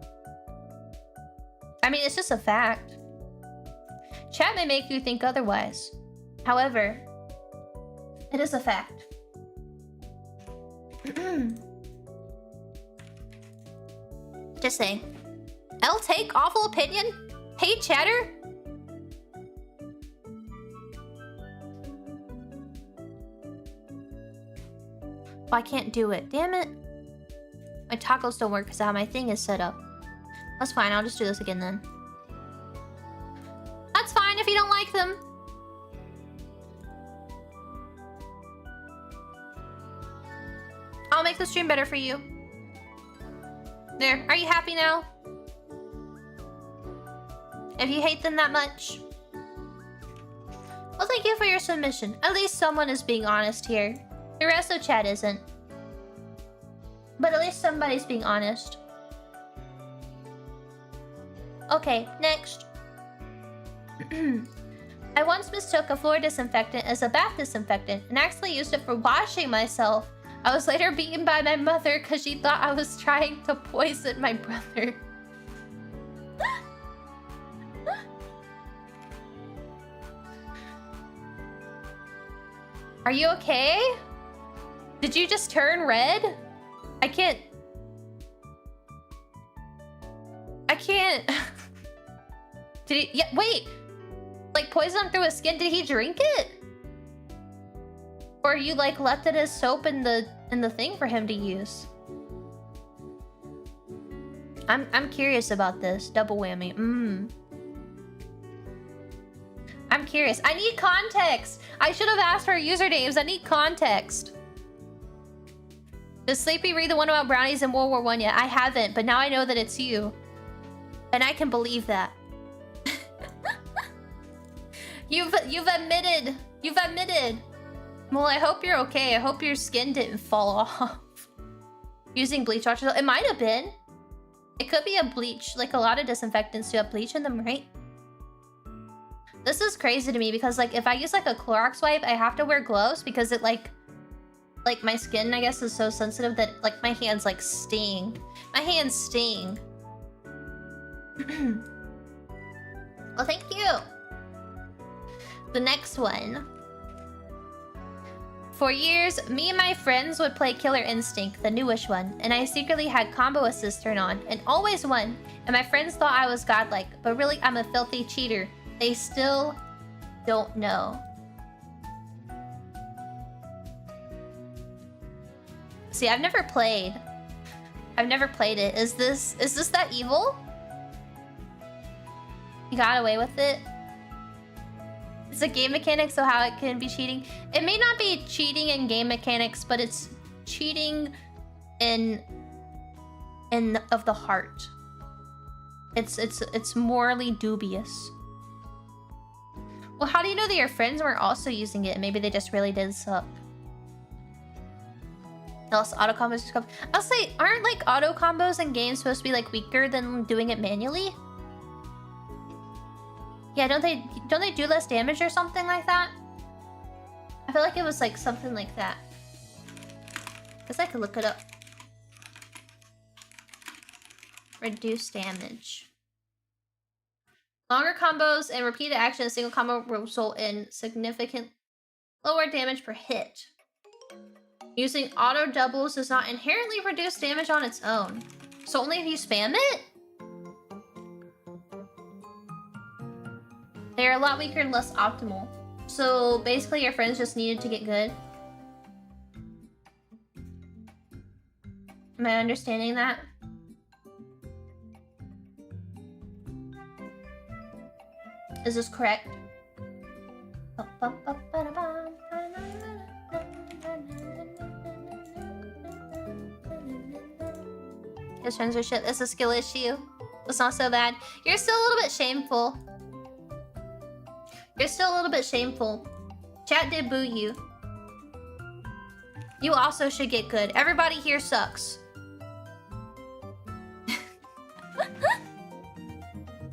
I mean, it's just a fact. Chat may make you think otherwise. However, it is a fact. Just saying. I'll take awful opinion. Hey, chatter. Oh, I can't do it. Damn it. My toggles don't work because how my thing is set up. That's fine. I'll just do this again then. That's fine if you don't like them. I'll make the stream better for you. There, are you happy now? If you hate them that much. Well, thank you for your submission. At least someone is being honest here. The rest of chat isn't. But at least somebody's being honest. Okay, next. I once mistook a floor disinfectant as a bath disinfectant and actually used it for washing myself. I was later beaten by my mother because she thought I was trying to poison my brother. Are you okay? Did you just turn red? I can't... Did he... Yeah, wait! Like, poison through his skin? Did he drink it? Or you, like, left it as soap in the thing for him to use? I'm curious about this. Double whammy. I'm curious. I need context! I should have asked for usernames. I need context. Does Sleepy read the one about brownies in World War I yet? I haven't, but now I know that it's you. And I can believe that. You've admitted. You've admitted. Well, I hope you're okay. I hope your skin didn't fall off. Using bleach water. It might have been. It could be a bleach. Like, a lot of disinfectants do have bleach in them, right? This is crazy to me because, like, if I use, like, a Clorox wipe, I have to wear gloves because it, like, my skin, I guess, is so sensitive that, like, my hands, like, sting. My hands sting. Well, thank you. The next one. For years, me and my friends would play Killer Instinct, the newish one, and I secretly had combo assist turn on, and always won, and my friends thought I was godlike, but really I'm a filthy cheater. They still don't know. See, I've never played. I've never played it. Is this that evil? You got away with it? It's a game mechanic, so how it can be cheating? It may not be cheating in game mechanics, but it's cheating in of the heart. It's morally dubious. Well, how do you know that your friends weren't also using it? Maybe they just really did suck. Else auto combos. I'll say, aren't like auto combos in games supposed to be like weaker than doing it manually? Yeah, don't they do less damage or something like that? I feel like it was like something like that. Guess I could look it up. Reduce damage. Longer combos and repeated action in a single combo will result in significant lower damage per hit. Using auto doubles does not inherently reduce damage on its own. So only if you spam it? They're a lot weaker and less optimal. So basically your friends just needed to get good. Am I understanding that? Is this correct? His friends are shit. It's a skill issue. It's not so bad. You're still a little bit shameful. You're still a little bit shameful. Chat did boo you. You also should get good. Everybody here sucks.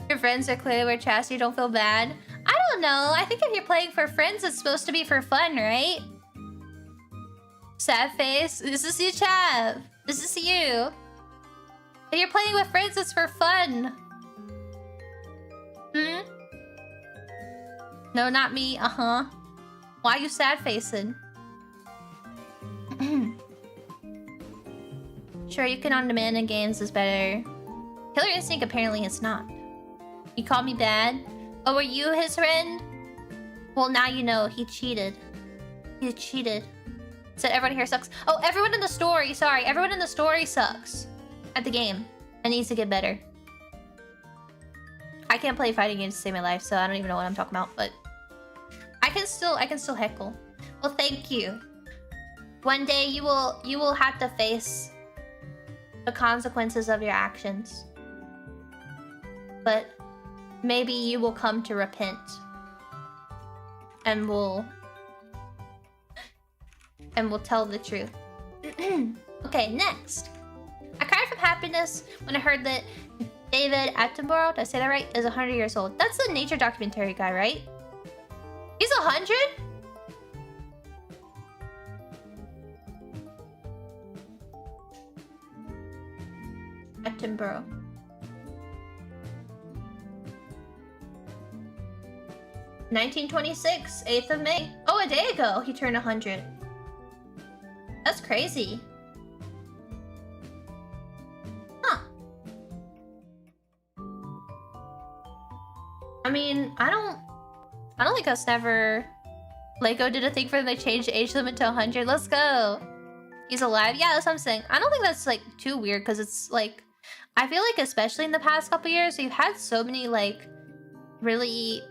Your friends are clearly where chastity, you don't feel bad. I don't know. I think if you're playing for friends, it's supposed to be for fun, right? Sad face. This is you, Chav. This is you. If you're playing with friends, it's for fun. Hmm? No, not me. Uh-huh. Why are you sad facing? Sure, you can on demand in games is better. Killer Instinct apparently is not. You called me bad? Oh, were you his friend? Well, now you know. He cheated. He cheated. Said everyone here sucks. Oh, everyone in the story. Sorry, everyone in the story sucks. At the game. It needs to get better. I can't play fighting games to save my life, so I don't even know what I'm talking about, but I can still heckle. Well, thank you. One day you will have to face the consequences of your actions. But maybe you will come to repent. And will tell the truth. Okay, next. I cried from happiness when I heard that David Attenborough, did I say that right, is 100 years old. That's the nature documentary guy, right? He's 100? Attenborough. (1926), 8th of May. Oh, a day ago he turned 100. That's crazy. Huh. I mean, I don't think us never... Lego did a thing for them, they changed the age limit to 100. Let's go. He's alive? Yeah, that's what I'm saying. I don't think that's like too weird, because it's like... I feel like especially in the past couple years, we've had so many like really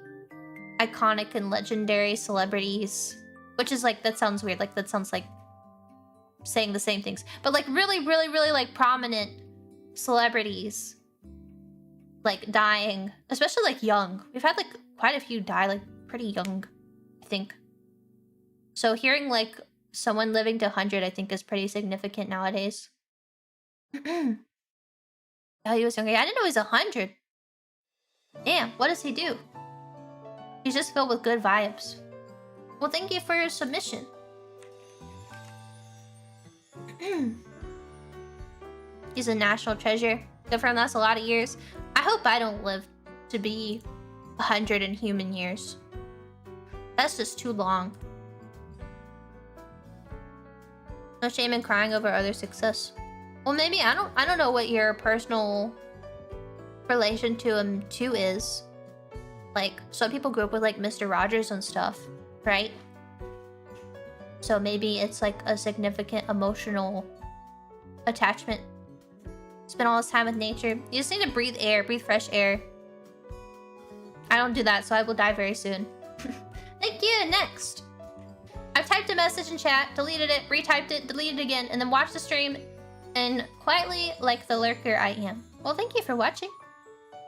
iconic and legendary celebrities, which is like, that sounds weird, like that sounds like saying the same things, but like really like prominent celebrities like dying, especially like young. We've had like quite a few die like pretty young, I think. So hearing like someone living to 100, I think is pretty significant nowadays. Oh, he was younger. I didn't know he was 100. Damn, what does he do? He's just filled with good vibes. Well, thank you for your submission. He's a national treasure. Good for him, that's a lot of years. I hope I don't live to be 100 in human years. That's just too long. No shame in crying over other success. Well, maybe I don't know what your personal relation to him too is. Like, some people grew up with like Mr. Rogers and stuff, right? So maybe it's like a significant emotional attachment. Spend all this time with nature. You just need to breathe air, breathe fresh air. I don't do that, so I will die very soon. Thank you. Next. I've typed a message in chat, deleted it, retyped it, deleted it again, and then watched the stream and quietly, like the lurker I am. Well, thank you for watching.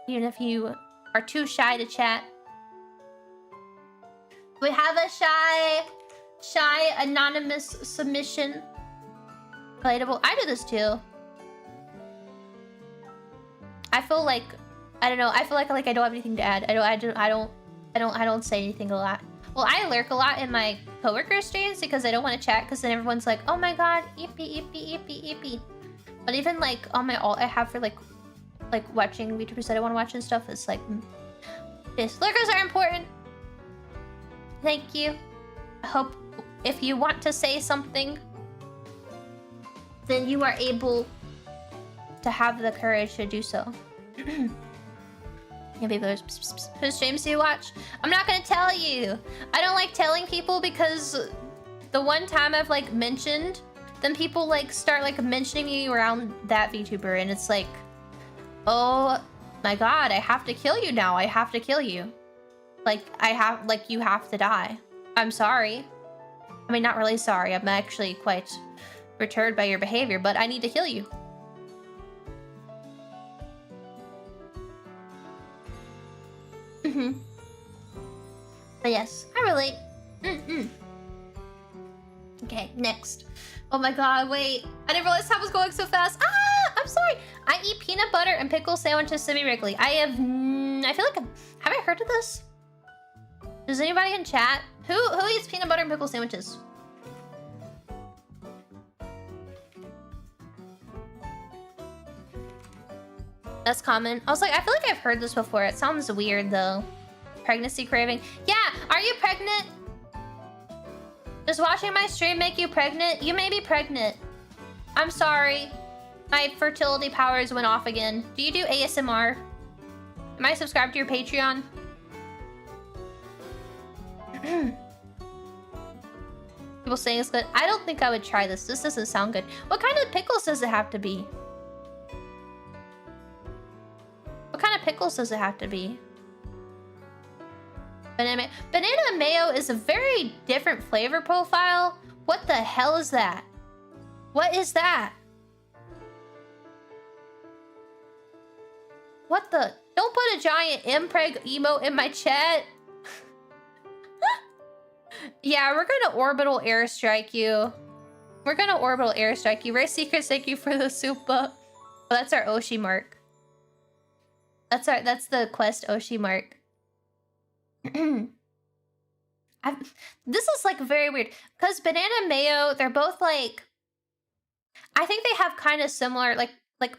Even if you are too shy to chat. We have a shy anonymous submission. Relatable. I do this too. I feel like, I don't know, I feel like I don't have anything to add. I don't say anything a lot. Well, I lurk a lot in my coworker streams because I don't want to chat, because then everyone's like, oh my god, Eepy, Eepy, Eepy, Eepy. But even like on my alt I have for like watching VTubers that I want to watch and stuff, it's like, yes, lurkers are important. Thank you. I hope if you want to say something, then you are able to have the courage to do so. Yeah, baby, whose streams do you watch? I'm not gonna tell you. I don't like telling people because the one time I've like mentioned, then people like start like mentioning me around that VTuber, and it's like, oh my god, I have to kill you now. I have to kill you. Like, you have to die. I'm sorry. I mean, not really sorry. I'm actually quite perturbed by your behavior, but I need to kill you. But yes, I relate. Okay, next. Oh my god, wait. I didn't realize time was going so fast. Ah, I'm sorry. I eat peanut butter and pickle sandwiches semi-regularly. I feel like have I heard of this? Does anybody in chat? Who eats peanut butter and pickle sandwiches? That's common. I was like, I feel like I've heard this before. It sounds weird though. Pregnancy craving. Yeah, are you pregnant? Does watching my stream make you pregnant? You may be pregnant. I'm sorry. My fertility powers went off again. Do you do ASMR? Am I subscribed to your Patreon? People saying it's good. I don't think I would try this. This doesn't sound good. What kind of pickles does it have to be? What kind of pickles does it have to be? Banana mayo is a very different flavor profile. What the hell is that? What is that? What the? Don't put a giant impreg emote in my chat. Yeah, we're gonna orbital airstrike you. We're gonna orbital airstrike you. Rare Secrets, thank you for the super. Oh, that's our Oshi mark. That's the quest Oshi mark. This is like very weird because Banana and Mayo, they're both like, I think they have kind of similar, like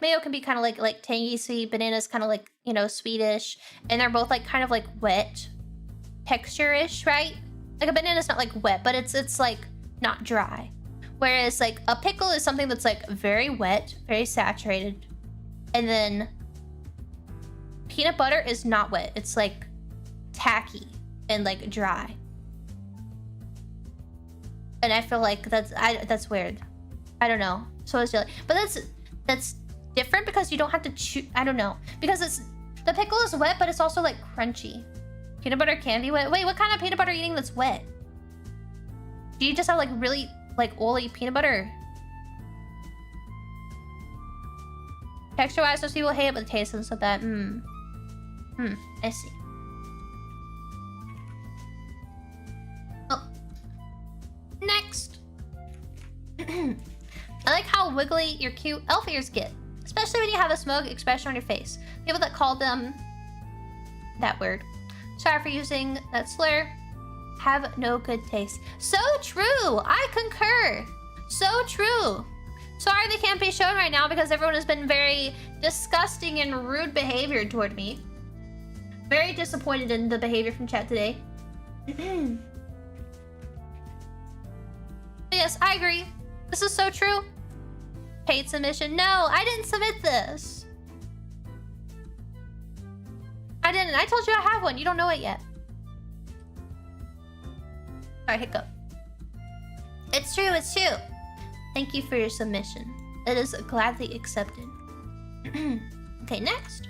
Mayo can be kind of like tangy sweet, Banana's kind of like, you know, sweetish, and they're both like kind of like wet texture-ish, right? Like a banana's not like wet, but it's like not dry. Whereas like a pickle is something that's like very wet, very saturated. And then peanut butter is not wet. It's like tacky and like dry. And I feel like that's weird. I don't know. So is jelly. But that's different because you don't have to chew. I don't know. Because the pickle is wet, but it's also like crunchy. Peanut butter can be wet. Wait, what kind of peanut butter are you eating that's wet? Do you just have like really like oily peanut butter? Texture wise, most people hate it, but the taste isn't so bad. I see. Oh. Next. I like how wiggly your cute elf ears get. Especially when you have a smug expression on your face. People that call them that word. Sorry for using that slur. Have no good taste. So true! I concur! So true! Sorry they can't be shown right now because everyone has been very disgusting and rude behavior toward me. Very disappointed in the behavior from chat today. Yes, I agree. This is so true. Paid submission. No, I didn't submit this. I didn't. I told you I have one. You don't know it yet. Sorry, hiccup. It's true, it's true. Thank you for your submission. It is gladly accepted. Okay, next.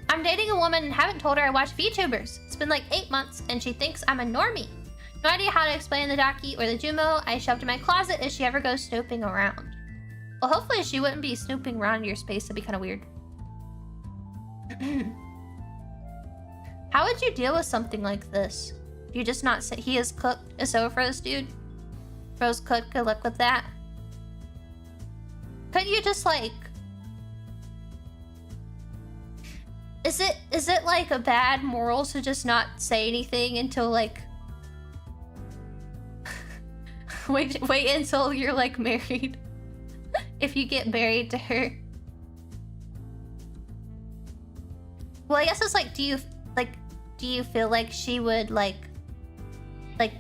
I'm dating a woman and haven't told her I watch VTubers. It's been like 8 months and she thinks I'm a normie. No idea how to explain the Daki or the Jumo I shoved in my closet if she ever goes snooping around. Well, hopefully she wouldn't be snooping around your space. That'd be kind of weird. How would you deal with something like this? You just not say he is cooked. It's over for this dude. Bro's cooked. Good luck with that. Couldn't you just like? Is it like a bad moral to just not say anything until like? wait until you're like married. If you get married to her. Well, I guess it's like, do you feel like she would like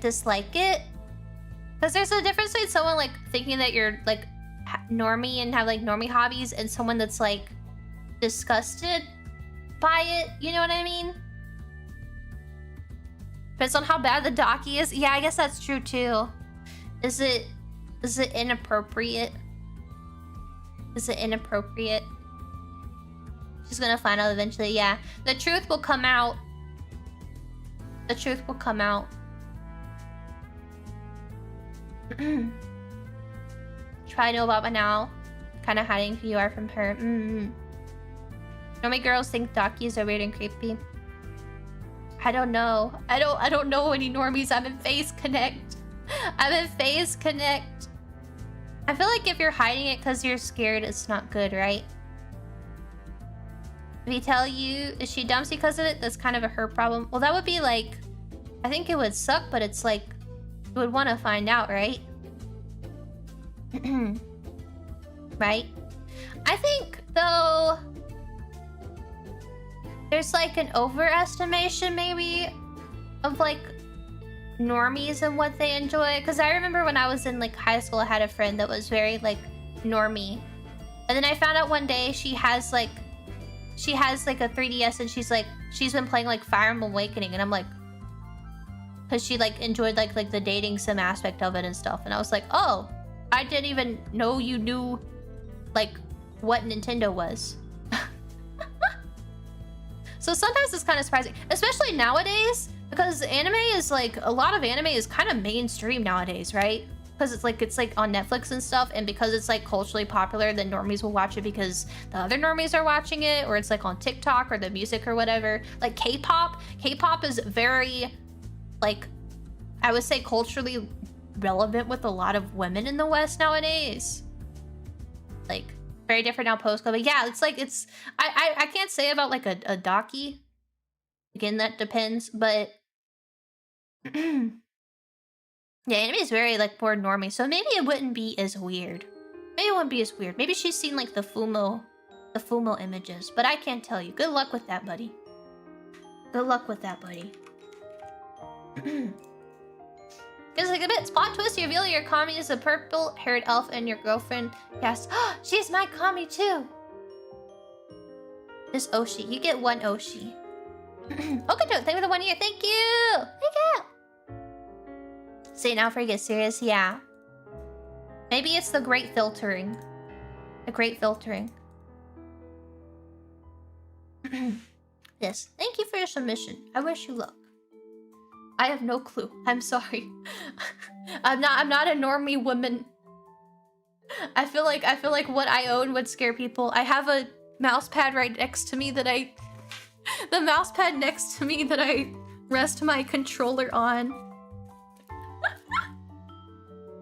dislike it? Because there's a difference between someone like thinking that you're like normie and have like normie hobbies and someone that's like disgusted by it. You know what I mean? Depends on how bad the Daki is. Yeah, I guess that's true too. Is it inappropriate? Is it inappropriate? She's gonna find out eventually. Yeah, the truth will come out. The truth will come out. Try to know about by now. Kind of hiding who you are from her. Normie girls think Dakis are weird and creepy. I don't know. I don't know any normies. I'm in Phase Connect. I'm in Phase Connect. I feel like if you're hiding it because you're scared, it's not good, right? If he tell you, is she dumpsy because of it? That's kind of a her problem. Well, that would be like, I think it would suck, but it's like, you would want to find out, right? Right? I think, though, there's like an overestimation, maybe, of like normies and what they enjoy. Because I remember when I was in like high school, I had a friend that was very like normie. And then I found out one day she has like a 3DS and she's been playing like Fire Emblem Awakening, and I'm like, because she like enjoyed like the dating sim aspect of it and stuff, and I was like, oh, I didn't even know you knew like what Nintendo was. So sometimes it's kind of surprising, especially nowadays, because anime is like, a lot of anime is kind of mainstream nowadays, right? because it's like on Netflix and stuff, and because it's like culturally popular, then normies will watch it because the other normies are watching it, or it's like on TikTok or the music or whatever. Like K-pop is very, like, I would say culturally relevant with a lot of women in the West nowadays. Like very different now post-COVID. Yeah, it's like I can't say about like a docu. Again, that depends, but yeah, anime is very like more normie, so maybe it wouldn't be as weird. Maybe it wouldn't be as weird. Maybe she's seen like the Fumo images, but I can't tell you. Good luck with that, buddy. Good luck with that, buddy. It's like a bit plot twist. You reveal your kami is a purple-haired elf, and your girlfriend. Yes, she's my kami too. This Oshi, you get one Oshi. Okay, thank you for the 1 year. Thank you. Thank you. Say now before you get serious. Yeah. Maybe it's the great filtering. The great filtering. Yes. Thank you for your submission. I wish you luck. I have no clue. I'm sorry. I'm not a normie woman. I feel like what I own would scare people. I have a mouse pad right next to me that I rest my controller on.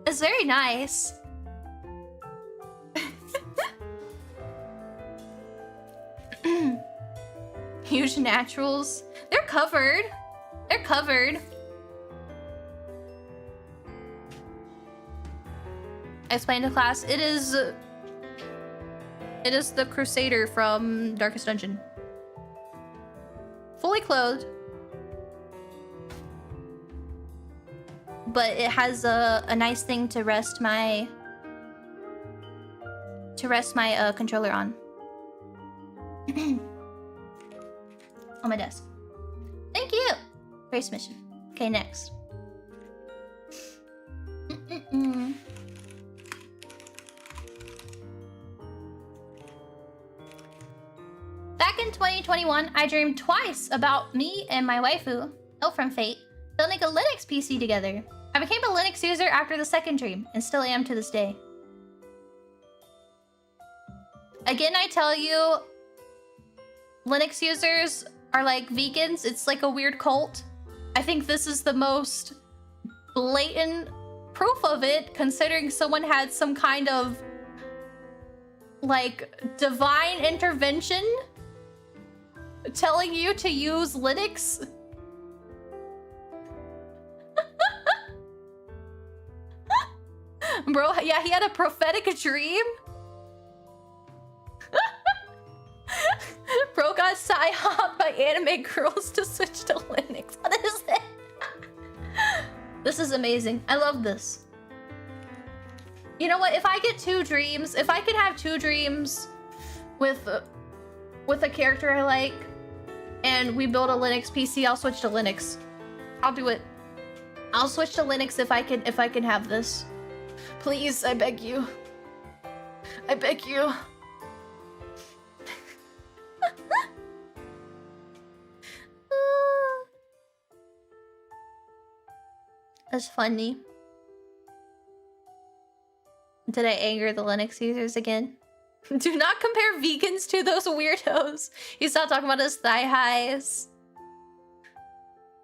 It's very nice. Huge naturals. They're covered. They're covered. I explained to class. It is the Crusader from Darkest Dungeon. Fully clothed. But it has a nice thing to rest my controller on. On my desk. Thank you! Great submission. Okay, next. Back in 2021, I dreamed twice about me and my waifu, Elf from Fate, building a Linux PC together. I became a Linux user after the second dream, and still am to this day. Again, I tell you, Linux users are like vegans. It's like a weird cult. I think this is the most blatant proof of it, considering someone had some kind of like divine intervention telling you to use Linux. Bro, yeah, he had a prophetic dream. Bro got sci-hopped by anime girls to switch to Linux. What is it? This is amazing. I love this. You know what? If I get two dreams, if I can have two dreams with a character I like, and we build a Linux PC, I'll switch to Linux. I'll do it. I'll switch to Linux if I can have this. Please, I beg you. I beg you. That's funny. Did I anger the Linux users again? Do not compare vegans to those weirdos. He's not talking about his thigh highs.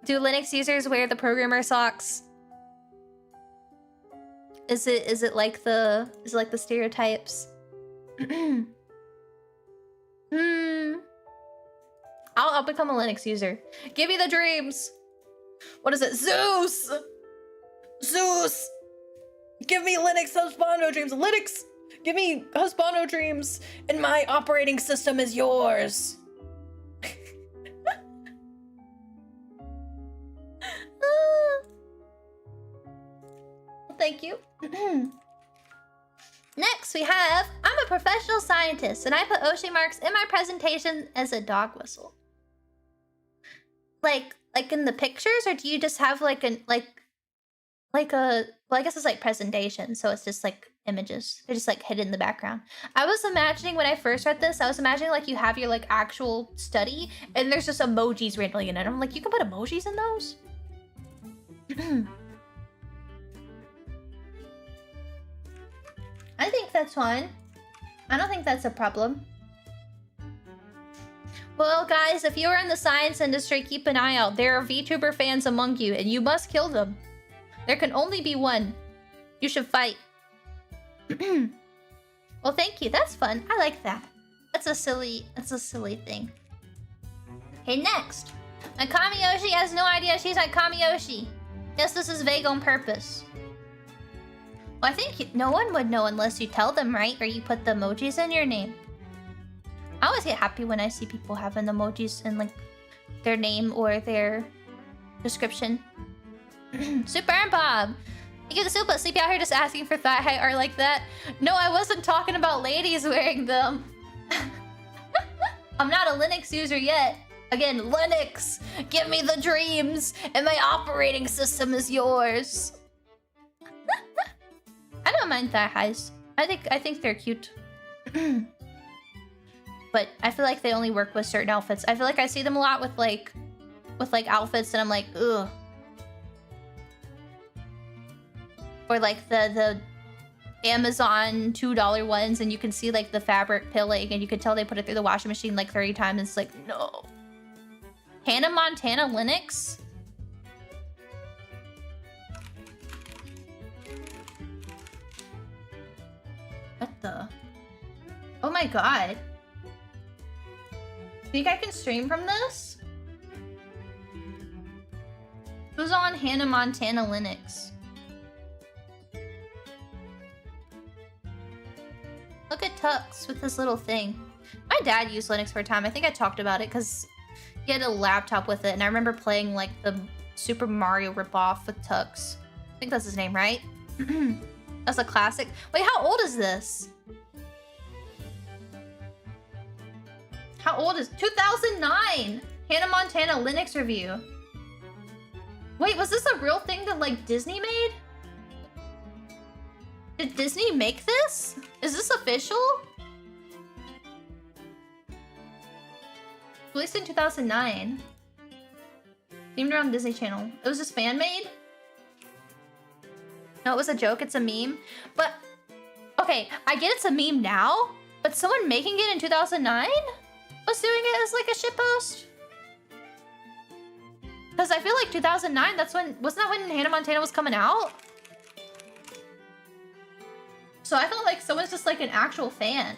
Do Linux users wear the programmer socks? Is it like the stereotypes? I'll become a Linux user. Give me the dreams. What is it? Zeus! Zeus! Give me Linux husbando dreams. Linux! Give me husbando dreams, and my operating system is yours. Thank you. Next, we have, I'm a professional scientist, and I put Oshi marks in my presentation as a dog whistle. Like in the pictures, or do you just have like a, well, I guess it's like presentation, so it's just like images. They're just like hidden in the background. I was imagining when I first read this, I was imagining like you have your like actual study, and there's just emojis randomly in it. I'm like, you can put emojis in those? I think that's fine. I don't think that's a problem. Well, guys, if you are in the science industry, keep an eye out. There are VTuber fans among you, and you must kill them. There can only be one. You should fight. Well, thank you. That's fun. I like that. That's a silly thing. Okay, next. My Kamiyoshi has no idea she's my Kamiyoshi. Yes, this is vague on purpose. Well, I think no one would know unless you tell them, right? Or you put the emojis in your name. I always get happy when I see people having emojis in like their name or their description. Super and Bob. You get the super sleepy out here just asking for thigh high art like that. No, I wasn't talking about ladies wearing them. I'm not a Linux user yet. Again, Linux, give me the dreams, and my operating system is yours. I don't mind thigh highs. I think they're cute. But I feel like they only work with certain outfits. I feel like I see them a lot with like outfits, and I'm like, ugh. Or like the Amazon $2 ones, and you can see like the fabric pilling, and you can tell they put it through the washing machine like 30 times. And it's like, no. Hannah Montana Linux? What the? Oh my god. Think I can stream from this? Who's on Hannah Montana Linux? Look at Tux with this little thing. My dad used Linux for a time. I think I talked about it because he had a laptop with it, and I remember playing like the Super Mario ripoff with Tux. I think that's his name, right? That's a classic. Wait, how old is this? How old is 2009? Hannah Montana Linux review. Wait, was this a real thing that like Disney made? Did Disney make this? Is this official? Released in 2009. Themed around Disney Channel. It was just fan-made? No, it was a joke. It's a meme. But, okay, I get it's a meme now, but someone making it in 2009 was doing it as like a shitpost? Because I feel like 2009, that's when, wasn't that when Hannah Montana was coming out? So I felt like someone's just like an actual fan.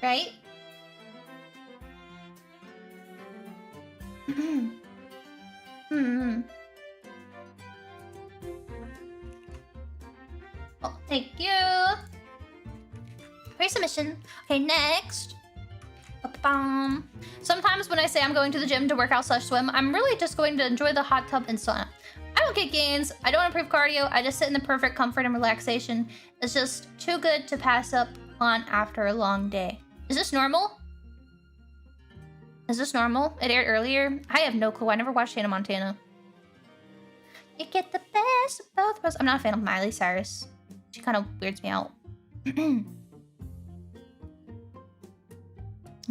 Right? Oh, thank you. For your submission. Okay, next. Ba-bum. Sometimes when I say I'm going to the gym to work out / swim, I'm really just going to enjoy the hot tub and sauna. I don't get gains, I don't improve cardio, I just sit in the perfect comfort and relaxation. It's just too good to pass up on after a long day. Is this normal? Is this normal? It aired earlier? I have no clue, I never watched Hannah Montana. You get the best of both worlds. I'm not a fan of Miley Cyrus. She kind of weirds me out.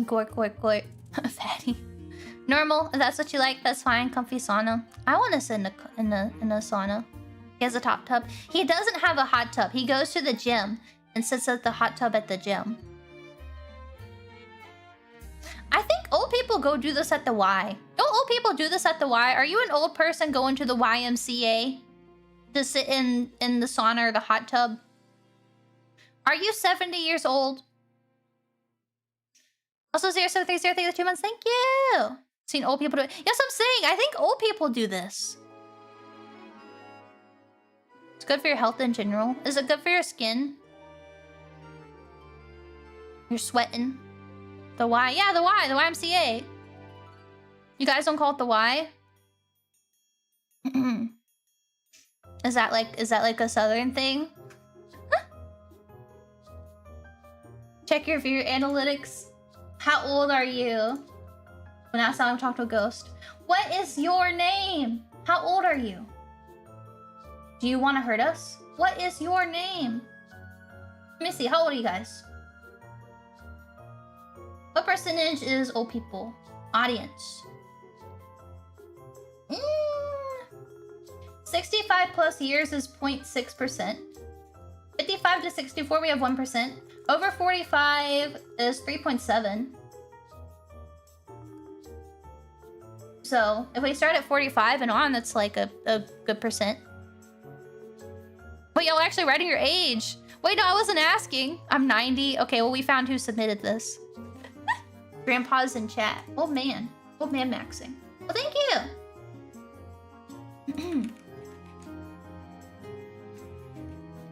Goit. Fatty. Normal, if that's what you like, that's fine. Comfy sauna. I want to sit in a sauna. He has a top tub. He doesn't have a hot tub. He goes to the gym and sits at the hot tub at the gym. I think old people go do this at the Y. Don't old people do this at the Y? Are you an old person going to the YMCA to sit in the sauna or the hot tub? Are you 70 years old? Also, 07303 with 2 months. Thank you. Seen old people do it. Yes, I'm saying. I think old people do this. It's good for your health in general. Is it good for your skin? You're sweating. The Y. Yeah, the Y. The YMCA. You guys don't call it the Y? Is that like a southern thing? Check your view analytics. How old are you? When I saw him talk to a ghost. What is your name? How old are you? Do you want to hurt us? What is your name? Let me see. How old are you guys? What percentage is old people? Audience. 65 plus years is 0.6%. 45 to 64, we have 1%. Over 45 is 3.7. So if we start at 45 and on, that's like a good percent. Wait, y'all actually writing your age. Wait, no, I wasn't asking. I'm 90. Okay, well, we found who submitted this. Grandpa's in chat. Old man. Old man maxing. Well, thank you.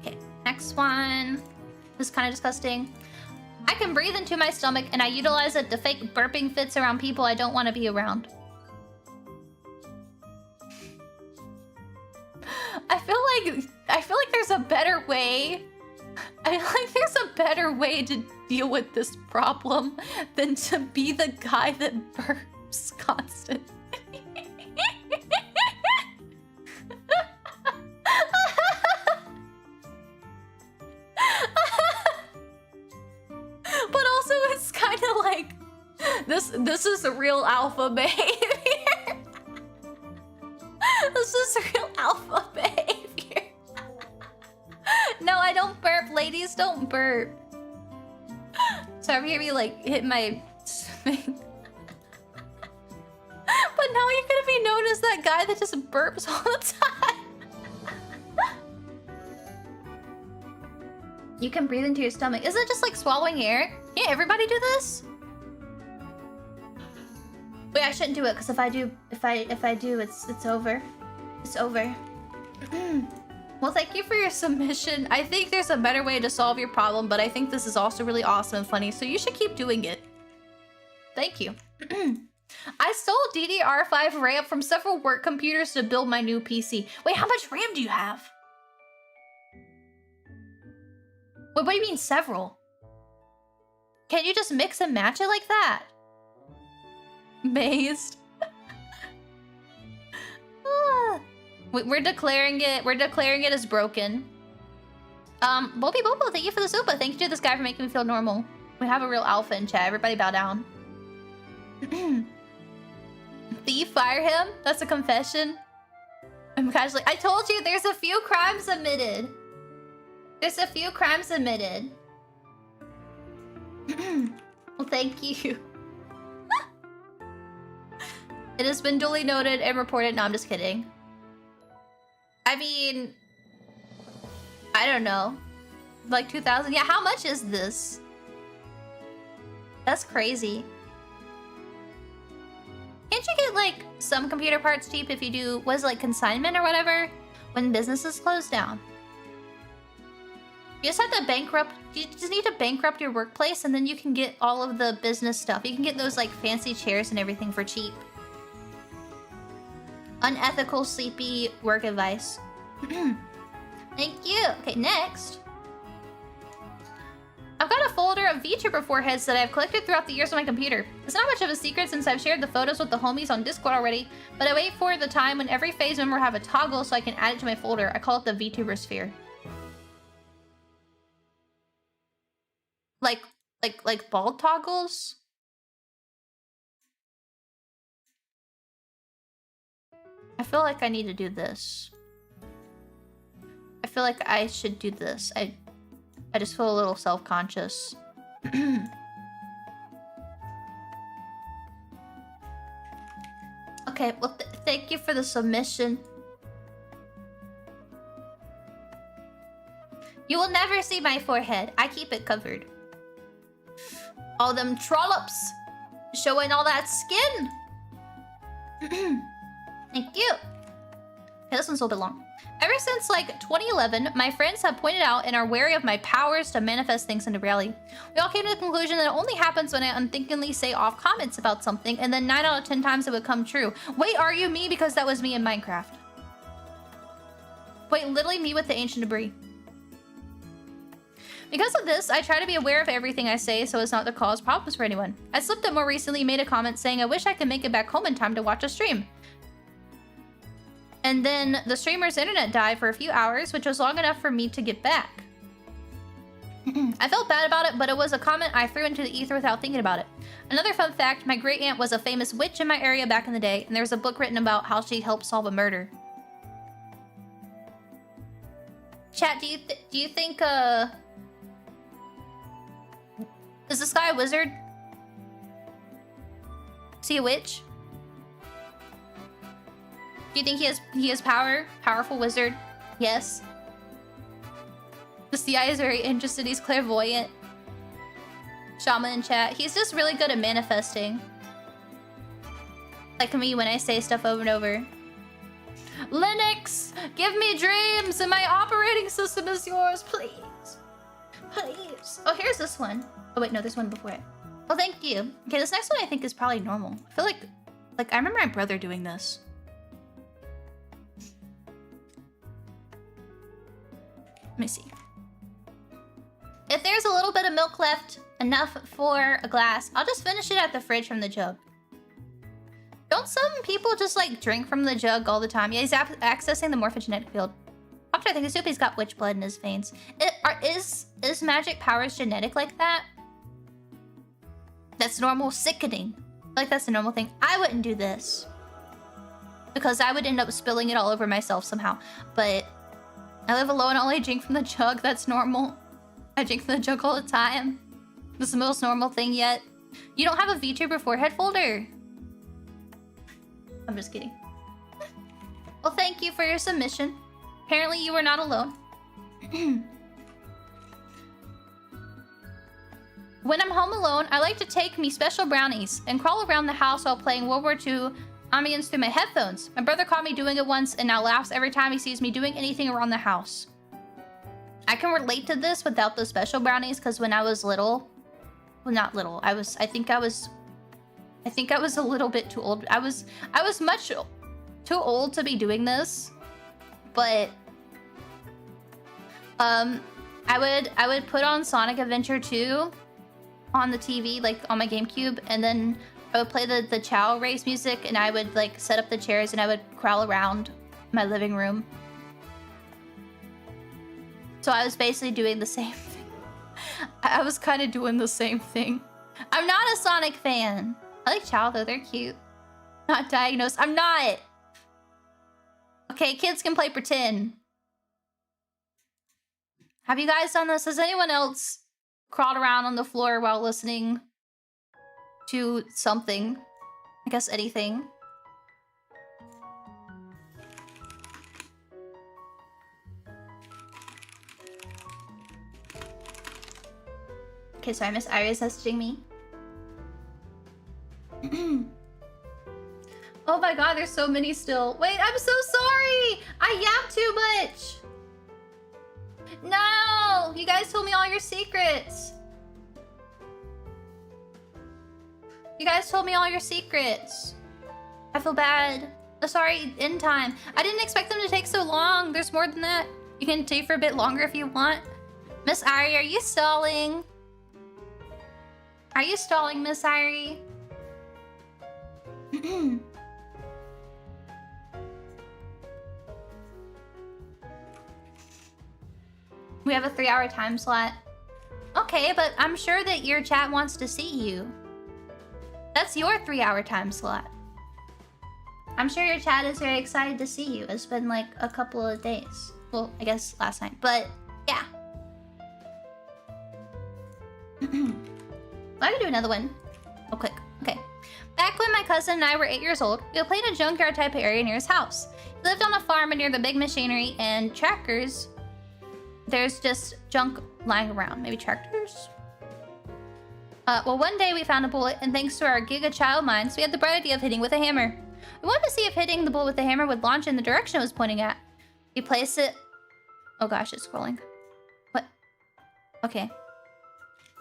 Okay, next one. This is kind of disgusting. I can breathe into my stomach and I utilize it to fake burping fits around people I don't want to be around. I feel like there's a better way. I feel like there's a better way to deal with this problem than to be the guy that burps constantly. But also it's kind of like this is a real alpha behavior. This is real alpha behavior. No, I don't burp. Ladies don't burp. So I'm here like hit my thing. But now you're gonna be known as that guy that just burps all the time. You can breathe into your stomach. Isn't it just like swallowing air? Can't everybody do this? Wait, I shouldn't do it because if I do, it's over. It's over. Well, thank you for your submission. I think there's a better way to solve your problem, but I think this is also really awesome and funny, so you should keep doing it. Thank you. I stole DDR5 RAM from several work computers to build my new PC. Wait, how much RAM do you have? Wait, what do you mean several? Can't you just mix and match it like that? Mazed. We're declaring it as broken. Bobby Bobo, thank you for the super. Thank you to this guy for making me feel normal. We have a real alpha in chat. Everybody bow down. Thief, fire him? That's a confession. I'm casually. I told you there's a few crimes admitted. There's a few crimes admitted. Well, thank you. It has been duly noted and reported. No, I'm just kidding. I mean, I don't know. Like 2,000? Yeah, how much is this? That's crazy. Can't you get like some computer parts cheap if you do, what is it, like consignment or whatever? When businesses close down. You just have to bankrupt, you just need to bankrupt your workplace and then you can get all of the business stuff. You can get those like fancy chairs and everything for cheap. Unethical, sleepy work advice. Thank you. Okay, next. I've got a folder of VTuber foreheads that I've collected throughout the years on my computer. It's not much of a secret since I've shared the photos with the homies on Discord already, but I wait for the time when every phase member have a toggle so I can add it to my folder. I call it the VTuber sphere. Like bald toggles? I feel like I need to do this. I feel like I should do this. I just feel a little self-conscious. Okay, well, thank you for the submission. You will never see my forehead. I keep it covered. All them trollops showing all that skin. Thank you. Okay, this one's a little bit long. Ever since like 2011, my friends have pointed out and are wary of my powers to manifest things into reality. We all came to the conclusion that it only happens when I unthinkingly say off comments about something, and then 9 out of 10 times it would come true. Wait, are you me? Because that was me in Minecraft. Wait, literally me with the ancient debris. Because of this, I try to be aware of everything I say so as not to cause problems for anyone. I slipped up more recently, made a comment saying I wish I could make it back home in time to watch a stream. And then the streamer's internet died for a few hours, which was long enough for me to get back. I felt bad about it, but it was a comment I threw into the ether without thinking about it. Another fun fact, my great aunt was a famous witch in my area back in the day, and there was a book written about how she helped solve a murder. Chat, do you think is this guy a wizard? Is he a witch? Do you think he has power? Powerful wizard? Yes. The CI is very interested. He's clairvoyant. Shaman in chat. He's just really good at manifesting. Like me when I say stuff over and over. Linux, give me dreams and my operating system is yours, please. Please. Oh, here's this one. Oh wait, no, there's one before it. Oh, thank you. Okay, this next one I think is probably normal. I feel like I remember my brother doing this. Let me see. If there's a little bit of milk left, enough for a glass, I'll just finish it at the fridge from the jug. Don't some people just like drink from the jug all the time? Yeah, he's accessing the morphogenetic field. After I think the Soupy's got witch blood in his veins. Is magic powers genetic like that? That's normal. Sickening. Like that's the normal thing. I wouldn't do this. Because I would end up spilling it all over myself somehow. But I live alone, I only drink from the jug. That's normal. I drink from the jug all the time. This is the most normal thing yet. You don't have a VTuber forehead folder. I'm just kidding. Well, thank you for your submission. Apparently you were not alone. When I'm home alone, I like to take me special brownies and crawl around the house while playing World War II ambience through my headphones. My brother caught me doing it once and now laughs every time he sees me doing anything around the house. I can relate to this without the special brownies because when I was little, well, not little, I think I was a little bit too old. I was much too old to be doing this, but I would put on Sonic Adventure 2 on the TV, like on my GameCube, and then I would play the Chow race music, and I would like set up the chairs, and I would crawl around my living room. So I was basically doing the same thing. I was kind of doing the same thing. I'm not a Sonic fan. I like Chow though, they're cute. Not diagnosed. I'm not. Okay, kids can play pretend. Have you guys done this? Has anyone else crawled around on the floor while listening to something? I guess anything. Okay, sorry, Miss Iris messaging me. Oh my god, there's so many still. Wait, I'm so sorry! I yapped too much! No! You guys told me all your secrets! You guys told me all your secrets. I feel bad. Oh, sorry, in time. I didn't expect them to take so long. There's more than that. You can stay for a bit longer if you want. Miss Irie, are you stalling? Are you stalling, Miss Irie? We have a 3-hour time slot. Okay, but I'm sure that your chat wants to see you. That's your 3-hour time slot. I'm sure your chat is very excited to see you. It's been like a couple of days. Well, I guess last night, but yeah. I can do another one. Real quick. Okay. Back when my cousin and I were 8 years old, we would play in a junkyard type of area near his house. He lived on a farm and near the big machinery and tractors. There's just junk lying around. Maybe tractors? Well, one day we found a bullet, and thanks to our Giga Child minds, we had the bright idea of hitting with a hammer. We wanted to see if hitting the bullet with the hammer would launch in the direction it was pointing at. We placed it... Oh gosh, it's scrolling. What? Okay.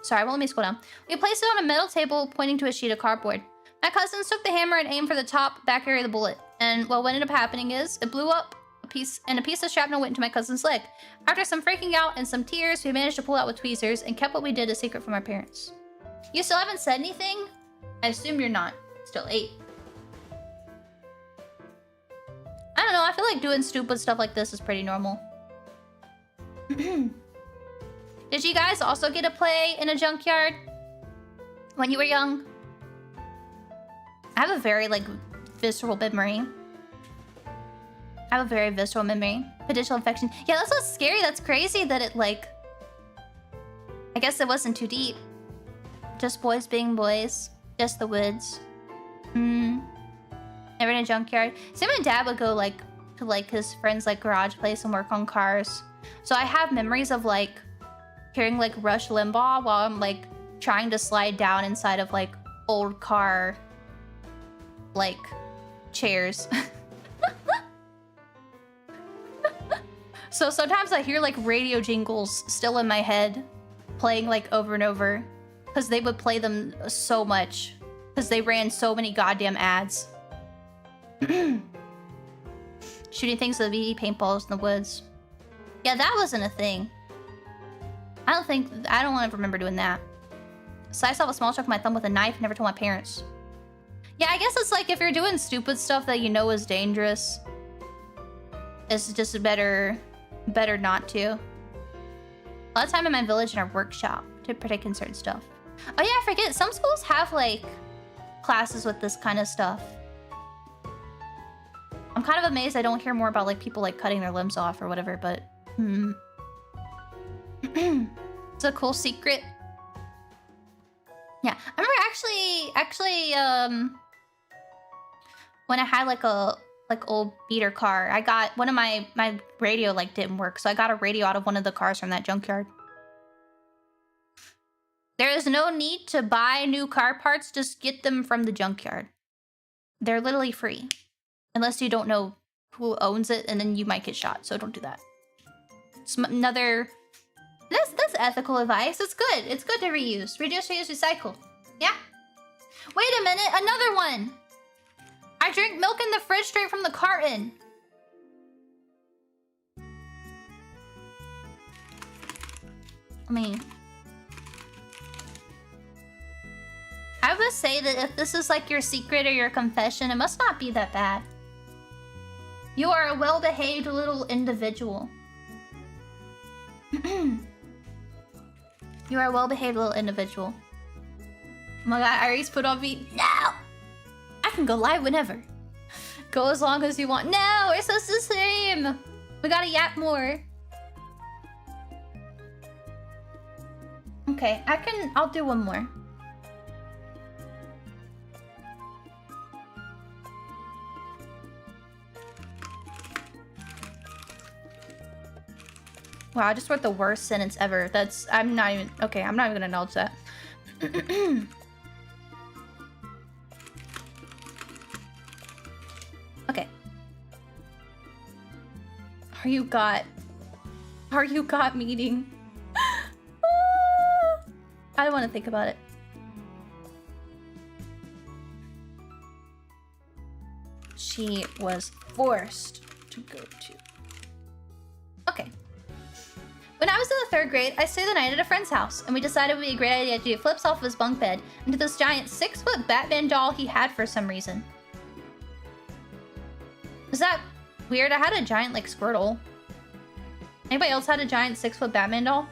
Sorry, well, let me scroll down. We placed it on a metal table pointing to a sheet of cardboard. My cousins took the hammer and aimed for the top back area of the bullet. And well, what ended up happening is it blew up a piece of shrapnel went into my cousin's leg. After some freaking out and some tears, we managed to pull out with tweezers and kept what we did a secret from our parents. You still haven't said anything? I assume you're not still 8. I don't know, I feel like doing stupid stuff like this is pretty normal. Did you guys also get to play in a junkyard when you were young? I have a very, like, visceral memory. I have a very visceral memory. Potential infection. Yeah, that's what's scary. That's crazy that it like... I guess it wasn't too deep. Just boys being boys. Just the woods. Never in a junkyard. See, my dad would go like to like his friend's like garage place and work on cars. So I have memories of like hearing like Rush Limbaugh while I'm like trying to slide down inside of like old car like chairs. So sometimes I hear like radio jingles still in my head playing like over and over because they would play them so much because they ran so many goddamn ads. Shooting things with BB paintballs in the woods. Yeah, that wasn't a thing. I don't want to remember doing that. Sliced off a small chunk of my thumb with a knife, never told my parents. Yeah, I guess it's like if you're doing stupid stuff that you know is dangerous, it's just better not to. A lot of time in my village in our workshop to partake in certain stuff. Oh yeah, I forget, some schools have like classes with this kind of stuff. I'm kind of amazed I don't hear more about like people like cutting their limbs off or whatever, but it's a cool secret. Yeah, I remember actually when I had like a old beater car, I got one of my radio like didn't work, so I got a radio out of one of the cars from that junkyard. There is no need to buy new car parts, just get them from the junkyard. They're literally free. Unless you don't know who owns it, and then you might get shot, so don't do that. It's another... That's ethical advice. It's good. It's good to reuse. Reduce, reuse, recycle. Yeah. Wait a minute, another one! I drink milk in the fridge straight from the carton. I would say that if this is like your secret or your confession, it must not be that bad. You are a well-behaved little individual. You are a well-behaved little individual. Oh my god, Iris put on me. No! I can go live whenever. Go as long as you want. No, it's just the same. We gotta yap more. Okay, I'll do one more. Wow, I just wrote the worst sentence ever. I'm not even gonna acknowledge that. Okay. Are you got meeting? I don't want to think about it. She was forced to go to. Okay. When I was in the 3rd grade, I stayed the night at a friend's house, and we decided it would be a great idea to do flips off of his bunk bed into this giant 6-foot Batman doll he had for some reason. Is that weird? I had a giant, like, Squirtle. Anybody else had a giant 6-foot Batman doll?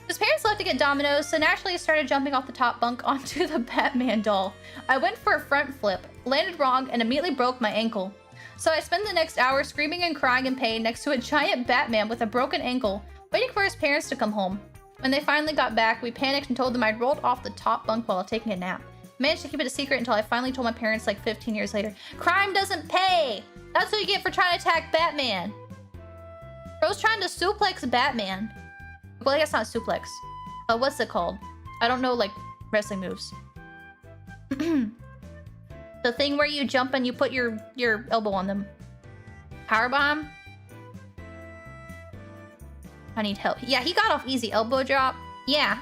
His parents left to get Domino's, so naturally he started jumping off the top bunk onto the Batman doll. I went for a front flip, landed wrong, and immediately broke my ankle. So I spent the next hour screaming and crying in pain next to a giant Batman with a broken ankle, waiting for his parents to come home. When they finally got back, we panicked and told them I'd rolled off the top bunk while taking a nap. Managed to keep it a secret until I finally told my parents like 15 years later. Crime doesn't pay! That's what you get for trying to attack Batman. Bro's trying to suplex Batman. Well, I guess not suplex. What's it called? I don't know, like, wrestling moves. The thing where you jump and you put your elbow on them. Powerbomb? I need help. Yeah, he got off easy. Elbow drop. Yeah.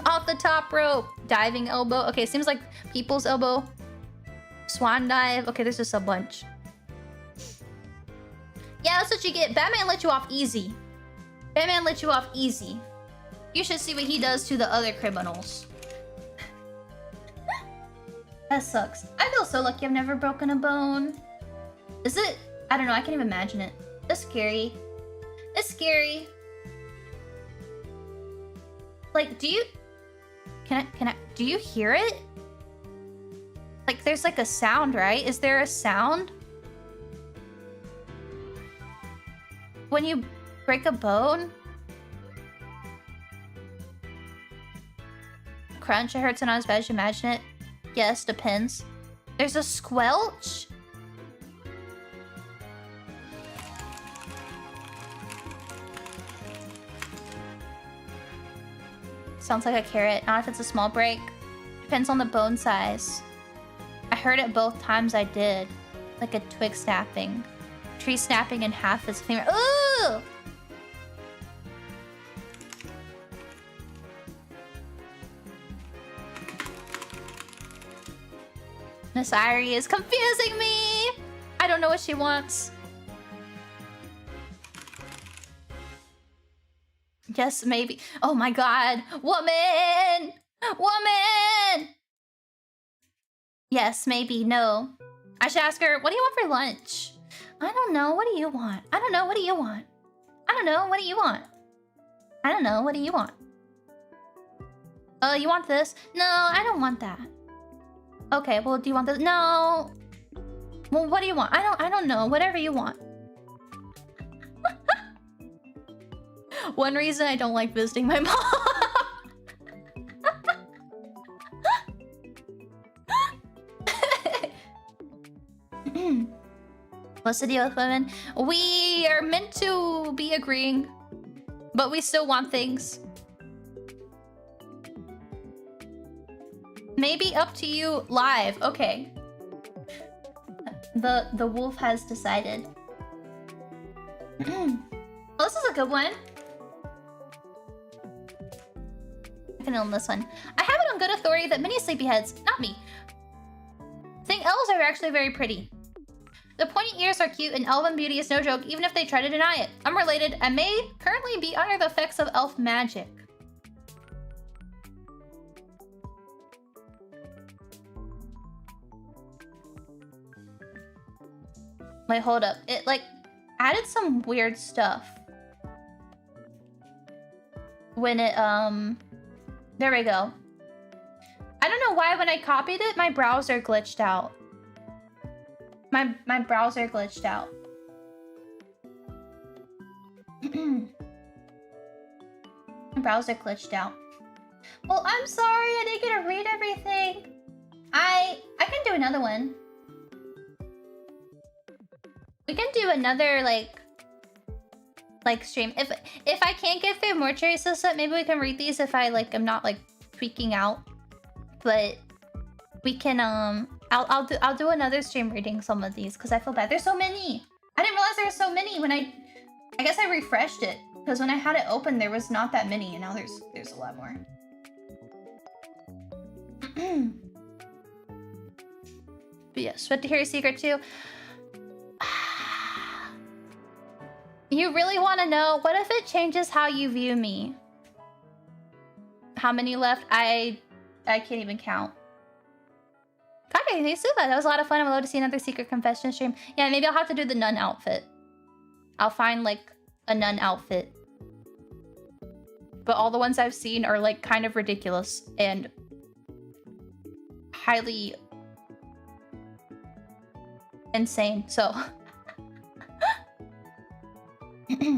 Off the top rope. Diving elbow. Okay, seems like people's elbow. Swan dive. Okay, there's just a bunch. Yeah, that's what you get. Batman let you off easy. Batman let you off easy. You should see what he does to the other criminals. That sucks. I feel so lucky I've never broken a bone. Is it? I don't know. I can't even imagine it. It's scary. It's scary. Like, do you... do you hear it? Like, there's like a sound, right? Is there a sound? when you break a bone? Crunch, it hurts not as bad as you imagine it. Yes, depends. There's a squelch? Sounds like a carrot. Not if it's a small break. Depends on the bone size. I heard it both times I did. Like a twig snapping. Tree snapping in half is finger. Ooh! Nasiri is confusing me! I don't know what she wants. Yes, maybe. Oh my god. Woman! Woman! Yes, maybe. No. I should ask her, what do you want for lunch? I don't know. What do you want? I don't know. What do you want? I don't know. What do you want? I don't know. What do you want? Oh, you want this? No, I don't want that. Okay, well, do you want this? No. Well, what do you want? I don't know. Whatever you want. One reason I don't like visiting my mom. What's the deal with women? We are meant to be agreeing, but we still want things. Maybe up to you live. Okay. The wolf has decided. Oh, this is a good one. I can own this one. I have it on good authority that many sleepyheads, not me, think elves are actually very pretty. The pointy ears are cute and elven beauty is no joke even if they try to deny it. Unrelated, I may currently be under the effects of elf magic. Wait, hold up. It, like, added some weird stuff. When it, there we go. I don't know why when I copied it, my browser glitched out. My browser glitched out. My browser glitched out. Well, I'm sorry, I didn't get to read everything. I can do another one. We can do another like stream. If I can't get through Mortuary System, maybe we can read these if I like am not like tweaking out. But we can I'll do another stream reading some of these because I feel bad. There's so many. I didn't realize there were so many when I guess I refreshed it because when I had it open there was not that many and now there's a lot more. But yeah, sweat to hear your secret too. You really want to know? What if it changes how you view me? How many left? I can't even count. Okay, thanks to that. That was a lot of fun. I'm allowed to see another secret confession stream. Yeah, maybe I'll have to do the nun outfit. I'll find like a nun outfit. But all the ones I've seen are like kind of ridiculous and highly insane. So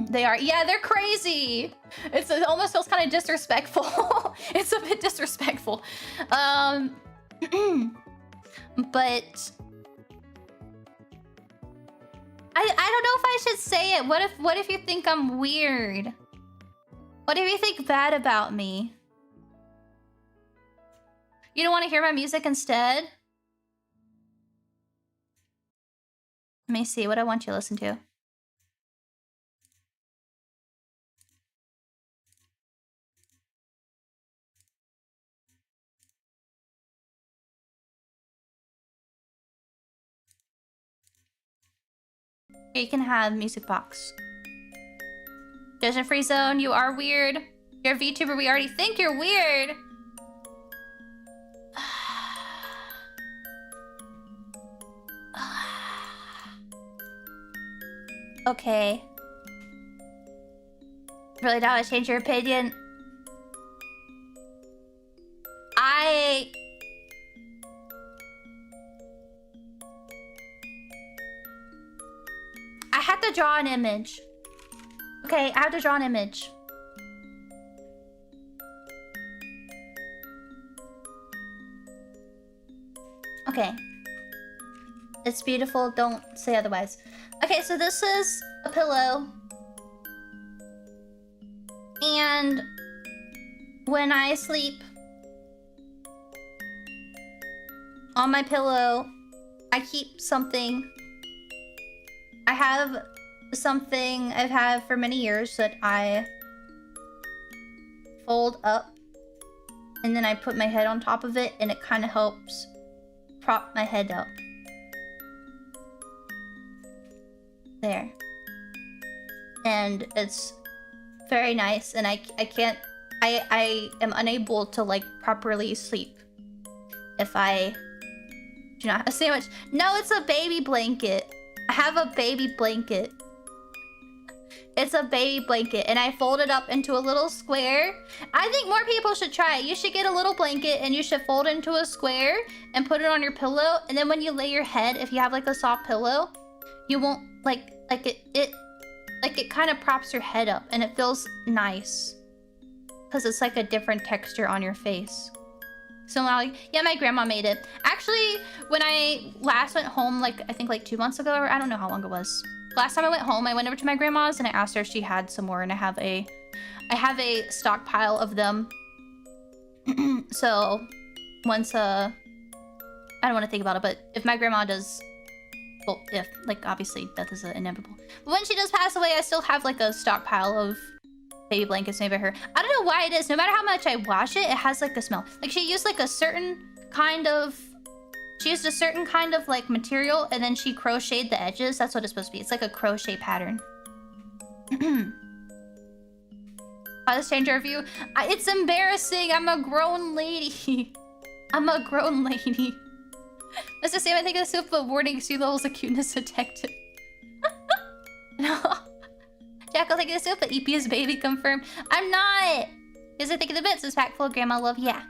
they are. Yeah, they're crazy. It almost feels kind of disrespectful. It's a bit disrespectful. But I don't know if I should say it. What if you think I'm weird? What if you think bad about me? You don't want to hear my music instead? Let me see what I want you to listen to. You can have music box. Judgment free zone, you are weird. You're a VTuber, we already think you're weird. Okay. Really doubt I change your opinion. I had to draw an image. Okay, I have to draw an image. Okay. It's beautiful, don't say otherwise. Okay, so this is a pillow. And when I sleep on my pillow, I keep something. I have something I've had for many years that I fold up and then I put my head on top of it and it kind of helps prop my head up. There. And it's very nice and I am unable to like properly sleep if I do not have a sandwich. No, it's a baby blanket. I have a baby blanket. It's a baby blanket and I fold it up into a little square. I think more people should try it. You should get a little blanket and you should fold it into a square and put it on your pillow. And then when you lay your head, if you have like a soft pillow, you won't it kind of props your head up and it feels nice. Cause it's like a different texture on your face. So yeah, my grandma made it. Actually, when I last went home, like I think like 2 months ago, or I don't know how long it was. Last time I went home, I went over to my grandma's and I asked her if she had some more, and I have a stockpile of them. So once I don't want to think about it, but if my grandma does, well, if like obviously death is inevitable, but when she does pass away, I still have like a stockpile of baby blankets made by her. I don't know why it is. No matter how much I wash it, it has like a smell. Like she used like a certain kind of. She used a certain kind of like material and then she crocheted the edges. That's what it's supposed to be. It's like a crochet pattern. How to change our view? It's embarrassing. I'm a grown lady. I'm a grown lady. Mr. Sam, I think it's super warning. See levels of cuteness detected. No. Jackal, thank you so but Eepy is baby confirmed. I'm not. Because I think of the bits. This pack full of grandma love. Yeah.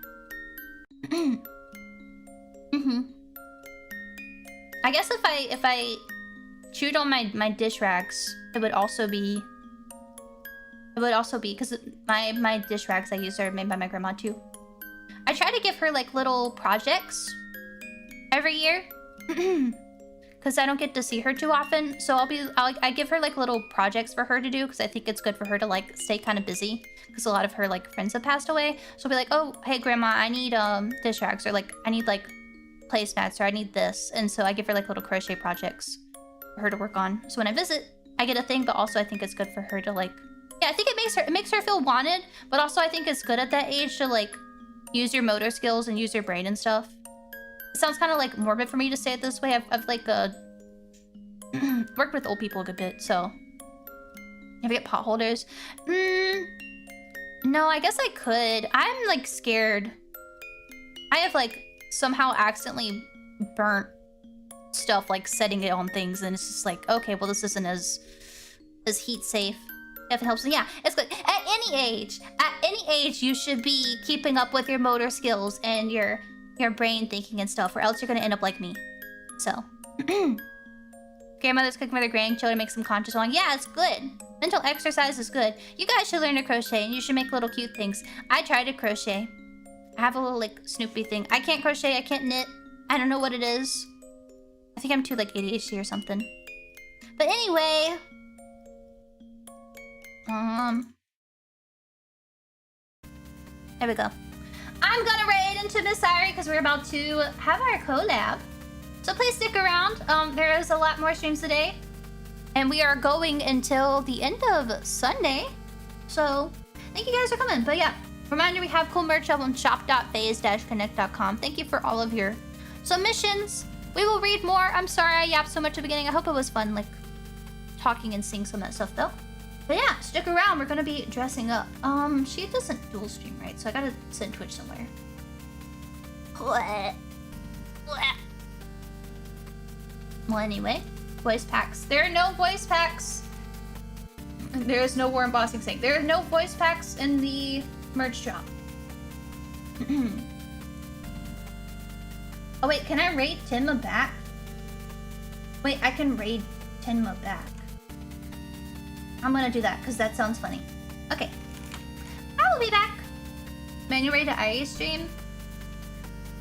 I guess if I chewed on my dish rags, it would also be because my dish rags I use are made by my grandma too. I try to give her like little projects every year because I don't get to see her too often. So I give her like little projects for her to do because I think it's good for her to like stay kind of busy because a lot of her like friends have passed away. So I'll be like, oh hey grandma, I need dish rags, or like I need like placemats, or I need this. And so I give her like little crochet projects for her to work on. So when I visit, I get a thing, but also I think it's good for her to like, yeah, I think it makes her feel wanted, but also I think it's good at that age to like use your motor skills and use your brain and stuff. It sounds kind of like morbid for me to say it this way. I've like worked with old people a good bit, so if I get pot holders, no, I guess I could. I'm like scared. I have like somehow accidentally burnt stuff, like setting it on things, and it's just like, okay, well this isn't as heat safe. If it helps, yeah, it's good. At any age, you should be keeping up with your motor skills and your brain thinking and stuff, or else you're gonna end up like me. So, grandmother's cooking for their grandchildren, make some conscious one. Yeah, it's good. Mental exercise is good. You guys should learn to crochet, and you should make little cute things. I tried to crochet. I have a little like Snoopy thing. I can't crochet, I can't knit. I don't know what it is. I think I'm too like ADHD or something. But anyway. There we go. I'm gonna raid into Miss Irie because we're about to have our collab. So please stick around. There is a lot more streams today. And we are going until the end of Sunday. So thank you guys for coming. But yeah. Reminder, we have cool merch up on shop.phase-connect.com. Thank you for all of your submissions. We will read more. I'm sorry I yapped so much at the beginning. I hope it was fun, like, talking and seeing some of that stuff, though. But yeah, stick around. We're going to be dressing up. She doesn't dual stream, right? So I got to send Twitch somewhere. Well, anyway, voice packs. There are no voice packs. There is no war embossing saying. There are no voice packs in the merch drop. Oh wait, can I raid Tenma back? Wait, I can raid Tenma back. I'm gonna do that because that sounds funny. Okay. I will be back. Man, you ready to IA stream?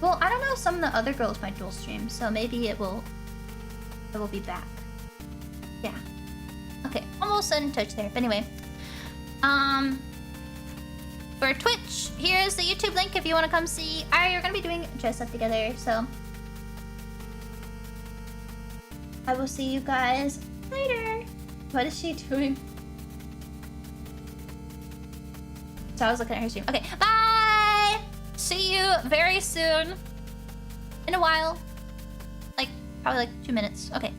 Well, I don't know if some of the other girls might dual stream, so maybe it will be back. Yeah. Okay, almost in touch there. But anyway. For Twitch, here's the YouTube link if you want to come see. We're gonna be doing dress up together, so I will see you guys later. What is she doing? So I was looking at her stream. Okay, bye! See you very soon. In a while. Like, probably like 2 minutes. Okay.